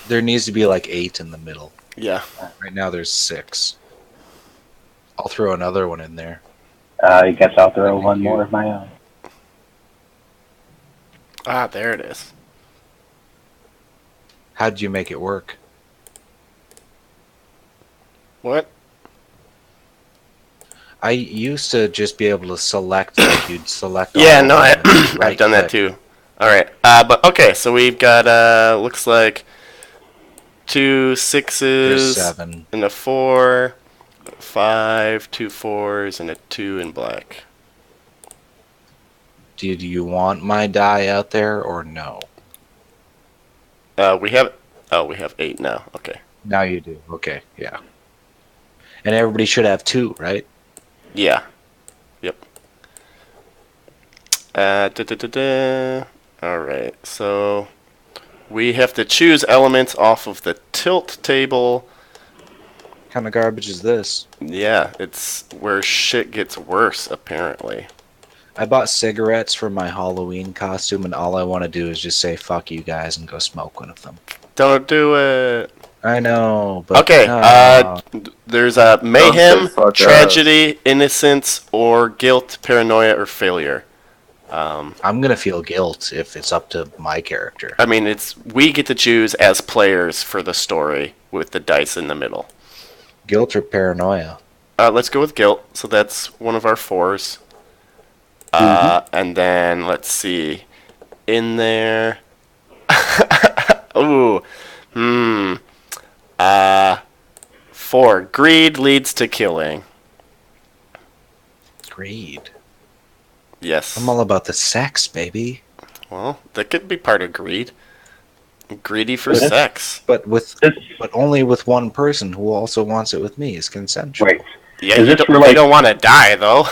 There needs to be like 8 in the middle.
Yeah.
Right now there's 6. I'll throw another one in there.
I guess I'll throw
Thank
one
you.
more of my own.
There it is.
How'd you make it work?
What?
I used to just be able to select, like you'd select.
Yeah,
all
no,
of them and
I've done that
right-click.
too. All right, but okay, so we've got looks like 2
There's
6s
7.
and a 4, 5, 2 4s, and a 2 in black.
Do you want my die out there or no?
We have 8 now. Okay.
Now you do. Okay, yeah. And everybody should have 2, right?
Yeah. Yep. All right. So we have to choose elements off of the tilt table.
What kind of garbage is this?
Yeah, it's where shit gets worse, apparently.
I bought cigarettes for my Halloween costume, and all I want to do is just say "fuck you guys" and go smoke one of them.
Don't do it.
I know, but
Okay. There's a mayhem,
fuck
tragedy, innocence, or guilt, paranoia, or failure.
I'm gonna feel guilt if it's up to my character.
I mean, we get to choose as players for the story with the dice in the middle.
Guilt or paranoia?
Let's go with guilt. So that's one of our 4s. And then let's see, in there. Ooh, 4. Greed leads to killing.
Greed.
Yes.
I'm all about the sex, baby.
Well, that could be part of greed. Greedy for sex.
But only with one person who also wants it with me is consensual.
Wait.
Yeah,
Is
you
this
don't, they don't want to die though.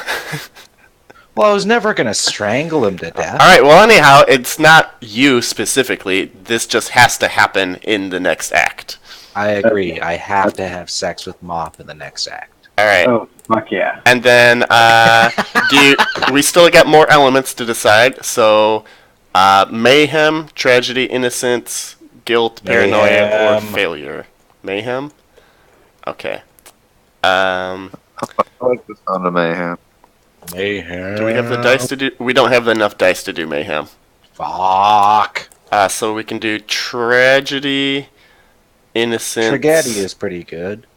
Well, I was never gonna strangle him to death.
All right. Well, anyhow, it's not you specifically. This just has to happen in the next act.
I agree. I have to have sex with Mop in the next act.
All right.
Oh, fuck yeah.
And then, we still got more elements to decide. So, mayhem, tragedy, innocence, guilt, paranoia, or
Mayhem.
failure. Mayhem? Okay.
I like the sound of mayhem.
Mayhem.
Do we have the dice to do? We don't have enough dice to do mayhem.
Fuck.
So we can do tragedy, innocence.
Tragedy is pretty good.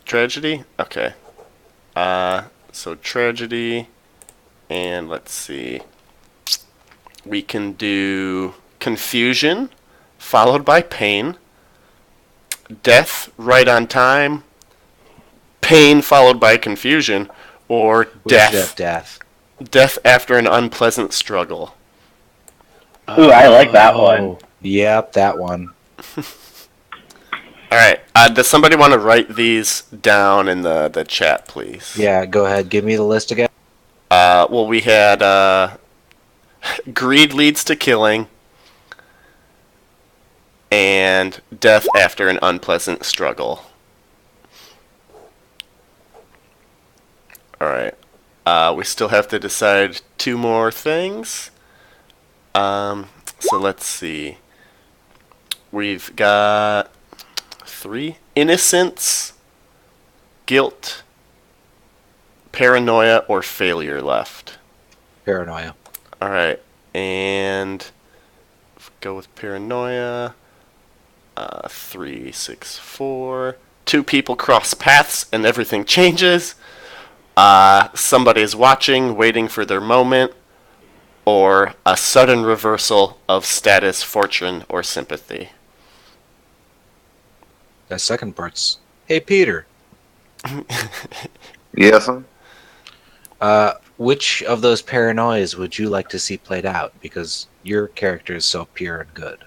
Tragedy? Okay. So tragedy, and let's see. We can do confusion, followed by pain. Death, right on time. Pain, followed by confusion. Or
We should have
death.
death.
Death after an unpleasant struggle.
Ooh, I like that one.
Yep, that one.
Alright, does somebody want to write these down in the chat, please?
Yeah, go ahead. Give me the list again.
Well, we had greed leads to killing, and death after an unpleasant struggle. Alright, we still have to decide 2 more things. So let's see. We've got 3. Innocence, guilt, paranoia, or failure left.
Paranoia.
Alright, and go with paranoia. 3, 6, 4. 2 people cross paths and everything changes. Somebody is watching, waiting for their moment. Or a sudden reversal of status, fortune, or sympathy.
That second part's... Hey, Peter.
Yes.
Which of those paranoias would you like to see played out? Because your character is so pure and good.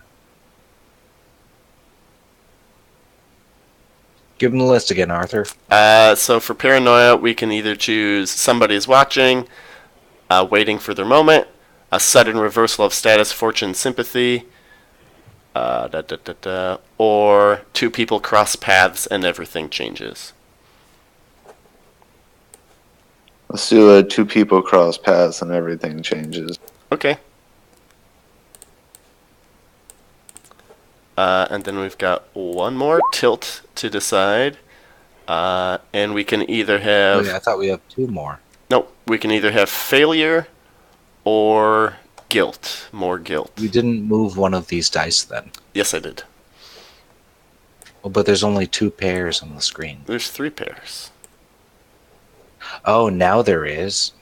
Give him the list again, Arthur.
So for paranoia, we can either choose somebody's watching, waiting for their moment, a sudden reversal of status, fortune, sympathy, or 2 people cross paths and everything changes.
Let's do 2 people cross paths and everything changes.
Okay. And then we've got 1 more tilt to decide. And we can either have...
Oh, yeah, I thought we have 2 more.
Nope. We can either have failure or guilt. More guilt.
You didn't move one of these dice then.
Yes, I did.
Well, but there's only 2 pairs on the screen.
There's 3 pairs.
Oh, now there is.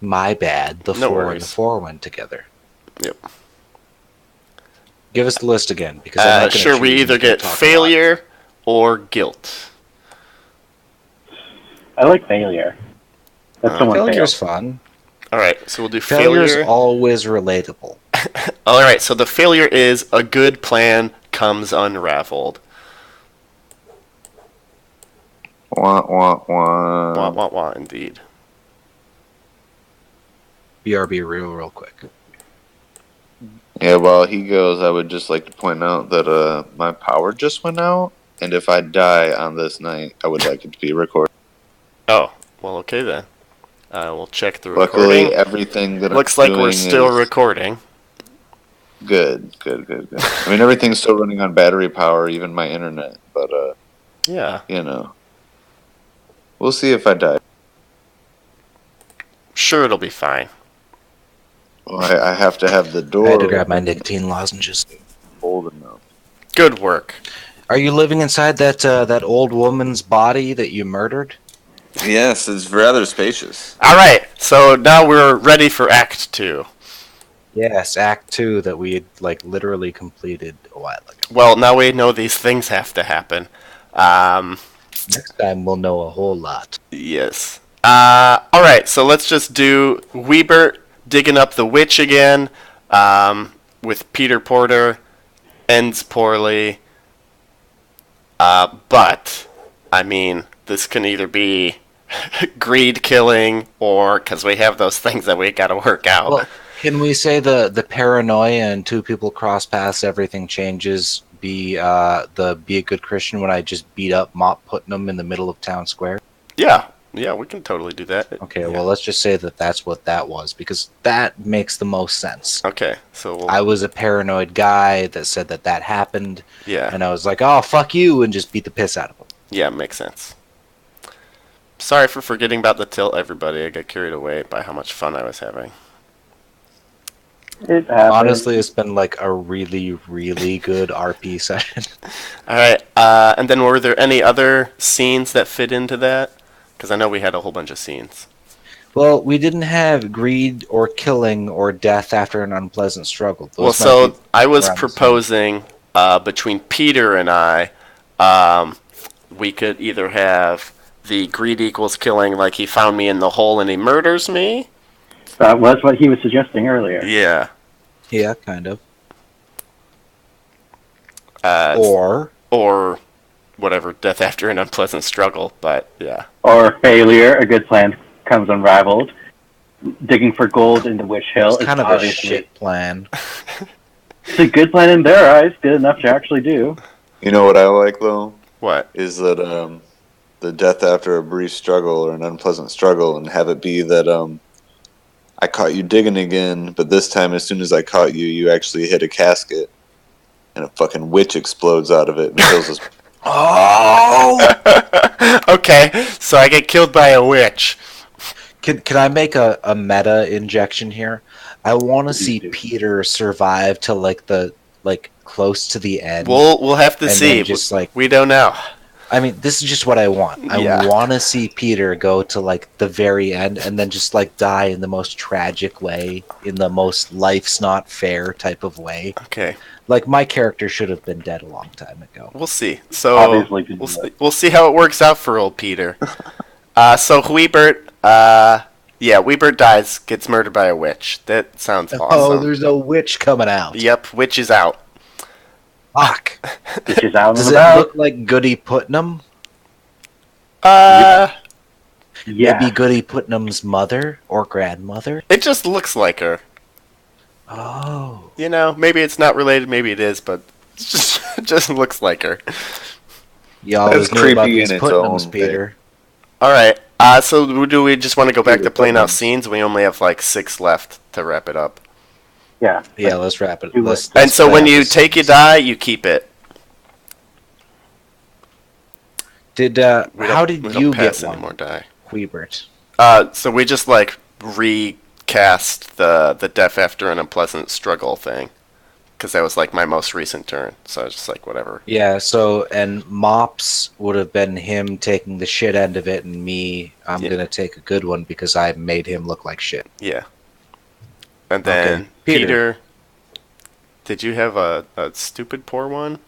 My bad. The
No
4 and
worries.
the 4 went together.
Yep.
Give us the list again, because I'm not gonna
Sure, we
cheat
either
and
get
talk a lot.
failure or guilt.
I like failure. That's someone
Failure's
fails.
fun.
Alright, so we'll do
Failure's
failure.
always relatable.
Alright, so the failure is a good plan comes unraveled.
Wah, wah, wah.
Wah, wah, wah, indeed.
BRB real quick.
Yeah, while he goes, I would just like to point out that my power just went out, and if I die on this night, I would like it to be recorded.
Oh, well, okay then. We'll check the
Luckily,
recording.
everything that
Looks
I'm
like we're
doing
still
is
recording.
good. I mean, everything's still running on battery power, even my internet. But
Yeah.
you know, we'll see if I die.
Sure, it'll be fine.
Well, I have to have the
I
door
had to grab my nicotine lozenges.
old enough.
Good work.
Are you living inside that old woman's body that you murdered?
Yes, it's rather spacious.
Alright, so now we're ready for Act 2.
Yes, Act 2 that we had literally completed a while ago.
Well, now we know these things have to happen.
Next time we'll know a whole lot.
Yes. Alright, so let's just do Wiebert digging up the witch again, with Peter Porter. Ends poorly. But, I mean, this can either be greed killing, or, because we have those things that we gotta work out.
Well, Can we say the paranoia and two people cross paths, everything changes? Be a good Christian when I just beat up Mop Putnam in the middle of town square.
Yeah, we can totally do that.
Okay,
yeah.
well let's just say that that's what that was because that makes the most sense.
Okay, so
I was a paranoid guy that said that happened.
Yeah.
And I was like, oh fuck you, and just beat the piss out of him.
Yeah, makes sense. Sorry for forgetting about the tilt, everybody. I got carried away by how much fun I was having.
It happens.
Honestly, it's been like a really, really good RP session.
All right, and then were there any other scenes that fit into that? Because I know we had a whole bunch of scenes.
Well, we didn't have greed or killing or death after an unpleasant struggle.
Well, so I was proposing between Peter and I, we could either have the greed equals killing, like he found me in the hole and he murders me.
That was what he was suggesting earlier.
Yeah.
Yeah, kind of.
Or whatever, death after an unpleasant struggle, but yeah.
Or failure, a good plan comes unraveled. Digging for gold in the Wish Hill
It's kind
is
of a
obviously
shit plan.
It's a good plan in their eyes, good enough to actually do.
You know what I like though?
What?
Is that the death after a brief struggle or an unpleasant struggle, and have it be that I caught you digging again, but this time as soon as I caught you, you actually hit a casket, and a fucking witch explodes out of it and kills us.
Oh!
Okay, so I get killed by a witch.
Can I make a meta injection here? I want to see Peter survive to like close to the end.
We'll have to see.
Just like
we don't know.
I mean, this is just what I want. I want to see Peter go to like the very end and then just like die in the most tragic way, in the most life's not fair type of way.
Okay.
Like my character should have been dead a long time ago.
We'll see. So
Obviously,
we'll see how it works out for old Peter. So Huibert, Huibert dies, gets murdered by a witch. That sounds awesome.
Oh, there's a witch coming out.
Yep, witch is out.
Fuck.
Which is out
Does
and
it
about.
look like Goody Putnam?
Yeah.
Maybe Goody Putnam's mother or grandmother?
It just looks like her.
Oh.
You know, maybe it's not related, maybe it is, but it just looks like her.
You always
That's
knew about
creepy
these
in its
Putnams,
own
Peter.
Alright, so do we just want to go back to playing out scenes? We only have like 6 left to wrap it up.
Yeah.
Yeah, let's wrap it.
And so when you take a die, you keep it.
How did you get
any
one,
more die?
Huibert?
So we just like recast the death after an unpleasant struggle thing, because that was like my most recent turn. So I was just like, whatever.
Yeah. So and Mops would have been him taking the shit end of it, and me, I'm gonna take a good one because I made him look like shit.
Yeah. And then
Okay.
Peter, did you have a stupid poor one?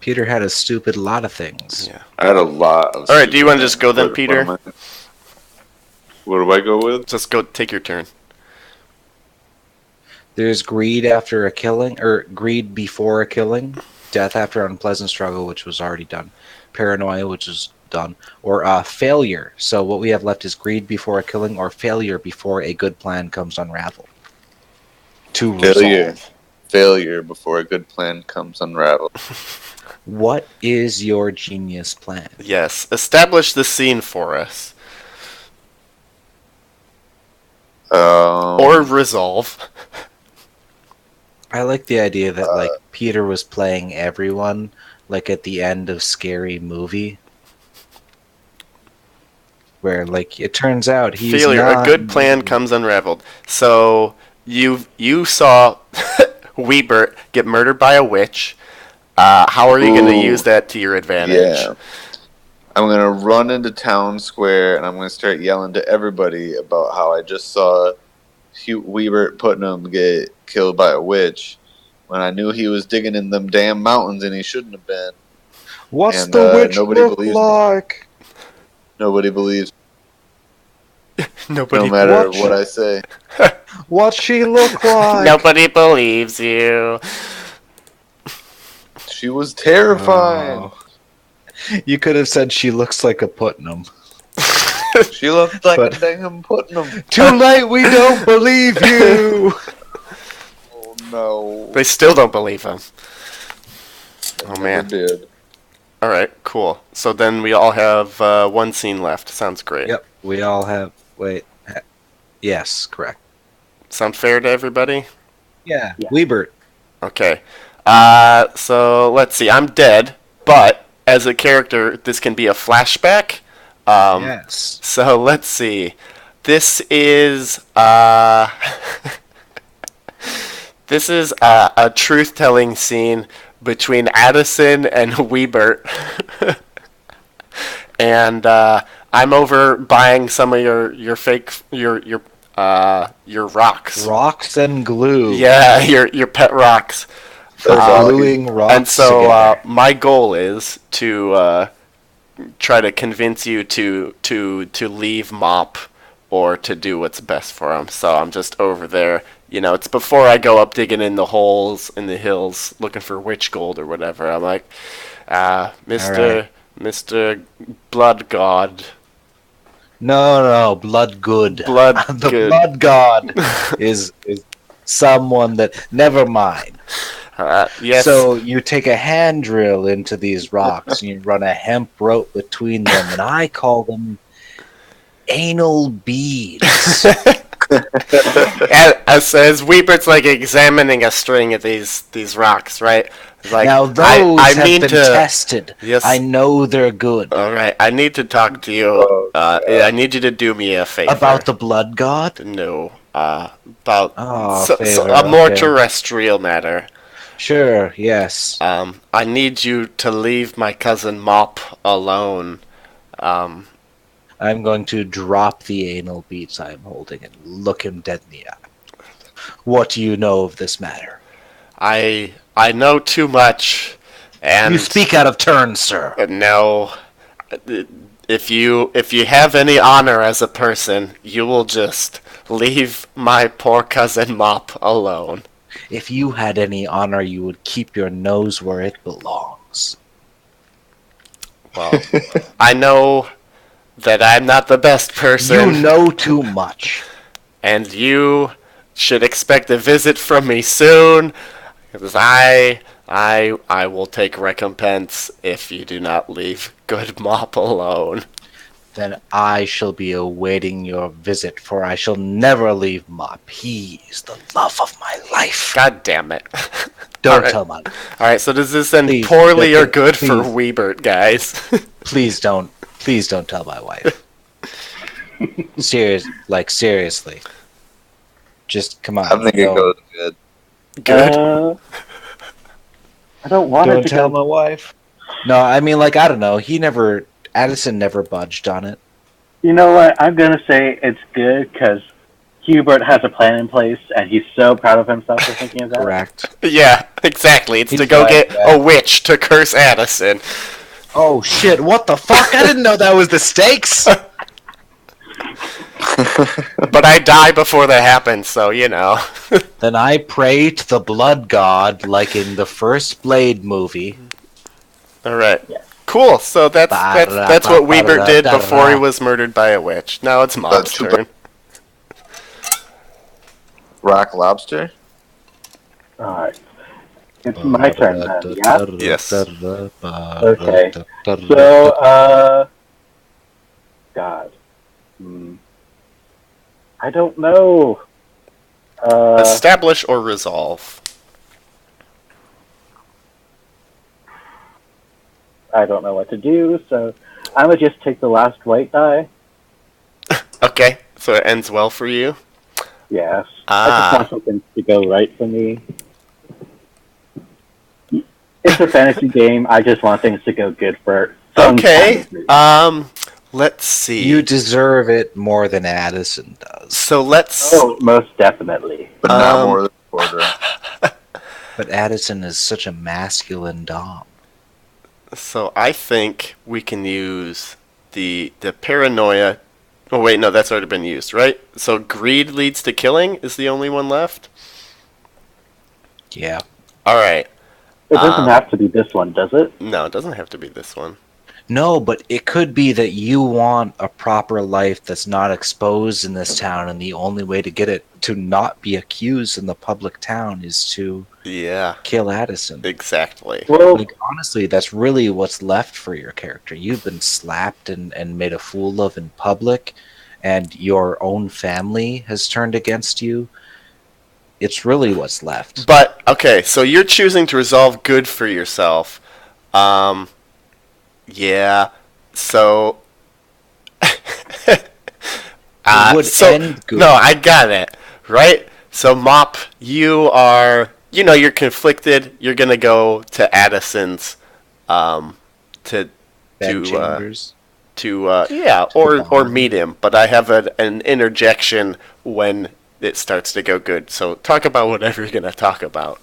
Peter had a stupid lot of things.
Yeah.
I had a lot of.
All right. Do you want to just go then, Peter?
What do I go with?
Just go take your turn.
There's greed after a killing, or greed before a killing, death after unpleasant struggle, which was already done, paranoia, which is done, or failure. So what we have left is greed before a killing, or failure before a good plan comes unraveled. To resolve.
Failure before a good plan comes unraveled.
What is your genius plan?
Yes. Establish the scene for us. Or resolve.
I like the idea that like Peter was playing everyone, like at the end of Scary Movie, where like it turns out he's
failure.
not...
A good plan comes unraveled. So you saw Huibert get murdered by a witch. How are you going to use that to your advantage?
Yeah. I'm going to run into town square and I'm going to start yelling to everybody about how I just saw Huibert Putnam get killed by a witch when I knew he was digging in them damn mountains and he shouldn't have been.
What's
And,
the witch
nobody
look
believes
like?
Nobody believes.
Nobody.
No matter what I say.
What's she look like?
Nobody believes you.
She was terrifying.
Oh. You could have said she looks like a Putnam.
She looks like
But-
a damn Putnam.
Too late, we don't believe you!
Oh no.
They still don't believe him. Oh
Never
man.
did.
All right, cool. So then we all have one scene left. Sounds great.
Yep, we all have... Wait. Yes, correct.
Sound fair to everybody?
Yeah,
Yeah.
Weebert.
Okay. So let's see. I'm dead, but as a character, this can be a flashback.
Yes.
So let's see. This is this is a truth-telling scene between Addison and Weebert, and I'm over buying some of your fake your rocks.
Rocks and glue.
Yeah, your pet rocks.
For gluing rocks
And so
together.
my goal is to try to convince you to leave Mop or to do what's best for him. So I'm just over there. You know, it's before I go up digging in the holes in the hills looking for witch gold or whatever. I'm like, Mr. Blood God.
No, blood good.
Blood
The
good.
blood god is someone that... Never mind.
Yes.
So you take a hand drill into these rocks and you run a hemp rope between them, and I call them anal beads.
as Weepert's like examining a string of these rocks, right? It's like,
Now those
I
have
need
been
to.
tested.
Yes.
I know they're good.
All right, I need to talk to you. I need you to do me a favor.
About the blood god?
No. About
favor,
a more
okay.
terrestrial matter.
Sure, yes.
I need you to leave my cousin Mop alone.
I'm going to drop the anal beads I'm holding and look him dead in the eye. What do you know of this matter?
I know too much, and
You speak out of turn, sir.
no. If you have any honor as a person, you will just leave my poor cousin Mop alone.
If you had any honor, you would keep your nose where it belongs.
Well, I know that I'm not the best person.
You know too much.
And you should expect a visit from me soon, because I will take recompense if you do not leave good Mop alone.
Then I shall be awaiting your visit, for I shall never leave Mop. He is the love of my life.
God damn it.
Don't
Alright.
tell Mop.
Alright, so does this end
Please,
poorly or
okay,
good for
please.
Weebert, guys?
Please don't tell my wife. Seriously. Just come on.
I think it
don't-
goes good.
Good?
I don't want it
Don't
to
tell
go.
my wife. No, I mean, like, I don't know. Addison never budged on it.
You know what? I'm gonna say it's good because Hubert has a plan in place, and he's so proud of himself for thinking of that.
Correct.
Yeah, exactly. It's
He's
to go
right,
get
yeah.
a witch to curse Addison.
Oh shit! What the fuck? I didn't know that was the stakes.
But I die before that happens, so you know.
Then I pray to the blood god, like in the first Blade movie.
Alright.
Yeah.
Cool, so that's what Weebert did before he was murdered by a witch. Now it's Mob's
too
turn.
Rock lobster.
Alright. It's my turn then, yeah?
Yes.
Okay. So, God. I don't know.
Establish or resolve.
I don't know what to do, so I'm gonna just take the last white die.
Okay, so it ends well for you.
Yes.
Ah.
I just want something to go right for me. It's a fantasy game. I just want things to go good for some
Okay.
kind of reason.
Let's see.
You deserve it more than Addison does.
So let's.
Oh, most definitely.
But not more than a quarter.
But Addison is such a masculine dom.
So I think we can use the paranoia. Oh wait, no, that's already been used, right? So greed leads to killing is the only one left.
Yeah.
All right.
It doesn't have to be this one, does it?
No, it doesn't have to be this one.
No, but it could be that you want a proper life that's not exposed in this town, and the only way to get it to not be accused in the public town is to kill Addison.
Exactly.
Well,
Like, honestly, that's really what's left for your character. You've been slapped and made a fool of in public, and your own family has turned against you. It's really what's left.
But, okay, so you're choosing to resolve good for yourself. Yeah, so...
It would end good.
No, I got it, right? So, Mop, you're conflicted. You're gonna go to Addison's,
Bedchambers.
or meet him. But I have an interjection when it starts to go good. So, talk about whatever you're gonna talk about.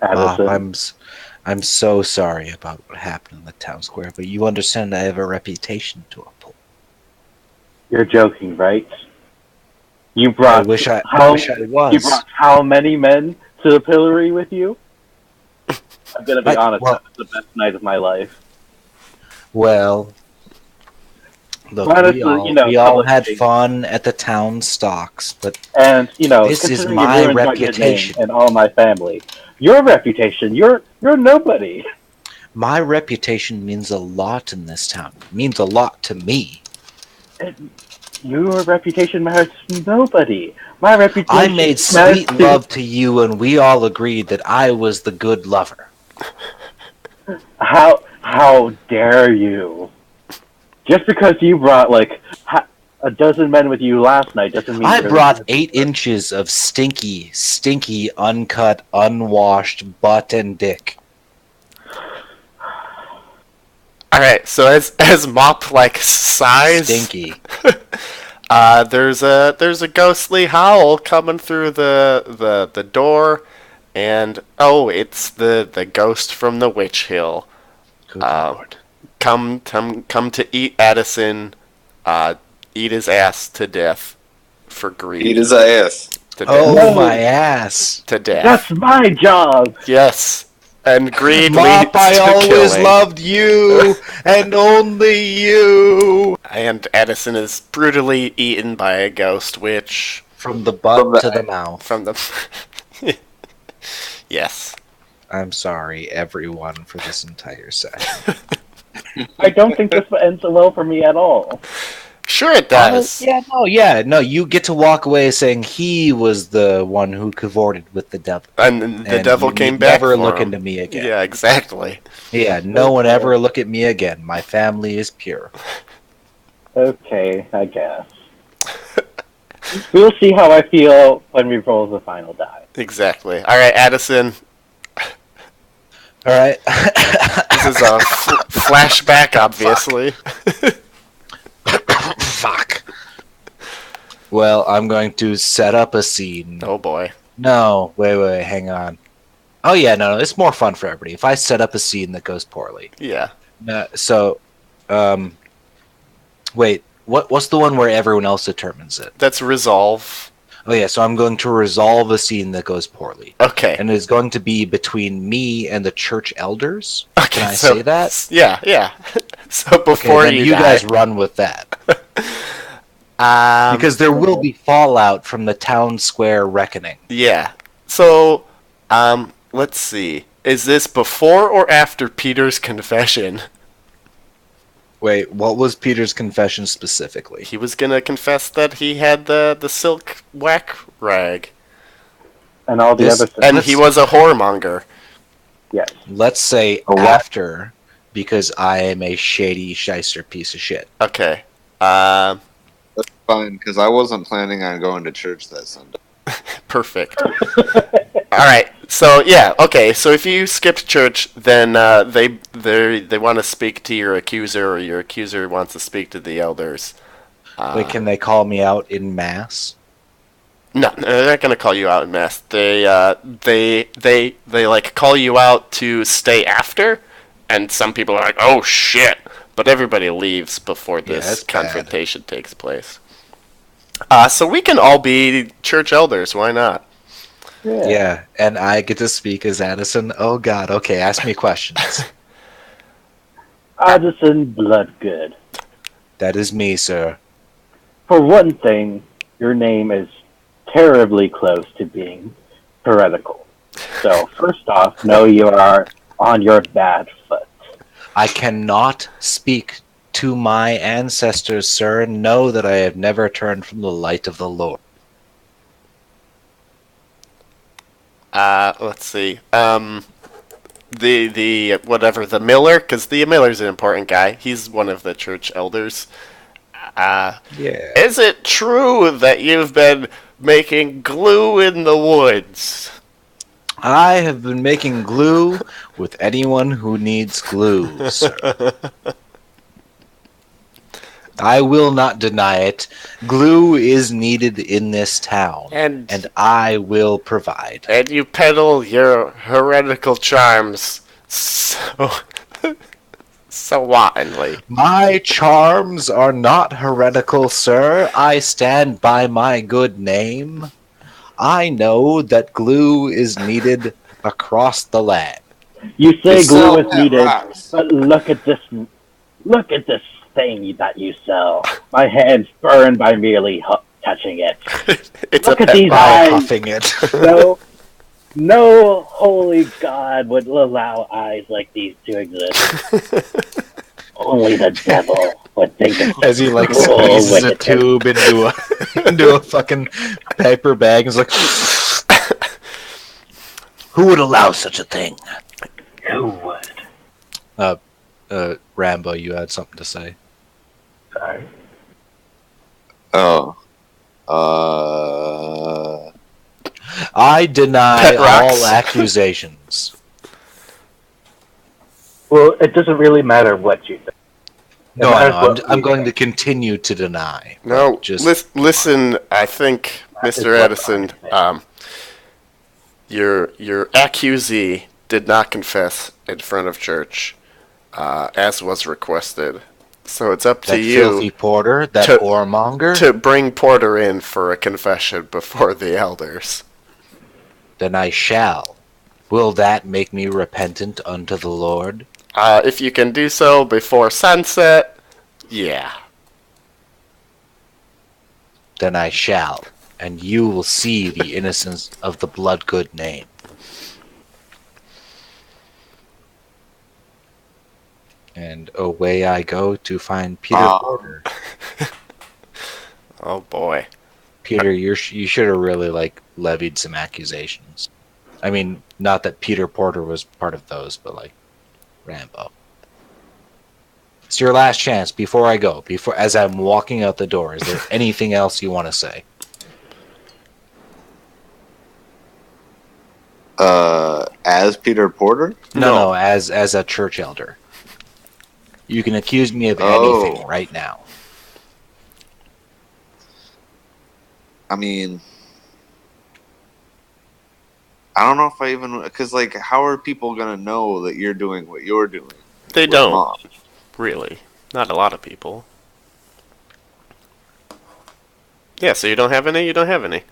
Addison.
I'm so sorry about what happened in the town square, but you understand I have a reputation to uphold.
You're joking, right? You brought.
I wish I was.
You brought how many men to the pillory with you? I'm gonna be honest. That was the best night of my life.
Well, look,
Honestly,
we all had fun at the town stocks, but this is my reputation
and all my family. Your reputation. You're nobody.
My reputation means a lot in this town. It means a lot to me.
Your reputation matters to nobody. My reputation.
I made sweet love to you, and we all agreed that I was the good lover.
How dare you? Just because you brought a dozen men with you last night doesn't mean
I brought 8 inches of stinky, uncut, unwashed butt and dick.
All right, so as Mop sighs,
stinky.
There's a ghostly howl coming through the door, and it's the ghost from the Witch Hill.
Good Lord.
Come to eat Addison, eat his ass to death for greed.
Eat his ass.
To death.
Oh, my ass.
To death.
That's my job.
Yes. And greed
Mop,
leads
I
to
always
killing.
loved you, and only you.
And Addison is brutally eaten by a ghost witch.
From the butt to the mouth.
From the... Yes.
I'm sorry, everyone, for this entire session.
I don't think this ends well for me at all.
Sure it does.
No, you get to walk away saying he was the one who cavorted with the devil.
And the devil came back
never
for
look
him.
into me again.
Yeah, exactly.
Yeah, no one ever look at me again. My family is pure.
Okay, I guess. We'll see how I feel when we roll the final die.
Exactly. All right, Addison.
All right.
This is a flashback, obviously.
Fuck. Well, I'm going to set up a scene.
Oh boy.
No, wait, hang on. Oh yeah, no, it's more fun for everybody if I set up a scene that goes poorly.
Yeah.
Wait, what's the one where everyone else determines it?
That's resolve.
Oh yeah, so I'm going to resolve a scene that goes poorly.
Okay.
And it's going to be between me and the church elders.
Okay,
Can I say that?
Yeah. So before
then you guys run with that. Because there will be fallout from the town square reckoning.
Yeah. So, let's see. Is this before or after Peter's confession?
Wait, what was Peter's confession specifically?
He was gonna confess that he had the silk whack rag.
And all the other stuff.
And he was a whoremonger.
Yes.
Let's say after, because I am a shady shyster piece of shit.
Okay.
That's fine, because I wasn't planning on going to church that Sunday.
Perfect. Alright, so yeah, okay, so if you skipped church, then they want to speak to your accuser, or your accuser wants to speak to the elders.
Wait, can they call me out in mass?
No, they're not gonna call you out in mass. They call you out to stay after, and some people are like, oh shit, but everybody leaves before this confrontation takes place. So we can all be church elders, why not?
Yeah, and I get to speak as Addison. Oh god, okay, ask me questions.
Addison Bloodgood.
That is me, sir.
For one thing, your name is terribly close to being heretical. So, first off, no, you are on your bad foot.
I cannot speak to my ancestors, sir, and know that I have never turned from the light of the Lord.
Let's see. The whatever, the Miller, because the Miller's an important guy. He's one of the church elders.
Yeah.
Is it true that you've been making glue in the woods?
I have been making glue with anyone who needs glue, sir. I will not deny it. Glue is needed in this town, and I will provide.
And you peddle your heretical charms so so wantonly.
My charms are not heretical, sir. I stand by my good name. I know that glue is needed across the land.
You say
You
glue
sell
is
pet
needed,
rocks.
but look at this thing that you sell. My hands burn by merely touching it.
It's
Look
a
at
pet
these
By
eyes.
huffing it.
No holy God would allow eyes like these to exist. Only the devil would think of
As he like
cruel
squeezes a
wickedness.
tube into a fucking paper bag and is like, who would allow such a thing?
Who would?
Rambo, you had something to say.
Sorry.
Oh.
I deny
Pet rocks.
all accusations.
Well, it doesn't really matter what you think.
No,
matters
I know.
what
I'm
we
going to
think.
continue to deny.
No,
just
listen. I think,
That is
Mr.
what
Edison,
I think.
your accusee did not confess in front of church, as was requested. So it's up to
that
you
filthy porter, that
to-
whoremonger.
to bring Porter in for a confession before the elders.
Then I shall. Will that make me repentant unto the Lord?
If you can do so before sunset, yeah.
Then I shall, and you will see the innocence of the Bloodgood name. And away I go to find Peter Porter.
Oh boy.
Peter, you should have really levied some accusations. I mean, not that Peter Porter was part of those, but Rambo. It's your last chance before I go. As I'm walking out the door, is there anything else you want to say?
As Peter Porter?
No, as a church elder. You can accuse me of
Oh.
anything right now.
I mean, I don't know if I even, because how are people gonna know that you're doing what you're doing?
They
with
don't,
Mom?
really. Not a lot of people. Yeah, so you don't have any? You don't have any.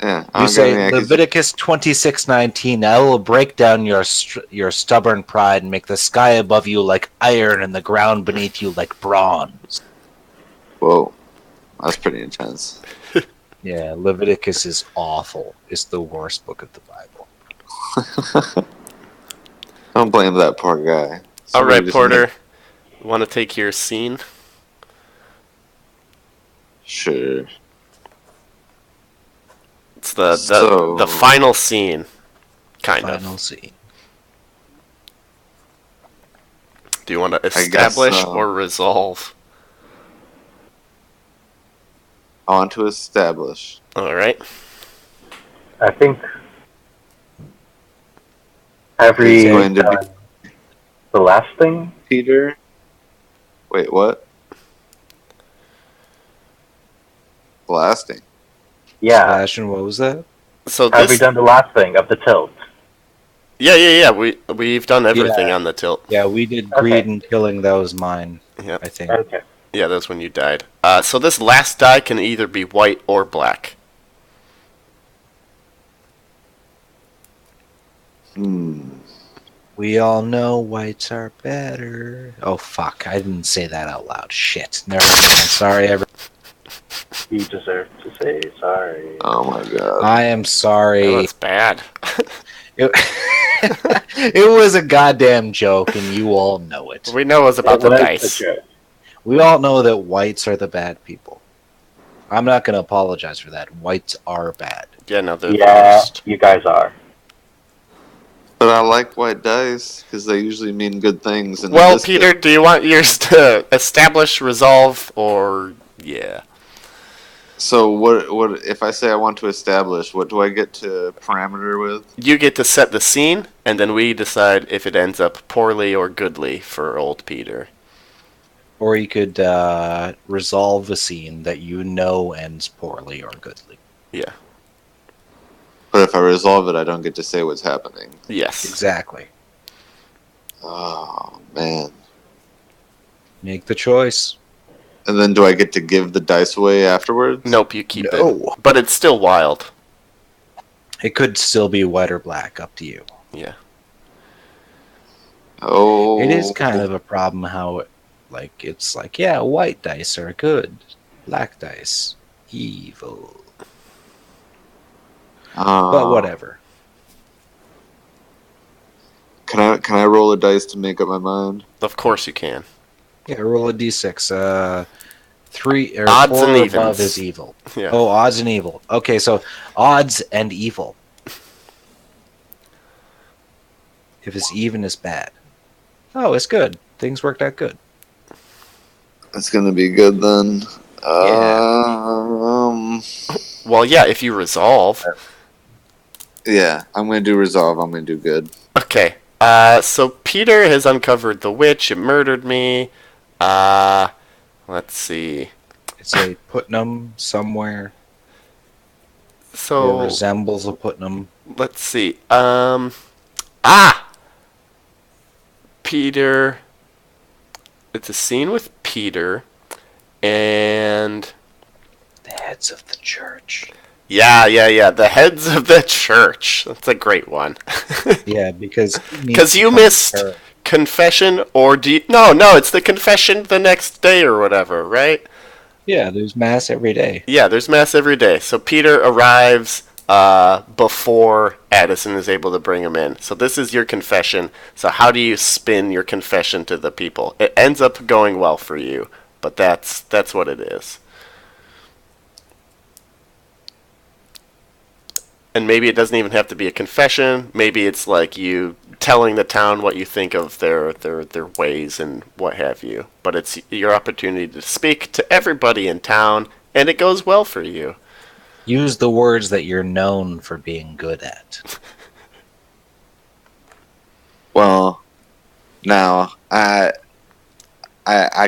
Yeah, I
You
don't
say
got any
Leviticus 26:19. I will break down your stubborn pride and make the sky above you like iron and the ground beneath you like bronze.
Whoa, that's pretty intense.
Yeah, Leviticus is awful. It's the worst book of the Bible.
Don't blame that poor guy.
All
Somebody
right,
just
Porter. Want to take your scene?
Sure.
It's the
So-
the final scene, kind of.
Final scene.
Do you want to
I guess
establish
so.
or resolve?
I want to establish.
All right.
I think have
He's
we
going to be-
done the last thing?
Peter? Wait, what? Blasting.
Yeah.
Sebastian, what was that?
So
Have we
this.
done the last thing of the tilt?
Yeah. We've done everything on the tilt.
Yeah, we did
Okay.
greed and killing. That was mine,
Yep.
I think.
Okay.
Yeah, that's when you died. So this last die can either be white or black.
We all know whites are better. Oh, fuck. I didn't say that out loud. Shit. Never mind. Sorry, everyone.
You deserve to say sorry.
Oh my god.
I am sorry.
That was bad.
It, it was a goddamn joke, and you all know it.
We know it was about the dice.
We all know that whites are the bad people. I'm not going to apologize for that. Whites are bad.
Yeah, no, they're the
Yeah,
worst.
you guys are.
But I like white dice because they usually mean good things. And
Well, Peter, do you want yours to establish, resolve, or yeah?
So what if I say I want to establish? What do I get to parameter with?
You get to set the scene, and then we decide if it ends up poorly or goodly for old Peter.
Or you could resolve a scene that you know ends poorly or goodly.
Yeah.
But if I resolve it, I don't get to say what's happening.
Yes.
Exactly.
Oh man.
Make the choice.
And then do I get to give the dice away afterwards?
Nope, you keep
No.
it. But it's still wild.
It could still be white or black, up to you.
Yeah.
Oh.
It is kind of a problem how it's like, yeah, white dice are good. Black dice, evil. But whatever.
Can I roll a dice to make up my mind?
Of course you can.
Yeah, roll a d6. 3 or
Odds
4
and
or
evens.
above is evil.
Yeah.
Oh, odds and evil. Okay, so odds and evil. If it's even, it's bad. Oh, it's good. Things worked out good.
It's gonna be good then.
Well, yeah, if you resolve.
Yeah, I'm gonna do resolve. I'm gonna do good.
Okay. So Peter has uncovered the witch. It murdered me. Let's see.
It's a Putnam somewhere.
So
It resembles a Putnam.
let's see. Peter. It's a scene with Peter and
The heads of the church.
yeah. The heads of the church. That's a great one.
Yeah, because
You missed confession, or do you, no, it's the confession the next day or whatever, right?
Yeah, there's mass every day.
Yeah, there's mass every day. So Peter arrives before Addison is able to bring him in. So this is your confession. So how do you spin your confession to the people? It ends up going well for you, but that's what it is. And maybe it doesn't even have to be a confession. Maybe it's like you telling the town what you think of their ways and what have you. But it's your opportunity to speak to everybody in town, and it goes well for you.
Use the words that you're known for being good at.
Well, now I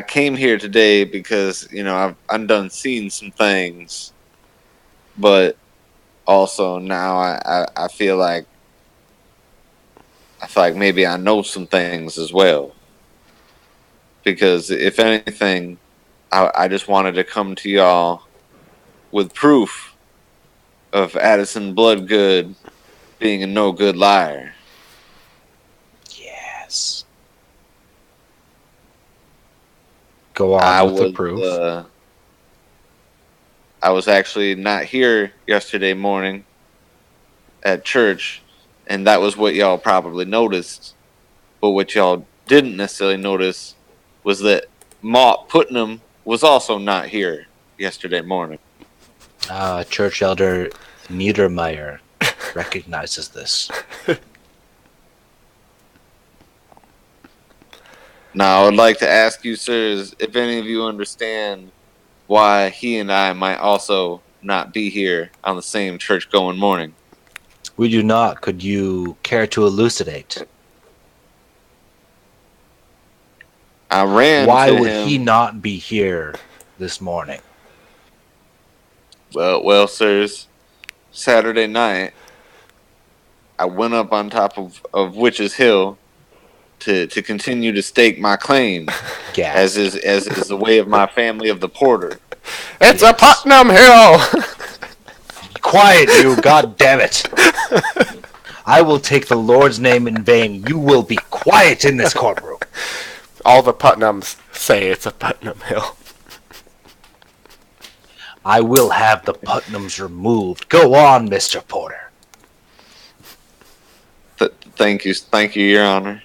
came here today because I've done seen some things, but also now I feel like maybe I know some things as well. Because if anything, I just wanted to come to y'all with proof of Addison Bloodgood being a no good liar.
Yes. Go on with the proof.
I was actually not here yesterday morning at church, and that was what y'all probably noticed. But what y'all didn't necessarily notice was that Mott Putnam was also not here yesterday morning.
Church Elder Niedermeyer recognizes this.
Now, I would like to ask you, sirs, if any of you understand why he and I might also not be here on the same church-going morning.
We do not. Could you care to elucidate?
I ran
Why
to
would
him.
he not be here this morning?
Well, sirs, Saturday night, I went up on top of Witch's Hill to continue to stake my claim, as is the way of my family of the Porter.
It's a Putnam Hill!
Quiet, you! God damn it! I will take the Lord's name in vain. You will be quiet in this courtroom.
All the Putnams say it's a Putnam Hill.
I will have the Putnams removed. Go on, Mr. Porter.
Thank you, Your Honor.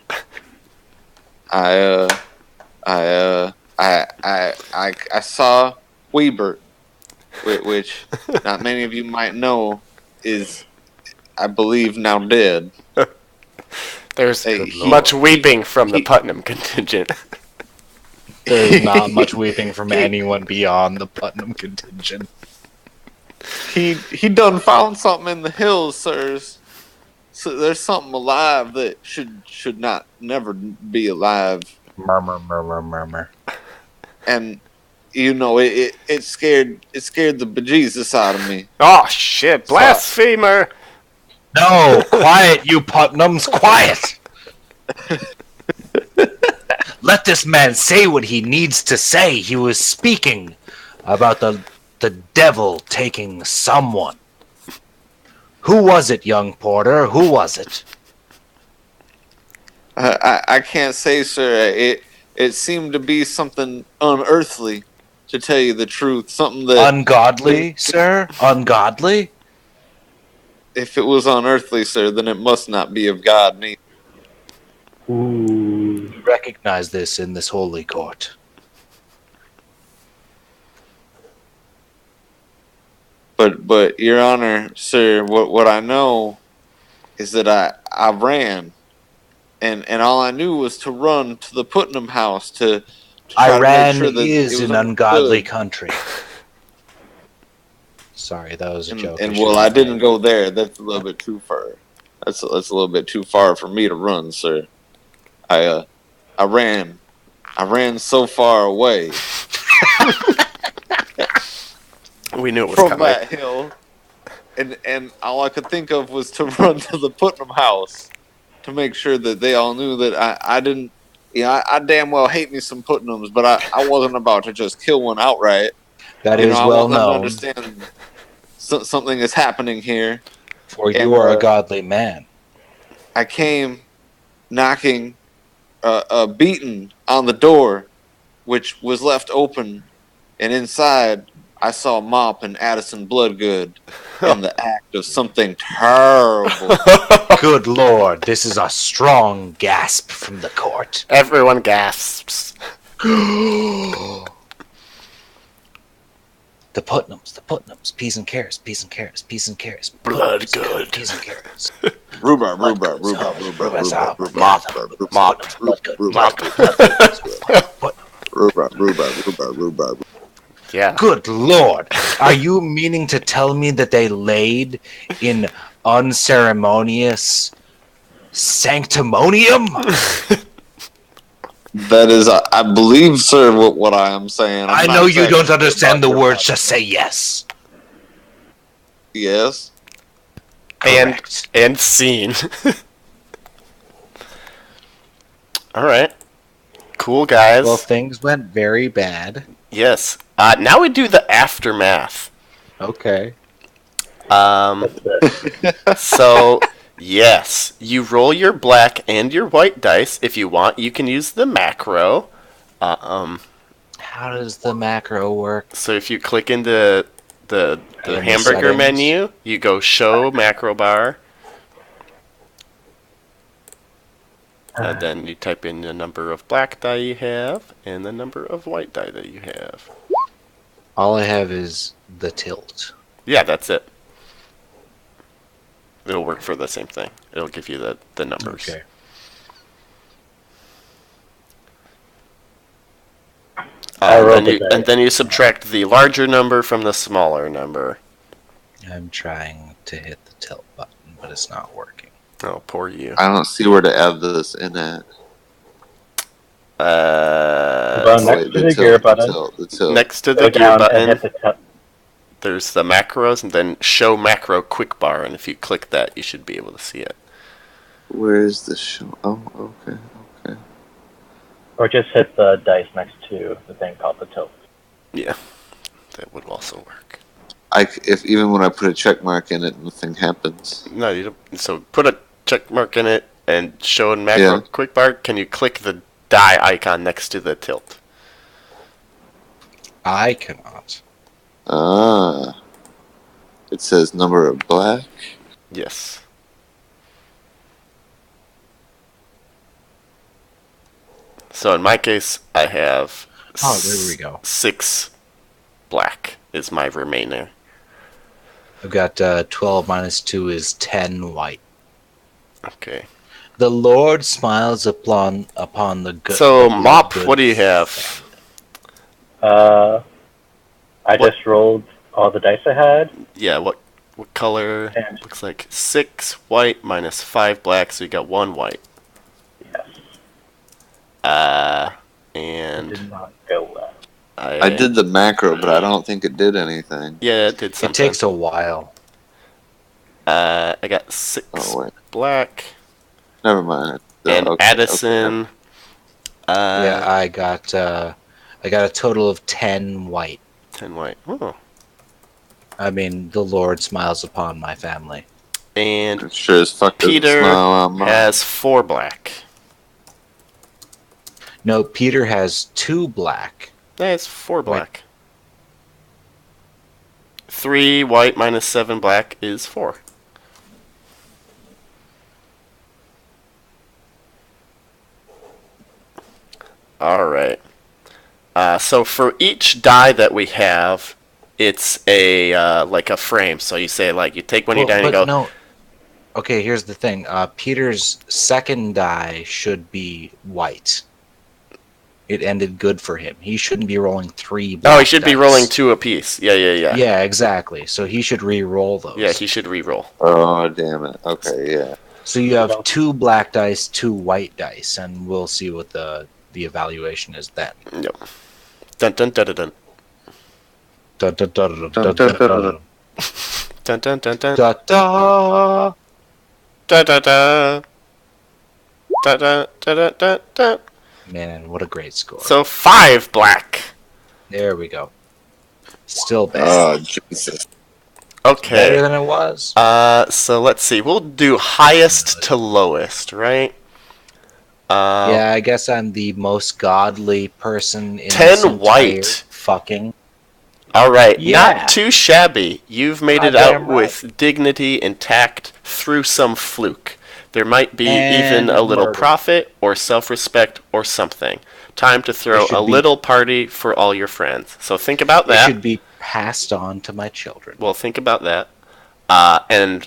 I saw Weebert, which not many of you might know is, I believe, now dead.
There's much weeping from the Putnam contingent.
There's not much weeping from anyone beyond the Putnam contingent.
He done found something in the hills, sirs. So there's something alive that should not never be alive.
Murmur.
And it scared the bejesus out of me.
Oh shit! Blasphemer!
No, quiet, you Putnams, quiet! Let this man say what he needs to say. He was speaking about the devil taking someone. Who was it, young Porter? Who was it?
I can't say, sir. It seemed to be something unearthly, to tell you the truth. Something that...
Ungodly, sir? Ungodly?
If it was unearthly, sir, then it must not be of God, neither.
Ooh.
You recognize this in this holy court.
But Your Honor, sir, what I know is that I ran, and all I knew was to run to the Putnam house to try
Iran
to make sure that
is
it was
an ungodly
understood.
country. Sorry, that was a joke.
And well, I didn't go there. That's a little bit too far. That's a little bit too far for me to run, sir. I ran so far away
We knew it was
from
coming.
that hill, and all I could think of was to run to the Putnam house to make sure that they all knew that I didn't. Yeah, I damn well hate me some Putnams, but I wasn't about to just kill one outright.
That is
I
well
want them to
known.
understand something is happening here.
For you are a godly man.
I came knocking, beaten on the door, which was left open, and inside I saw Mop and Addison Bloodgood in the act of something terrible.
Good Lord, this is a strong gasp from the court.
Everyone gasps.
The Putnams, peas and carrots.
Bloodgood.
Peas and carrots.
Rhubarb.
Yeah.
Good Lord, are you meaning to tell me that they laid in unceremonious sanctimonium?
That is, I believe, sir, what I am saying.
I know you don't understand the words, just say yes.
Yes.
Correct.
And scene. All right. Cool, guys.
Well, things went very bad.
Yes. Now we do the aftermath.
Okay.
So, yes, you roll your black and your white dice. If you want, you can use the macro.
How does the macro work?
So if you click into the hamburger
settings.
menu, you go show macro bar. And then you type in the number of black die you have and the number of white die that you have.
All I have is the tilt.
Yeah, that's it. It'll work for the same thing. It'll give you the numbers.
Okay.
And then you subtract the larger number from the smaller number.
I'm trying to hit the tilt button, but it's not working.
Oh, poor you.
I don't see where to add this in at.
Next to the gear button.
The tilt.
Next to
Go
the gear
down and hit
button,
the tilt.
there's the macros, and then show macro quick bar, and if you click that, you should be able to see it.
Where is the show? Oh, okay.
Or just hit the dice next to the thing called the tilt.
Yeah, that would also work.
If even when I put a check mark in it, nothing happens.
No, you don't. So put a check marking it and showing macro quick bar, can you click the die icon next to the tilt?
I cannot.
It says number of black.
Yes. So in my case, I have
there we go.
6 black is my remainder.
I've got 12 minus 2 is 10 white.
Okay.
The Lord smiles upon the good.
So, Mop, what do you have?
I just rolled all the dice I had.
Yeah, what color? Looks like 6 white minus 5 black, so you got 1 white.
Yes.
And
It did not go well.
I did the macro, but I don't think it did anything.
Yeah, it did something.
It takes a while.
I got 6 black.
Never mind.
And Addison.
Okay.
Yeah, I got a total of 10 white.
10 white. Oh.
I mean, the Lord smiles upon my family.
And
sure as fuck
Peter has 4 black.
No, Peter has 2 black.
That's 4 black. 3 white minus 7 black is 4. Alright. So for each die that we have, it's a like a frame. So you say, like, you take one of your die and go...
No. Okay, here's the thing. Peter's second die should be white. It ended good for him. He shouldn't be rolling 3 black
he should
dice.
be rolling 2 apiece. Yeah.
Yeah, exactly. So he should re-roll those.
Yeah, he should re-roll.
Oh, damn it. Okay, yeah.
So you have 2 black dice, 2 white dice, and we'll see what the evaluation is then.
Yep. Dun dun dun dun dun.
Dun dun dun dun dun dun dun.
Dun dun dun dun.
Da da
Da da da. Da da da da da da.
Man, what a great score.
So 5 black.
There we go. Still bad.
Oh, Jesus.
Okay.
Better than it was.
So let's see. We'll do highest to lowest, right?
Yeah, I guess I'm the most godly person in
10
this entire
white.
Fucking.
All right,
Yeah.
not too shabby. You've made it
Goddamn
out
right.
with dignity and tact through some fluke. There might be
And
even a little
murder.
profit or self-respect or something. Time to throw a little party for all your friends. So think about
It
that.
should be passed on to my children.
Well, think about that. And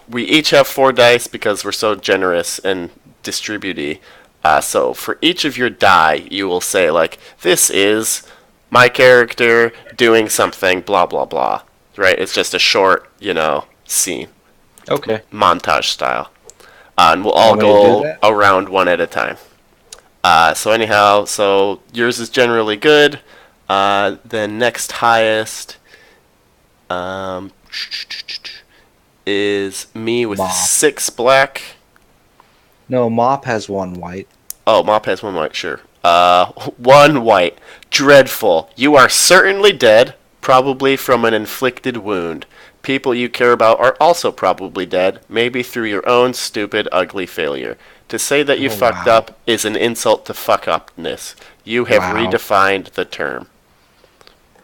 we each have 4 dice because we're so generous and distributey. So for each of your die, you will say, like, this is my character doing something, blah, blah, blah. Right? It's just a short, scene.
Okay.
Montage style. And we'll all
Want me to do
go
that?
around one at a time. So anyhow, so yours is generally good. Then next highest is me with
Mop.
6 black.
No, Mop has 1 white.
Oh, Mop has 1 white, sure. 1 white. Dreadful. You are certainly dead, probably from an inflicted wound. People you care about are also probably dead, maybe through your own stupid, ugly failure. To say that you fucked
wow.
up is an insult to fuck-upness. You have
Wow.
redefined the term.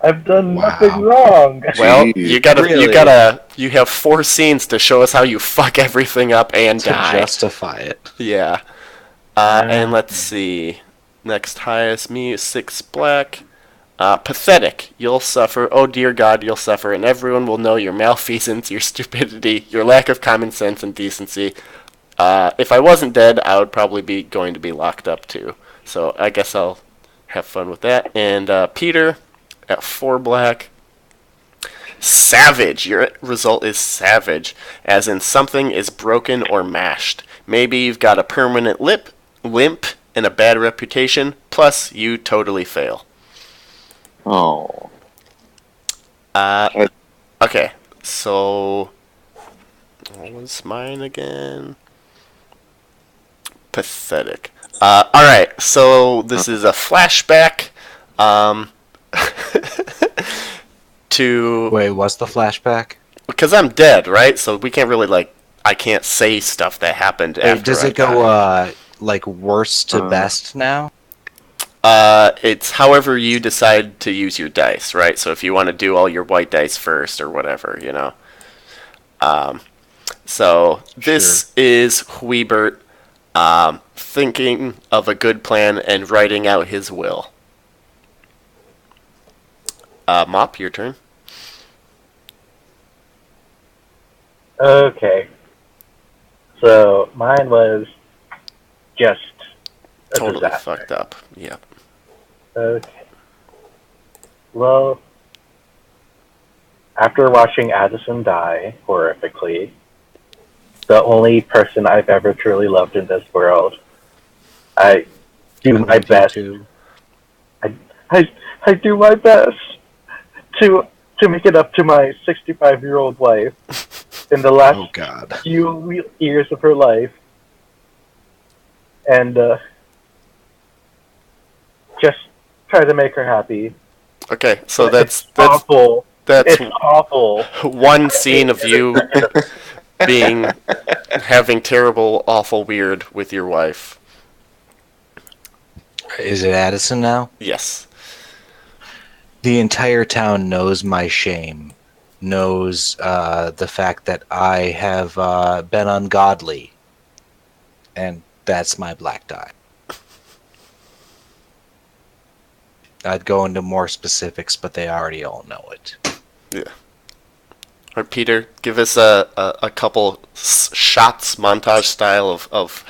I've done
Wow.
nothing wrong.
Well,
Jeez.
you have 4 scenes to show us how you fuck everything up and
To
die.
justify it.
Yeah. And let's see. Next highest, me is 6 black. Pathetic. You'll suffer. Oh dear God, you'll suffer, and everyone will know your malfeasance, your stupidity, your lack of common sense and decency. If I wasn't dead, I would probably be going to be locked up too. So I guess I'll have fun with that. And Peter at 4 black. Savage. Your result is savage, as in something is broken or mashed. Maybe you've got a permanent limp, and a bad reputation, plus you totally fail.
Oh.
Okay, so what was mine again? Pathetic. Alright, so this is a flashback to...
Wait, what's the flashback?
Because I'm dead, right? So we can't really, I can't say stuff that happened after.
Does it go like worst to best now?
It's however you decide to use your dice, right? So if you want to do all your white dice first or whatever, you know. So this is Huibert thinking of a good plan and writing out his will. Mop, your turn.
Okay. So mine was just a
Totally
disaster.
fucked up. Yeah.
Okay. Well, after watching Addison die horrifically, the only person I've ever truly loved in this world, I do my best. I do my best to make it up to my 65-year-old wife in the last few years of her life, and just try to make her happy.
Okay, so that's
awful.
That's
it's awful.
One scene of you having terrible, awful, weird with your wife.
Is it Addison now?
Yes.
The entire town knows my shame, knows the fact that I have been ungodly, and that's my black die. I'd go into more specifics, but they already all know it.
Yeah. All right, Peter, give us a couple shots, montage style, of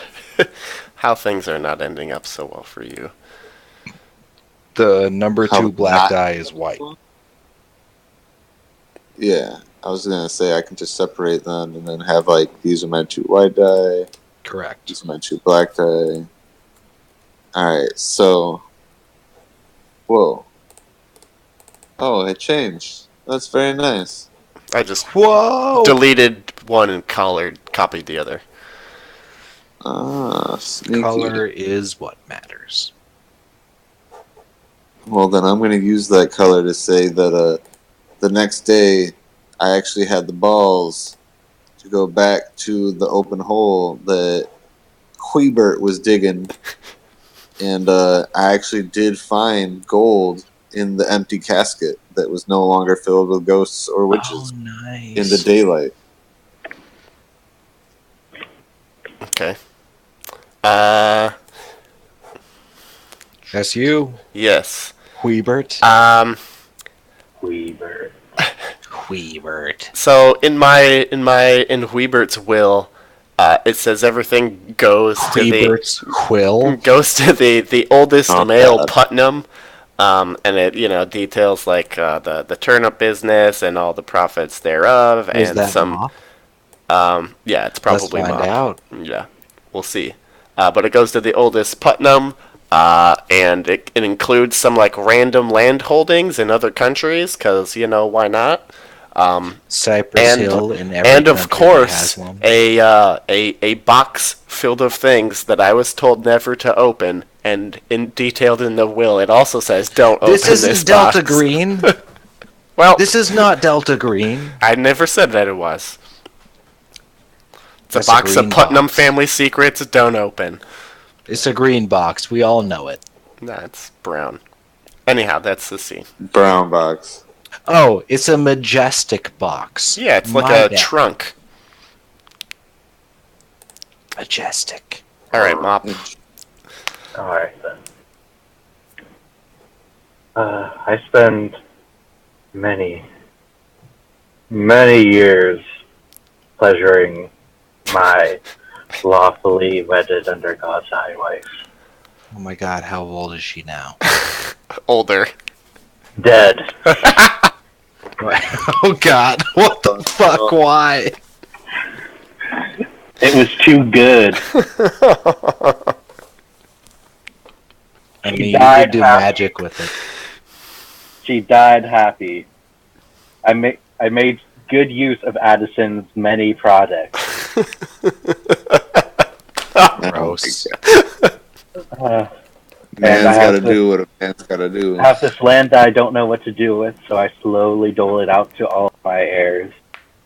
how things are not ending up so well for you.
The number 2 black die is white.
Yeah, I was going to say I can just separate them and then have, like, these are my 2 white die.
Correct.
These are my 2 black die. Alright, so... Whoa. Oh, it changed. That's very nice.
I just deleted one and copied the other.
Sneaky.
Color is what matters.
Well, then I'm going to use that color to say that the next day I actually had the balls to go back to the open hole that Huibert was digging. And I actually did find gold in the empty casket that was no longer filled with ghosts or witches in the daylight.
Okay.
That's you.
Yes.
Huibert.
Huibert.
So in Huibert's will, it says everything goes to the oldest male Putnam, and it details like the turnip business and all the profits thereof.
Is
and
that
some yeah, it's probably
Let's find out.
Yeah, we'll see. But it goes to the oldest Putnam, and it includes some like random land holdings in other countries because why not.
Cypress Hill in every
and of
country
course
has one.
a box filled of things that I was told never to open, and detailed in the will it also says don't open this box.
This isn't Delta Green.
Well,
this is not Delta Green.
I never said that it was. It's a box of Putnam family secrets. Don't open.
It's a green box. We all know it.
Nah, it's brown. Anyhow, that's the scene.
Brown box.
Oh, it's a majestic box.
Yeah, it's like a trunk.
Majestic.
All right, Mop.
All right then. I spend many years pleasuring my lawfully wedded under God's eye wife.
Oh my God, how old is she now?
Older.
Dead.
Oh God, what the fuck? Why?
It was too good.
I mean, you could do magic with it.
She died happy. I made good use of Addison's many products.
Gross.
Man's got to do what a man's got to do.
I have this land that I don't know what to do with, so I slowly dole it out to all of my heirs.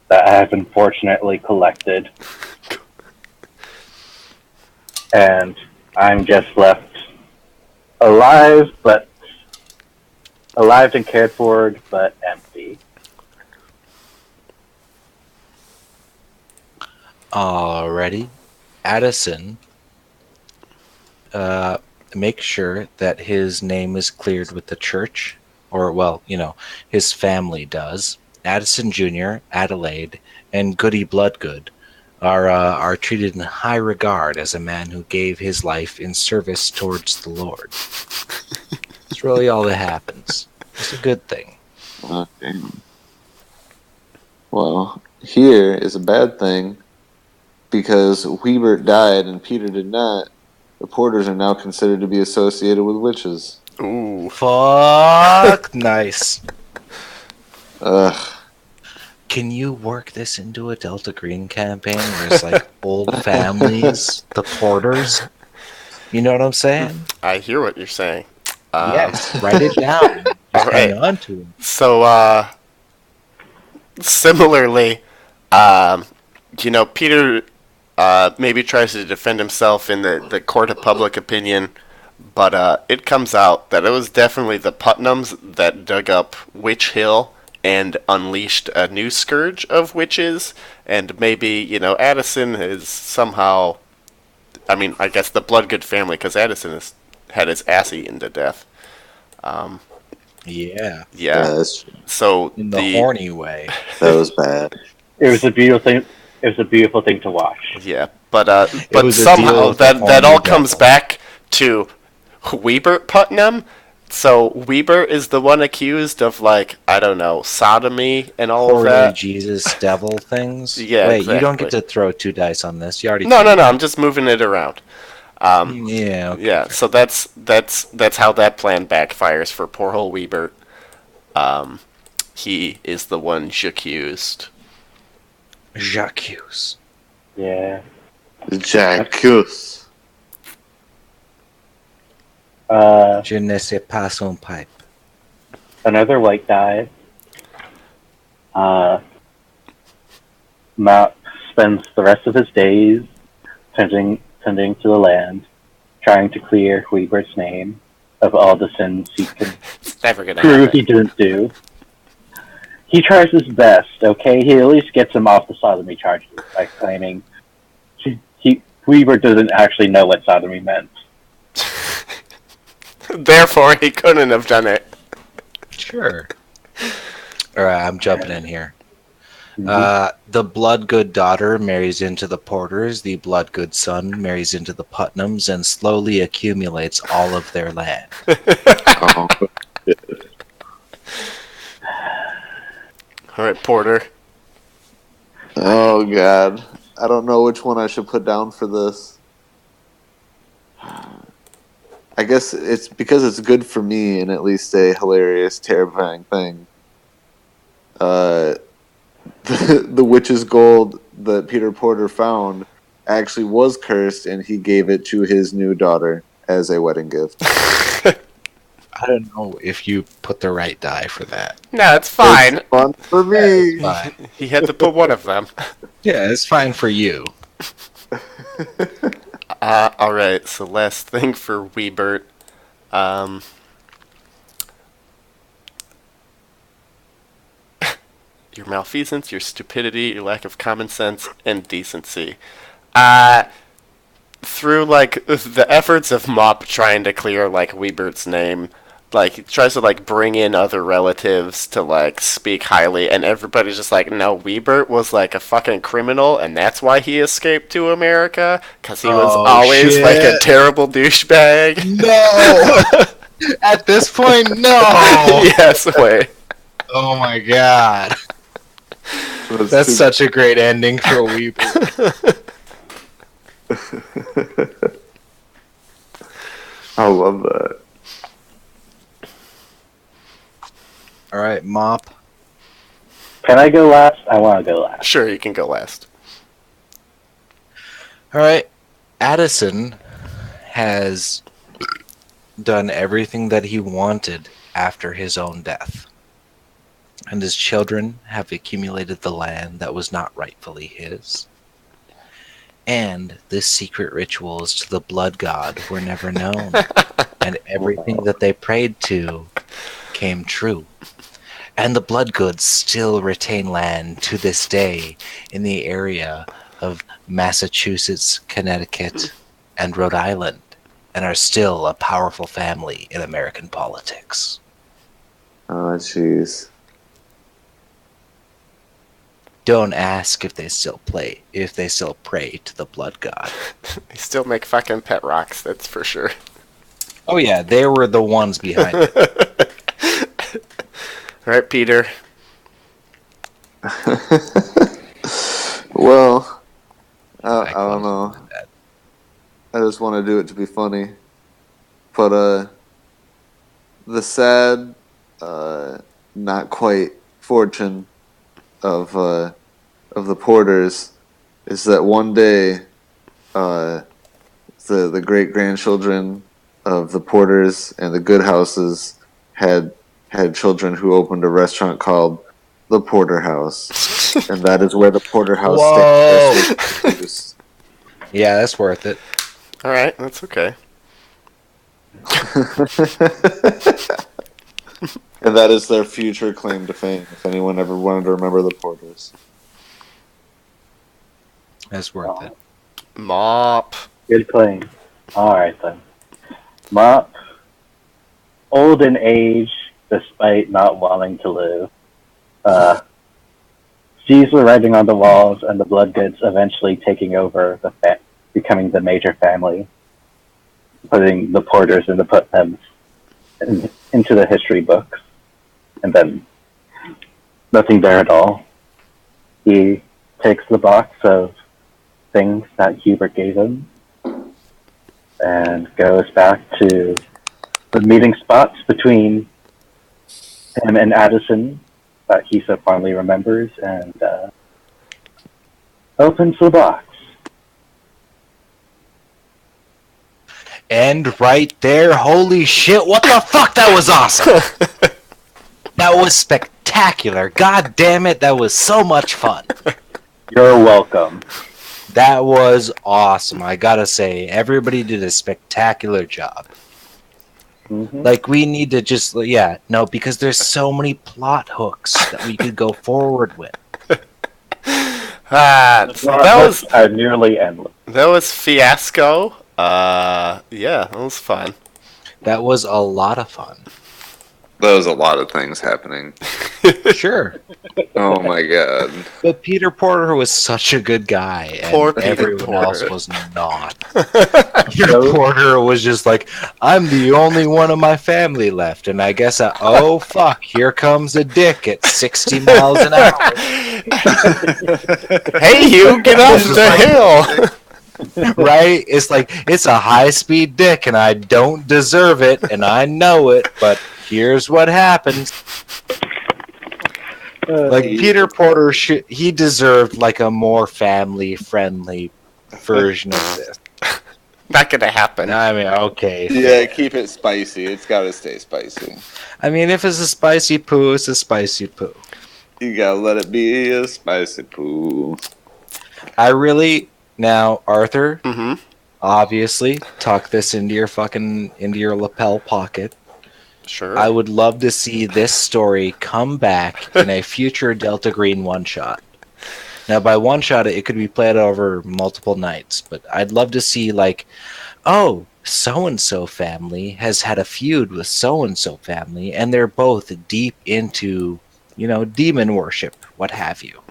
that I have unfortunately collected. And I'm just left alive and cared for, but empty.
Alrighty. Addison, make sure that his name is cleared with the church, or, well, his family does. Addison Jr., Adelaide, and Goody Bloodgood are treated in high regard as a man who gave his life in service towards the Lord. It's really all that happens. It's a good thing.
Okay. Well, here is a bad thing because Weebert died and Peter did not. The Porters are now considered to be associated with witches.
Ooh.
Fuck! Nice.
Ugh.
Can you work this into a Delta Green campaign where it's like old families, the Porters? You know what I'm saying?
I hear what you're saying.
Yes, write it down. Just hang on to them.
So, similarly, Peter maybe tries to defend himself in the court of public opinion, but it comes out that it was definitely the Putnams that dug up Witch Hill and unleashed a new scourge of witches, and maybe, Addison is somehow, I guess the Bloodgood family, because Addison has had his ass eaten to death.
Yeah.
Yes.
So
in the horny way.
That was bad.
It was a beautiful thing. It was a beautiful thing to watch.
Yeah, but
was
somehow that all
horny
comes
devil.
back to Weebert Putnam. So Weebert is the one accused of, sodomy and all of
Poorly
that.
Jesus devil things.
Yeah,
Wait, you don't
exactly.
get to throw 2 dice on this. You already.
No. I'm just moving it around.
Yeah. Okay.
Yeah, so that's how that plan backfires for poor old Weebert. He is the one accused.
Jacques.
Yeah.
Jacques.
Je ne sais pas son pipe.
Another white died. Matt spends the rest of his days tending to the land, trying to clear Webert's name of all the sins he could
It's never gonna
prove
happen.
he didn't do. He tries his best, okay? He at least gets him off the sodomy charges by claiming Weber doesn't actually know what sodomy meant.
Therefore, he couldn't have done it.
Sure. Alright, I'm jumping in here. The Bloodgood daughter marries into the Porters, the Bloodgood son marries into the Putnams, and slowly accumulates all of their land.
Oh,
Alright, Porter.
oh, God. I don't know which one I should put down for this. I guess it's because it's good for me and at least a hilarious, terrifying thing. The witch's gold that Peter Porter found actually was cursed, and he gave it to his new daughter as a wedding gift.
I don't know if you put the right die for that.
No, it's fine.
It's fun for me.
It's fine.
He had to put one of them.
Yeah, it's fine for you.
Alright, so last thing for Weebert. Your malfeasance, your stupidity, your lack of common sense, and decency. Through, the efforts of Mop trying to clear, Weebert's name, he tries to, bring in other relatives to, speak highly, and everybody's just like, no, Weebert was, a fucking criminal, and that's why he escaped to America, because he was always,
shit.
a terrible douchebag.
No! At this point, no!
Yes, wait.
Oh my god. That's such a great ending for Weeber.
I love that.
Alright, Mop.
Can I go last? I want to go last.
Sure, you can go last.
Alright, Addison has done everything that he wanted after his own death. and his children have accumulated the land that was not rightfully his. And the secret rituals to the blood god were never known, and everything that they prayed to came true. And the blood goods still retain land to this day in the area of Massachusetts, Connecticut, and Rhode Island, and are still a powerful family in American politics.
Oh, jeez.
Don't ask if they still pray to the blood god.
They still make fucking pet rocks, that's for sure.
Oh yeah, they were the ones behind it.
All right, Peter.
Well, I don't know. I just want to do it to be funny. But the sad, not quite fortune of the Porters is that one day, the great grandchildren of the Porters and the Goodhouses had children who opened a restaurant called the Porterhouse, and that is where the Porterhouse stands.
Yeah, that's worth it.
All right, that's okay.
And that is their future claim to fame, if anyone ever wanted to remember the Porters.
That's worth it.
Mop.
Good claim. Alright then. Mop, old in age, despite not wanting to live, sees the writing on the walls and the Bloodgoods eventually taking over, becoming the major family, putting the Porters and the Putnams into the history books, and then nothing there at all. He takes the box of things that Hubert gave him and goes back to the meeting spots between him and Addison that he so fondly remembers, and opens the box.
And right there, holy shit, what the fuck, that was awesome! That was spectacular. God damn it, that was so much fun.
You're welcome.
That was awesome. I gotta say, everybody did a spectacular job.
Mm-hmm.
Like, we need to just, because there's so many plot hooks that we could go forward with.
That
are nearly endless.
That was Fiasco. Yeah, that was fun.
That was a lot of fun.
There was a lot of things happening.
Sure.
Oh my god.
But Peter Porter was such a good guy, and
Poor Peter
everyone
Porter.
else was not. Peter Porter was just like, I'm the only one of my family left, and I guess oh fuck, here comes a dick at 60 miles an hour.
Hey, you, get off the hill!
Right? It's like, it's a high-speed dick, and I don't deserve it, and I know it, but here's what happens. Like, Peter Porter, he deserved, like, a more family-friendly version of this.
Not gonna happen.
I mean, okay.
Yeah, keep it spicy. It's gotta stay spicy.
I mean, if it's a spicy poo, it's a spicy poo.
You gotta let it be a spicy poo.
Now, Arthur,
Mm-hmm.
obviously, tuck this into your lapel pocket.
Sure.
I would love to see this story come back in a future Delta Green one-shot. Now, by one-shot, it could be played over multiple nights, but I'd love to see, like, oh, so-and-so family has had a feud with so-and-so family, and they're both deep into, demon worship, what have you.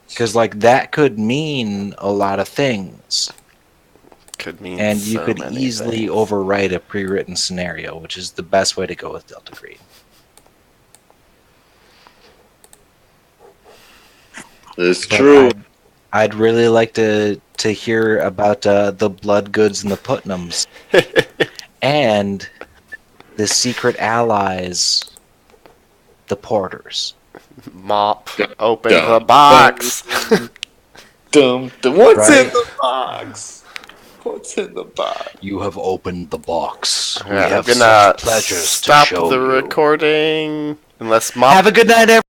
Because, that could mean a lot of things.
Could mean
And you
so
could
many
easily
things.
overwrite a pre-written scenario, which is the best way to go with Delta Green.
It's
But
true.
I'd really like to hear about the Bloodgoods and the Putnams. And the secret allies, the Porters.
Mop. Open
Dum,
the box.
What's
Right.
in the box? What's in the box?
You have opened the box. We
I'm
have
gonna
such pleasures to
stop
show
the
you.
recording. Unless Mop
Have a good night, everyone.